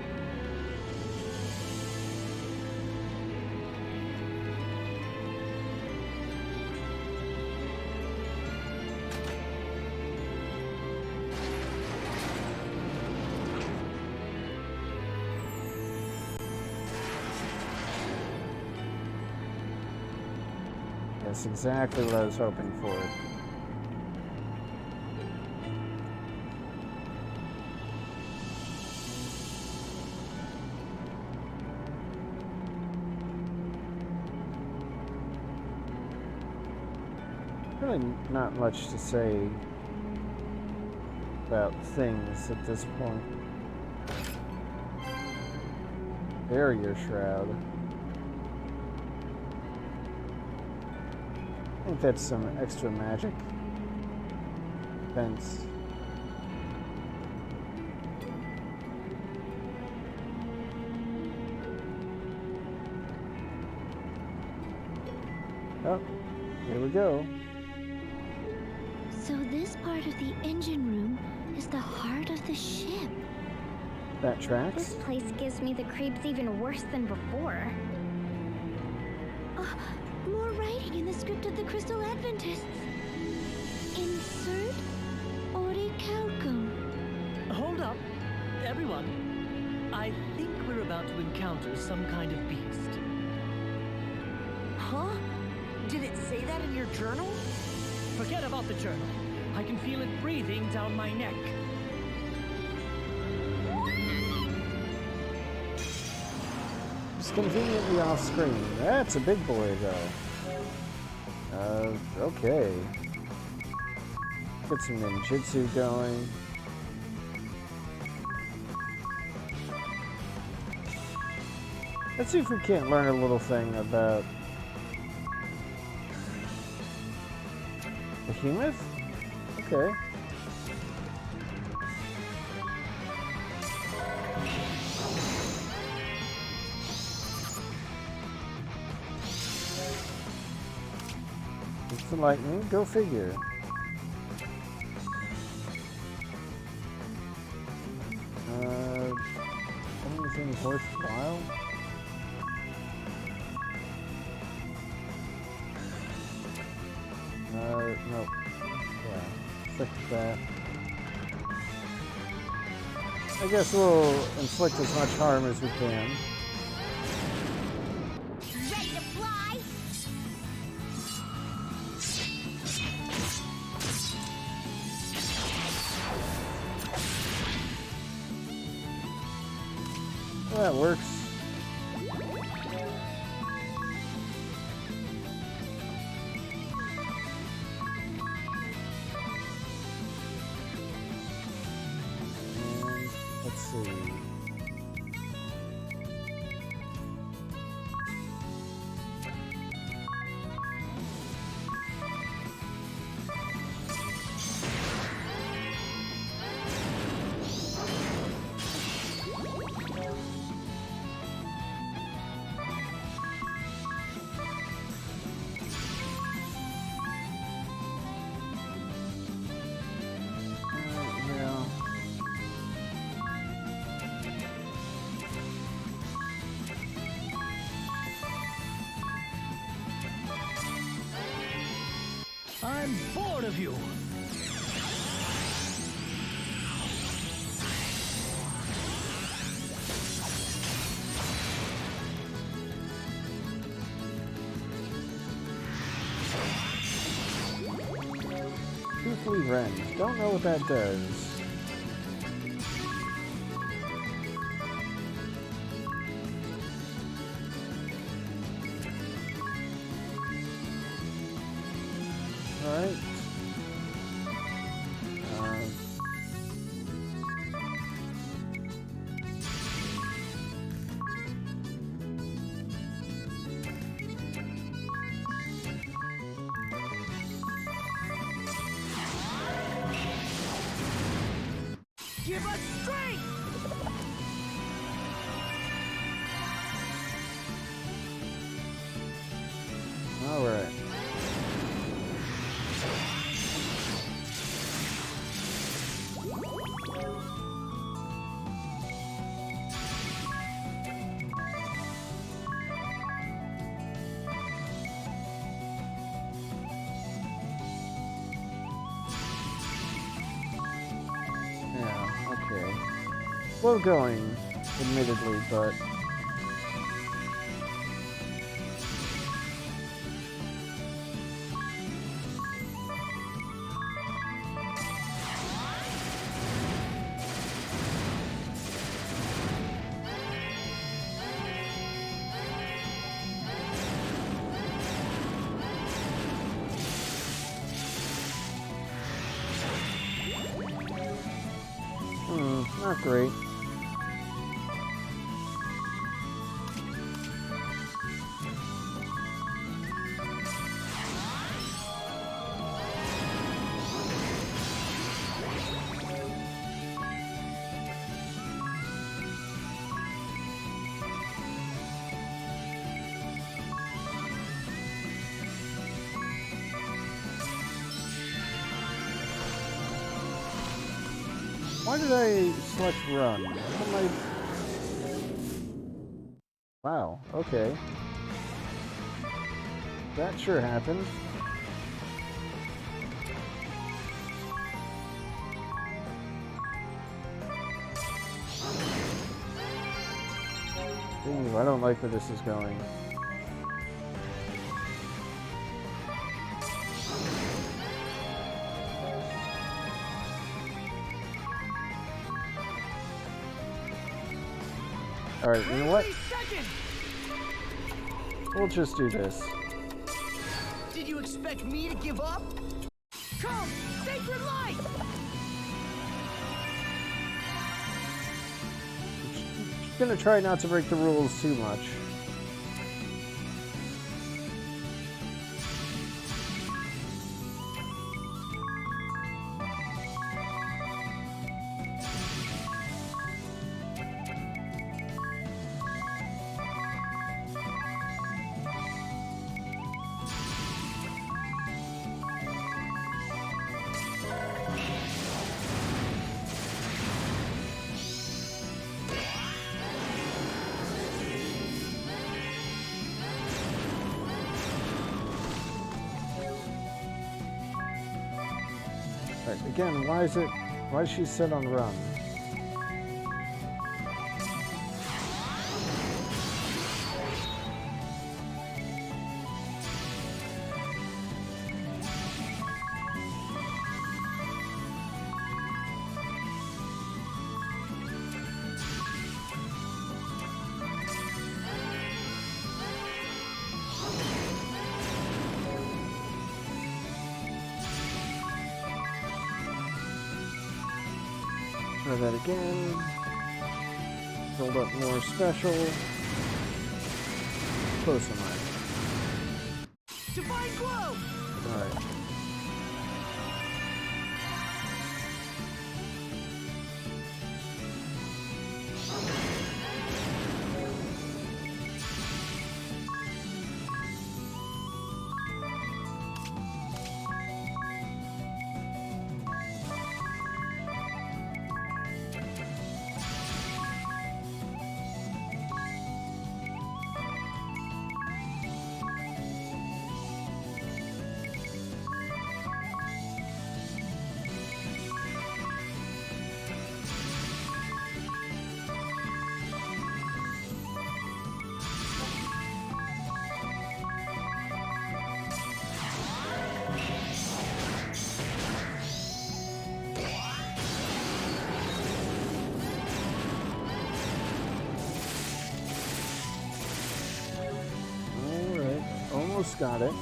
That's exactly what I was hoping for. Really not much to say about things at this point. Barrier shroud. I think that's some extra magic. Fence. Oh, here we go. So this part of the engine room is the heart of the ship. That tracks. This place gives me the creeps even worse than before. More writing in the script of the Crystal Adventists. Insert orichalcum. Hold up, everyone. I think we're about to encounter some kind of beast. Huh? Did it say that in your journal? Forget about the journal. I can feel it breathing down my neck. It's conveniently off screen. That's a big boy, though. Okay. Get some ninjutsu going. Let's see if we can't learn a little thing about the behemoth. Okay. It's the lightning. Go figure. Anything worthwhile? Nope. Yeah, stick with that. I guess we'll inflict as much harm as we can. Ready to fly? Well, that works. I'm bored of you. Toothy Wren. Don't know what that does. Alright. Give us strength! Alright. Yeah, okay. Slow going, admittedly, but... not great. Why did I select run? What am I... Wow, okay. That sure happened. Ooh, I don't like where this is going. Alright, you know what? We'll just do this. Did you expect me to give up? Come, sacred light! Just gonna try not to break the rules too much. Again, why is she set on run? Try that again. Build up more special. Close am I? Divine glow! Alright. almost got it.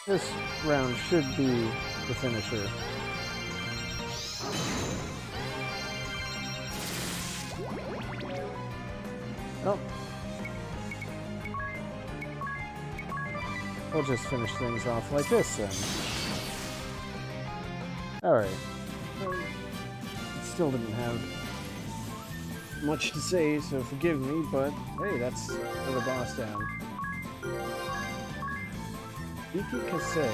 This round should be the finisher. Oh. We'll just finish things off like this then. Alright. Still didn't have much to say, so forgive me, but hey, that's another boss down. Ikikase.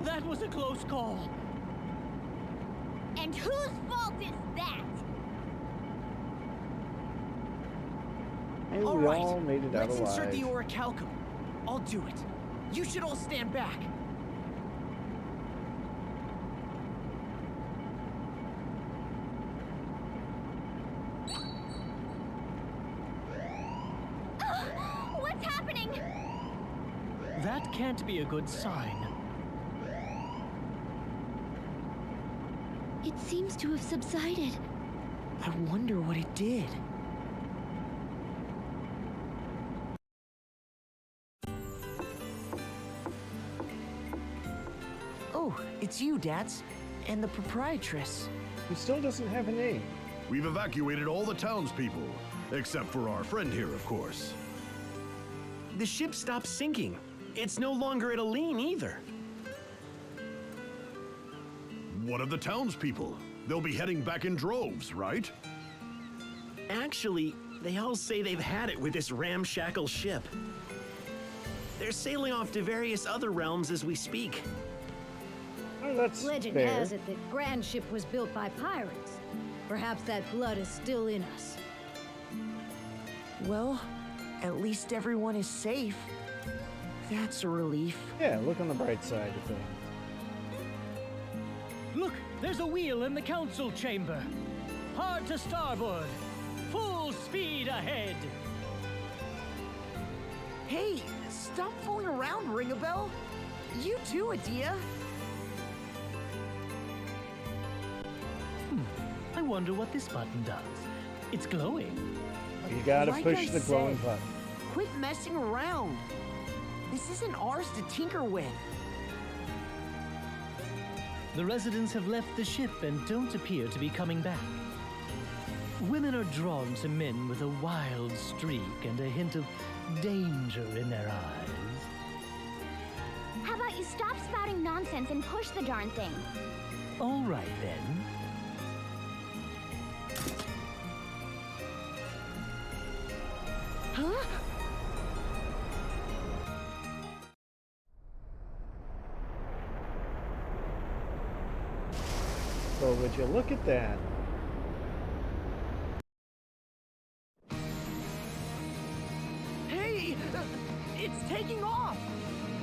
That was a close call. And whose fault is that? And All we right, all made it out let's alive. insert the orichalcum. I'll do it. You should all stand back. What's happening? That can't be a good sign. It seems to have subsided. I wonder what it did. Oh, it's you, Dads. And the proprietress. He still doesn't have a name. We've evacuated all the townspeople, except for our friend here, of course. The ship stopped sinking. It's no longer at a lean either. What of the townspeople? They'll be heading back in droves, right? Actually, they all say they've had it with this ramshackle ship. They're sailing off to various other realms as we speak. Oh, that's Legend fair. has it that Grand Ship was built by pirates. Perhaps that blood is still in us. Well, at least everyone is safe. That's a relief. Yeah, look on the bright side of things. Look, there's a wheel in the council chamber. Hard to starboard. Full speed ahead. Hey, stop fooling around, Ring-a-Bell. You too, Edea. I wonder what this button does. It's glowing. You gotta Like push I the glowing said, button. Quit messing around. This isn't ours to tinker with. The residents have left the ship and don't appear to be coming back. Women are drawn to men with a wild streak and a hint of danger in their eyes. How about you stop spouting nonsense and push the darn thing? All right, then. Huh? So would you look at that? Hey! It's taking off!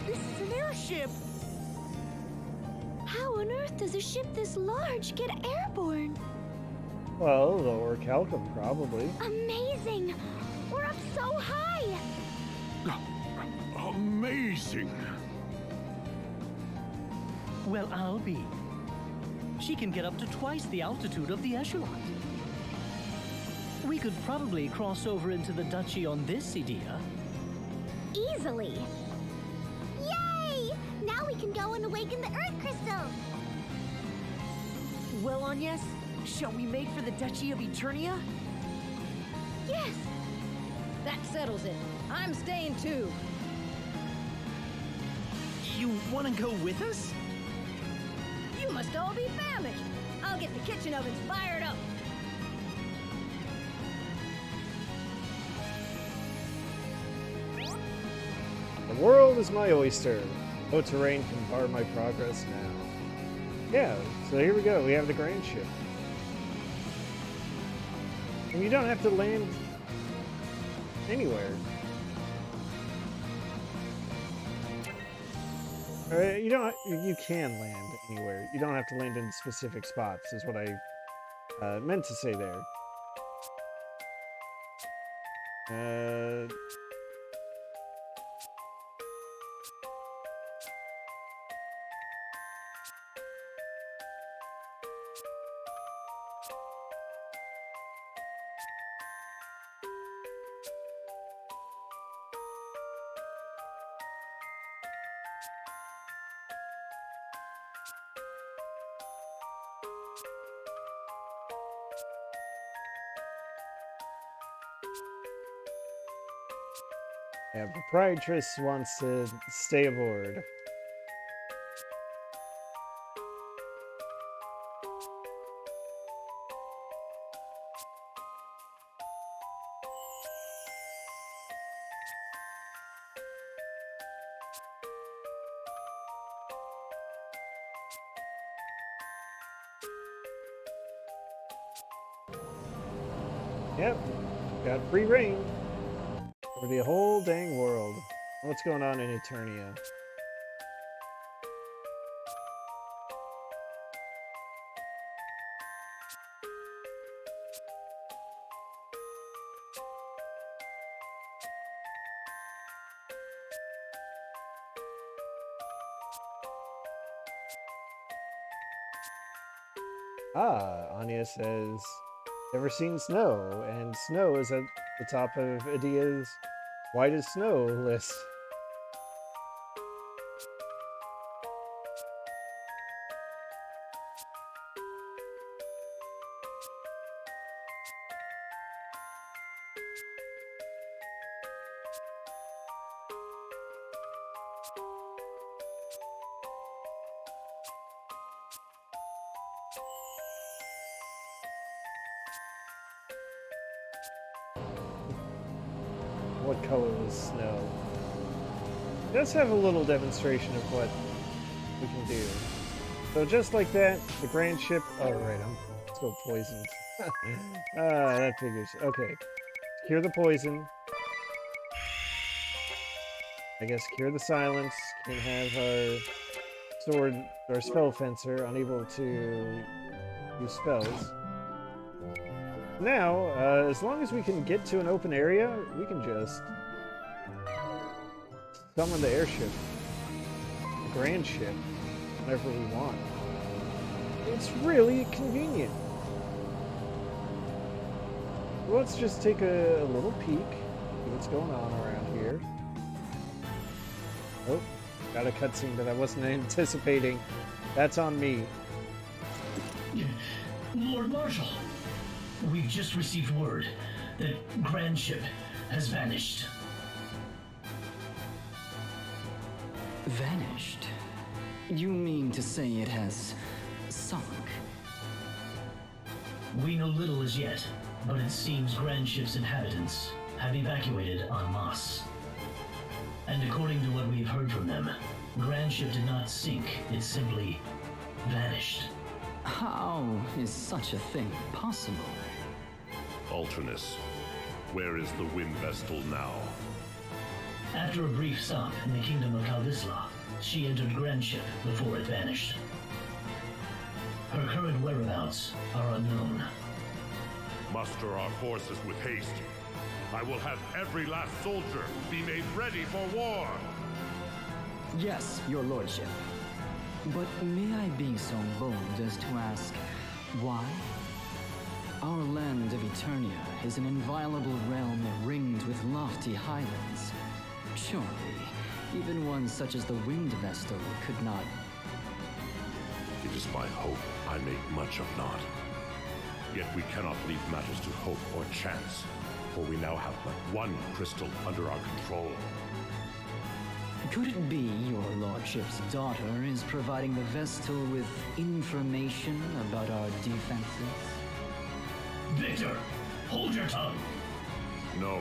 This is an airship! How on earth does a ship this large get airborne? Well, the orichalcum, probably. Amazing! We're up so high! Amazing! Well, I'll be. She can get up to twice the altitude of the echelon. We could probably cross over into the duchy on this, Edea. Easily! Yay! Now we can go and awaken the Earth Crystal! Well, Agnes, shall we make for the Duchy of Eternia? Yes! That settles it. I'm staying too. You want to go with us? You must all be famished. I'll get the kitchen ovens fired up. The world is my oyster. No terrain can bar my progress now. Yeah, so here we go. We have the grand ship. And you don't have to land anywhere. You don't. You can land anywhere. You don't have to land in specific spots, is what I meant to say there. Yeah, proprietress wants to stay aboard. Yep, got free reign over the whole dang world. What's going on in Eternia? Ah, Anya says, never seen snow, and snow is at the top of Edea's white as snow list. What color is snow? Let's have a little demonstration of what we can do. So just like that, the grand ship... Oh, right, I'm still poisoned. That figures. Okay. Cure the poison. I guess cure the silence. Can have our sword, or spell fencer, unable to use spells. Now, as long as we can get to an open area, we can just summon the airship, the grand ship, whenever we want. It's really convenient. Let's just take a little peek, see what's going on around here. Oh, got a cutscene that I wasn't anticipating. That's on me. Lord Marshal, we've just received word that Grand Ship has vanished. Vanished? You mean to say it has sunk? We know little as yet, but it seems Grand Ship's inhabitants have evacuated en masse. And according to what we've heard from them, Grand Ship did not sink, it simply vanished. How is such a thing possible? Alternus, where is the wind vestal now? After a brief stop in the kingdom of Kaldisla, she entered Grand Ship before it vanished. Her current whereabouts are unknown. Muster our forces with haste. I will have every last soldier be made ready for war. Yes, your lordship. But may I be so bold as to ask, why? Our land of Eternia is an inviolable realm ringed with lofty highlands. Surely, even one such as the Winged Vestal could not... It is my hope I make much of naught. Yet we cannot leave matters to hope or chance, for we now have but one crystal under our control. Could it be your lordship's daughter is providing the Vestal with information about our defenses? Victor, hold your tongue! No,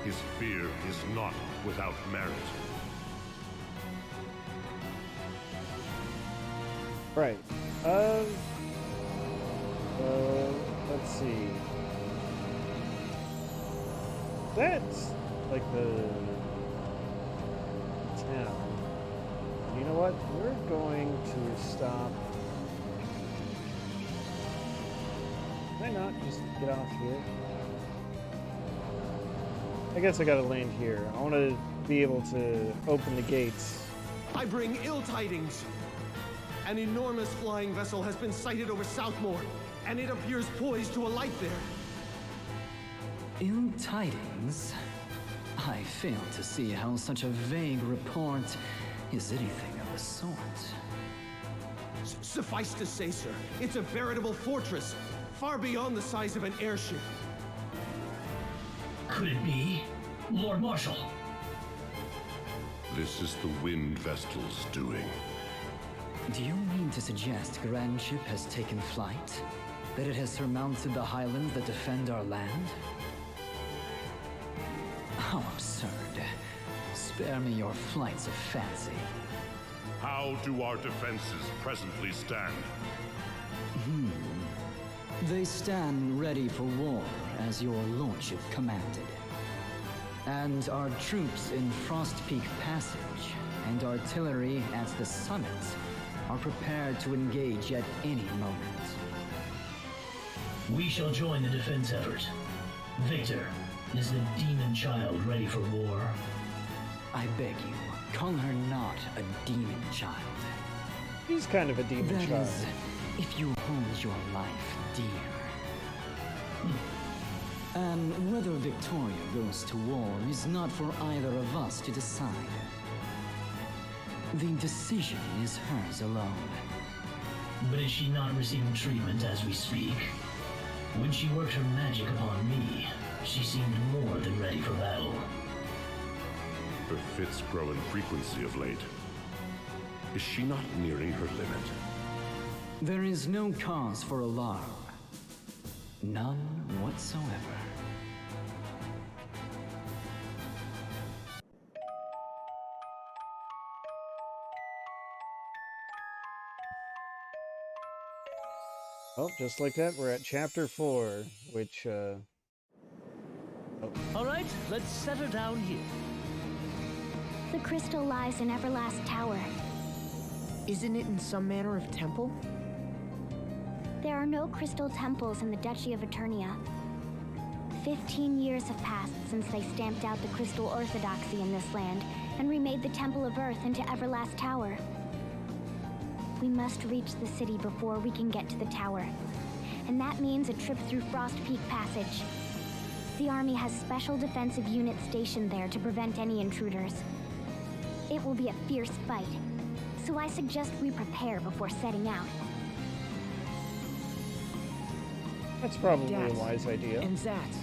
his fear is not without merit. Right. Let's see. That's like the town. You know what? We're going to stop. Can I not just get off here? I guess I gotta land here. I want to be able to open the gates. I bring ill tidings. An enormous flying vessel has been sighted over Southmore, and it appears poised to alight there. Ill tidings? I fail to see how such a vague report is anything of the sort. Suffice to say, sir, it's a veritable fortress, far beyond the size of an airship. Could it be Lord Marshal? This is the Wind Vestal's doing. Do you mean to suggest Grand Ship has taken flight? That it has surmounted the highlands that defend our land? How absurd. Spare me your flights of fancy. How do our defenses presently stand? They stand ready for war, as your lordship commanded. And our troops in Frost Peak Passage and artillery at the summit are prepared to engage at any moment. We shall join the defense effort. Victor, is the demon child ready for war? I beg you, call her not a demon child. He's kind of a demon That child. is, if you hold your life dear. And whether Victoria goes to war is not for either of us to decide. The decision is hers alone. But is she not receiving treatment as we speak? When she worked her magic upon me, she seemed more than ready for battle. Her fits grow in frequency of late. Is she not nearing her limit? There is no cause for alarm. None whatsoever. Well, just like that, we're at chapter 4, which, All right, let's set her down here. The crystal lies in Everlast Tower. Isn't it in some manner of temple? There are no crystal temples in the Duchy of Eternia. 15 years have passed since they stamped out the crystal orthodoxy in this land and remade the Temple of Earth into Everlast Tower. We must reach the city before we can get to the tower, and that means a trip through Frost Peak Passage. The army has special defensive units stationed there to prevent any intruders. It will be a fierce fight, so I suggest we prepare before setting out. that's probably Dad, a wise idea. And Zats,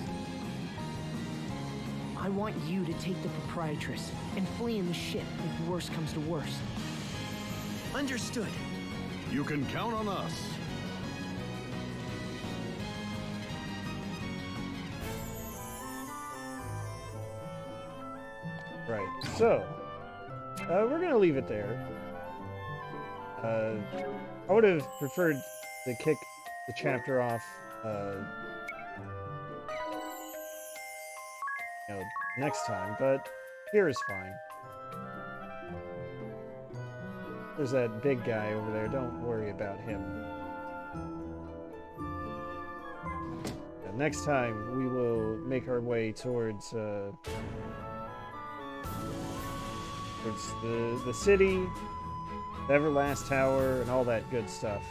I want you to take the proprietress and flee in the ship if worse comes to worse. Understood. You can count on us. Right, so, we're gonna leave it there. I would have preferred to kick the chapter off, you know, next time, but here is fine. There's that big guy over there, don't worry about him. And next time, we will make our way towards the city, the Everlast Tower, and all that good stuff.